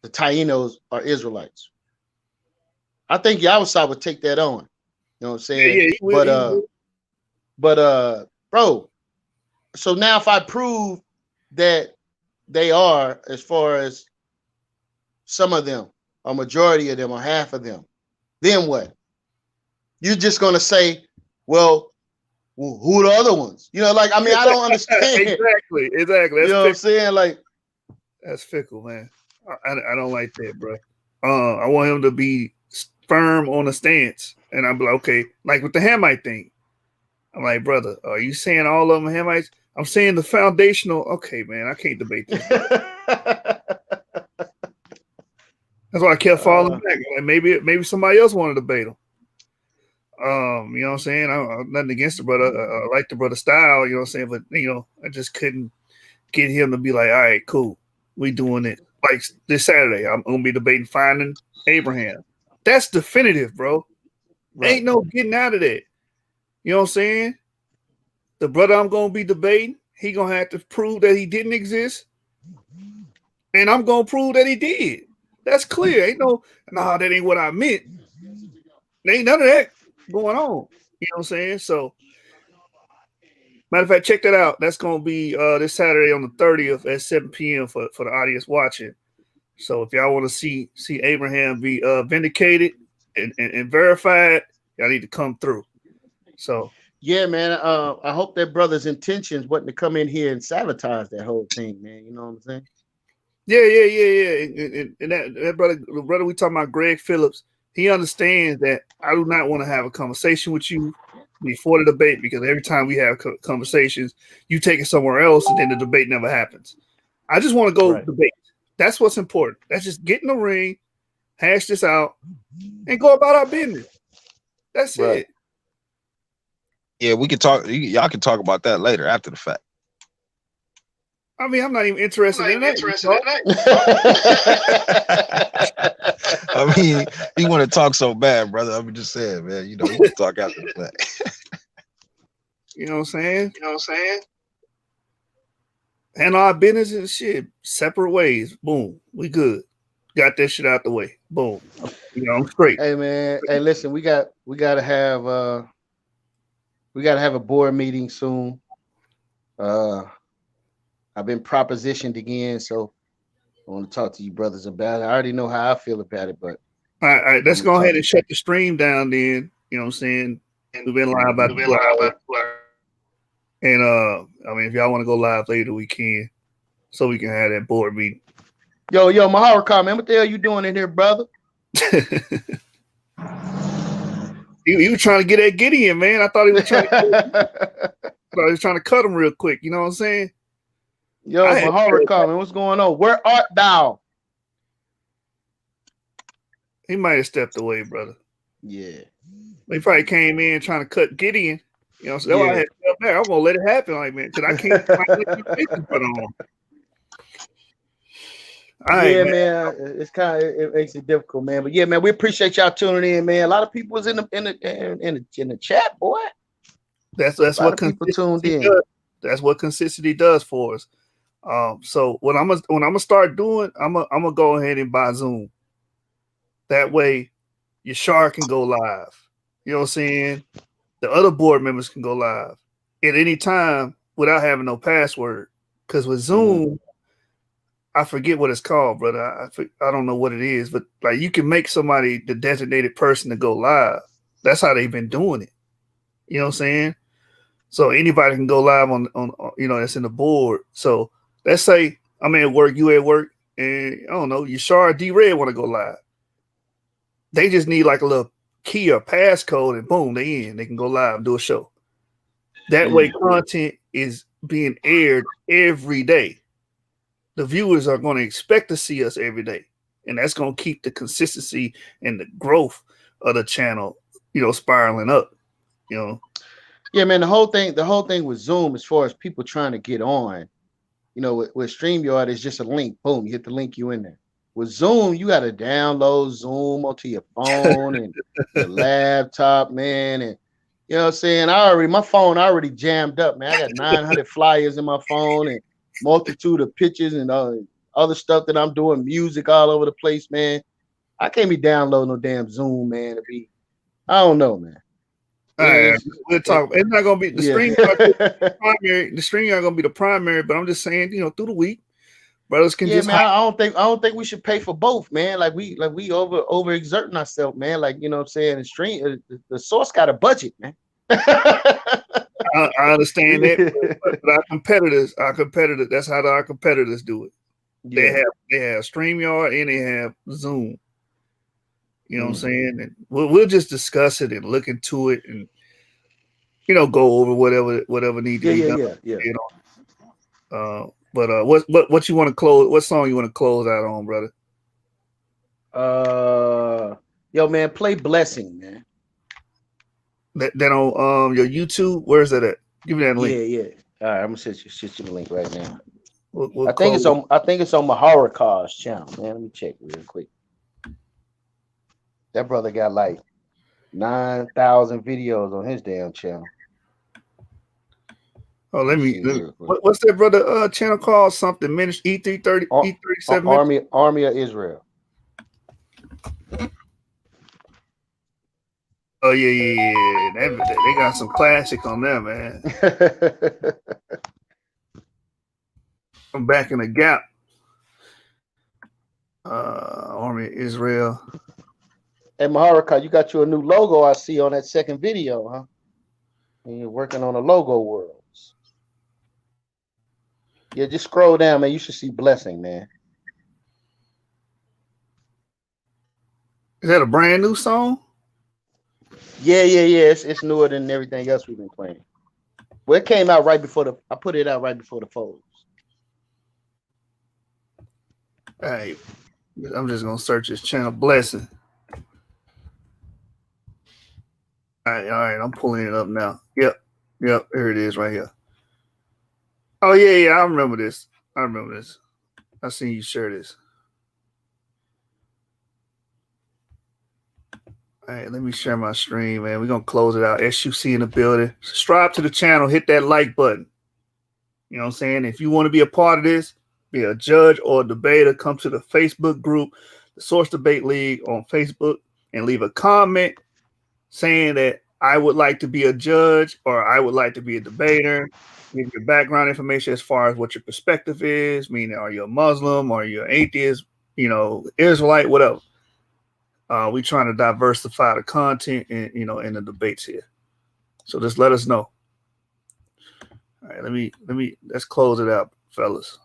Tainos are Israelites? I think Yahweh would take that on. You know what I'm saying? But bro, so now if I prove that they are, as far as some of them, a majority of them, or half of them, then what? You're just gonna say, well, who are the other ones? You know, like, I mean, I don't understand. Exactly. That's you know what I'm saying? Like, that's fickle, man. I don't like that, bro. I want him to be firm on a stance, and I'm like, okay, like with the Hamite thing. I'm like, brother, are you saying all of them Hamites? I'm saying the foundational. Okay, man, I can't debate this. That's why I kept falling back. Like maybe somebody else wanted to debate him. You know what I'm saying? I'm nothing against the brother. I like the brother style, you know what I'm saying? But I just couldn't get him to be like, all right, cool, we doing it. Like this Saturday, I'm gonna be debating finding Abraham. That's definitive, bro. Right. Ain't no getting out of that. You know what I'm saying? The brother I'm gonna be debating, he gonna have to prove that he didn't exist, and I'm gonna prove that he did. That's clear. Ain't no, nah, that ain't what I meant. There ain't none of that going on. You know what I'm saying? So, matter of fact, check that out. That's gonna be this Saturday on the 30th at 7 p.m. for the audience watching. So if y'all want to see Abraham be vindicated and verified, y'all need to come through. So yeah, man. I hope that brother's intentions wasn't to come in here and sabotage that whole thing, man. You know what I'm saying? Yeah. And that brother we talking about, Greg Phillips, he understands that I do not want to have a conversation with you before the debate, because every time we have conversations, you take it somewhere else and then the debate never happens. I just want to go debate. That's what's important. That's just get in the ring, hash this out, and go about our business. That's it. Yeah, we can talk. Y'all can talk about that later after the fact. I mean, I'm not even interested in that. I mean, he want to talk so bad, brother. I'm just saying, man. You can talk after the fact. You know what I'm saying? And our business and shit, separate ways. Boom, we good. Got that shit out the way. Boom. I'm straight. Hey man, hey, listen, we gotta have a board meeting soon. I've been propositioned again, so I want to talk to you brothers about it. I already know how I feel about it, but all right, let's go ahead and shut the stream down then. You know what I'm saying? We've been live about 2 hours. And I mean, if y'all want to go live later, we can, so we can have that board meeting. Yo, Maharakar, man, what the hell you doing in here, brother? He was trying to get at Gideon, man. I thought he was trying to cut him real quick. You know what I'm saying? Yo, Maharakar, man, what's going on? Where art thou? He might have stepped away, brother. Yeah. He probably came in trying to cut Gideon. You know, so that's why I had to step back. I'm gonna let it happen, like, man, because I can't put on. All right, man. It's it makes it difficult, man. But yeah, man, we appreciate y'all tuning in, man. A lot of people was in the chat, boy. That's what people tuned in. That's what consistency does for us. So when I'm gonna start doing, I'm gonna go ahead and buy Zoom. That way, Yashub can go live. You know what I'm saying? The other board members can go live at any time without having no password. Because with Zoom, I forget what it's called, brother. I don't know what it is, but like you can make somebody the designated person to go live. That's how they've been doing it. You know what I'm saying? So anybody can go live on that's in the board. So let's say I'm at work, you at work, and I don't know, Yashub D-Red want to go live. They just need like a little key or passcode, and boom, they in. They can go live and do a show. That way, content is being aired every day. The viewers are going to expect to see us every day, and that's going to keep the consistency and the growth of the channel, spiraling up. Yeah, man. The whole thing with Zoom, as far as people trying to get on, with StreamYard, is just a link. Boom, you hit the link, you in there. With Zoom, you got to download Zoom onto your phone and your laptop, man. And you know what I'm saying? My phone already jammed up, man. I got 900 flyers in my phone and multitude of pictures and other stuff that I'm doing, music all over the place, man. I can't be downloading no damn Zoom, man. I don't know, man. All right, we'll talk. It's not gonna be the stream. Primary. The stream not gonna be the primary, but I'm just saying, through the week, brothers can just. Man, I don't think we should pay for both, man. Like we over exerting ourselves, man. Like, you know what I'm saying? The stream, the source got a budget, man. I understand that, but our competitors, that's how our competitors do it. Yeah. They have StreamYard and they have Zoom. You know what I'm saying? And we'll just discuss it and look into it and, you know, go over whatever needs to be done. Yeah. You know? But what you want to close? What song you want to close out on, brother? Yo, man, play Blessing, man. That on your YouTube. Where's that at? Give me that link. Yeah. All right, I'm gonna send you the link right now. We'll I think it's on Maharakar's channel, man. Let me check real quick. That brother got like 9,000 videos on his damn channel. Oh, let me what's that brother channel called? Something Ministry E330 E37 Army of Israel. Oh yeah. They got some classics on there, man. I'm back in the gap. Army of Israel. Hey Maharaka, you got you a new logo I see on that second video, huh? And you're working on the logo worlds. Yeah, just scroll down, man. You should see Blessing, man. Is that a brand new song? Yeah. It's newer than everything else we've been playing. Well, it came out right before I put it out right before the folds. Hey, I'm just gonna search his channel, Blessing. All right, I'm pulling it up now. Yep, here it is right here. Oh yeah, I remember this. I seen you share this. All right, let me share my stream, man. We're gonna close it out. SUC in the building. Subscribe to the channel, hit that like button. You know what I'm saying? If you want to be a part of this, be a judge or a debater, come to the Facebook group, the Source Debate League on Facebook, and leave a comment saying that I would like to be a judge or I would like to be a debater. Give your background information as far as what your perspective is, meaning are you a Muslim, are you an atheist, you know, Israelite, whatever. We're trying to diversify the content and, you know, in the debates here. So just let us know. All right, let's close it out, fellas.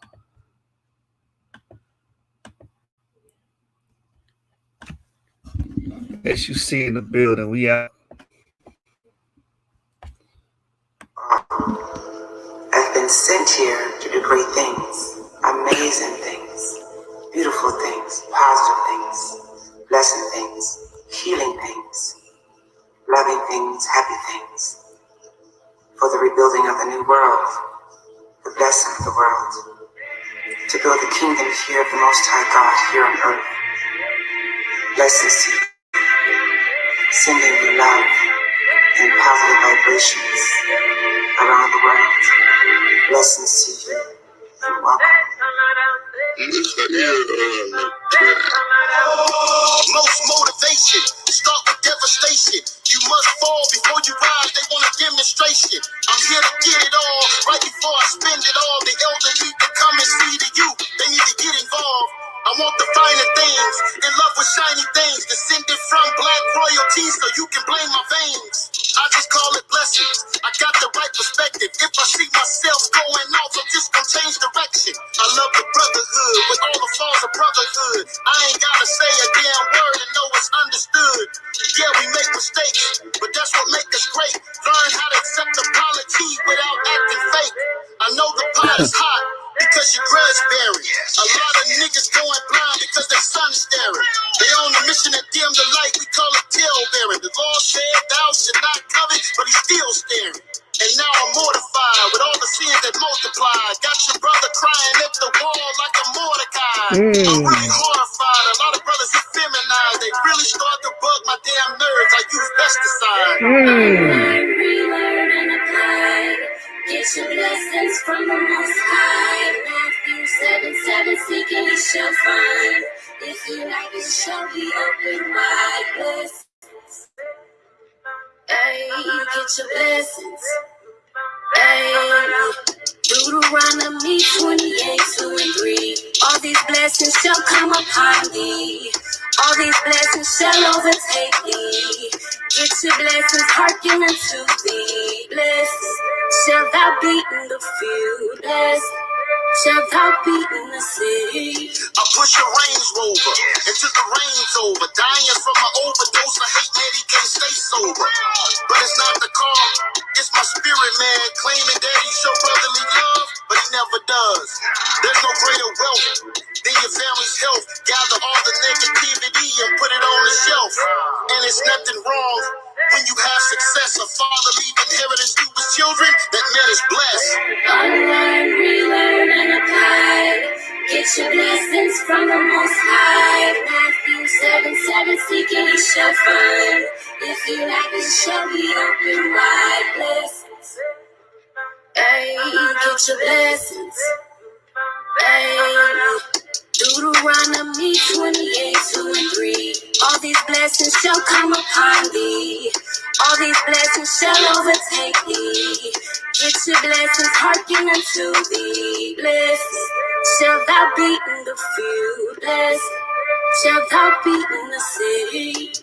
As you see in the building, we out. I've been sent here to do great things, amazing things, beautiful things, positive things, blessing things, healing things, loving things, happy things, for the rebuilding of the new world, the blessing of the world, to build the kingdom here of the Most High God here on earth. Blessings to you, sending you love and positive vibrations around the world. Blessings to you. You're welcome. Most motivation, start with devastation. You must fall before you rise. They want a demonstration. I'm here to get it all. Right before I spend it all, the elder need to come and see the youth. They need to get involved. I want the finer things, in love with shiny things, descended from black royalty, so you can blame my veins. I just call it blessings. I got the right perspective. If I see myself going off, I'm just gonna change direction. I love the brotherhood with all the flaws of brotherhood. I ain't gotta say a damn word and know it's understood. Yeah, we make mistakes, but that's what makes us great. Learn how to accept apology without acting fake. I know the pot is hot because you're grudge bearing. A lot of niggas going blind because their son is staring. They on a mission to dim the light, we call it tail bearing. The law said thou should not covet, but he's still staring. And now I'm mortified with all the sins that multiply. Got your brother crying at the wall like a Mordecai. I'm really horrified. A lot of brothers are feminized. They really start to bug my damn nerves. I use pesticide. Relearn and apply. Get your blessings from the Most High. Matthew 7:7, seek and you shall find. If you like, it shall be open wide. Blessings. Hey, get your blessings. Hey, Deuteronomy 28:2-3. All these blessings shall come upon thee. All these blessings shall overtake thee. Get your blessings, hearken unto thee. Blessed shall thou be in the field. Blessed shall thou be in the city. I push a Range Rover until the rain's over. Dying from an overdose of hate, man, he can't stay sober. But it's not the car, it's my spirit, man. Claiming that he show brotherly love, but he never does. There's no greater wealth than your family's health. Gather all the negativity and put it on the shelf. And it's nothing wrong when you have success. A father leave inheritance to his children, that man is blessed. Unlearn, relearn, and apply. Get your blessings from the Most High. Matthew 7:7, seek and you shall find. If you lack, it shall be open wide. Blessings, hey, get your blessings, hey. Deuteronomy 28:2-3. All these blessings shall come upon thee. All these blessings shall overtake thee. Get your blessings, hearken unto thee. Blessed shall thou be in the field. Blessed shall thou be in the city.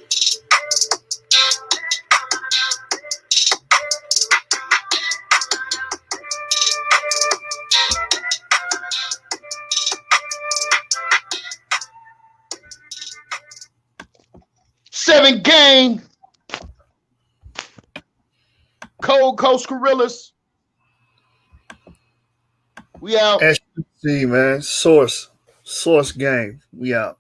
Seven Gang, Cold Coast Gorillas. We out. SC, man. Source Gang. We out.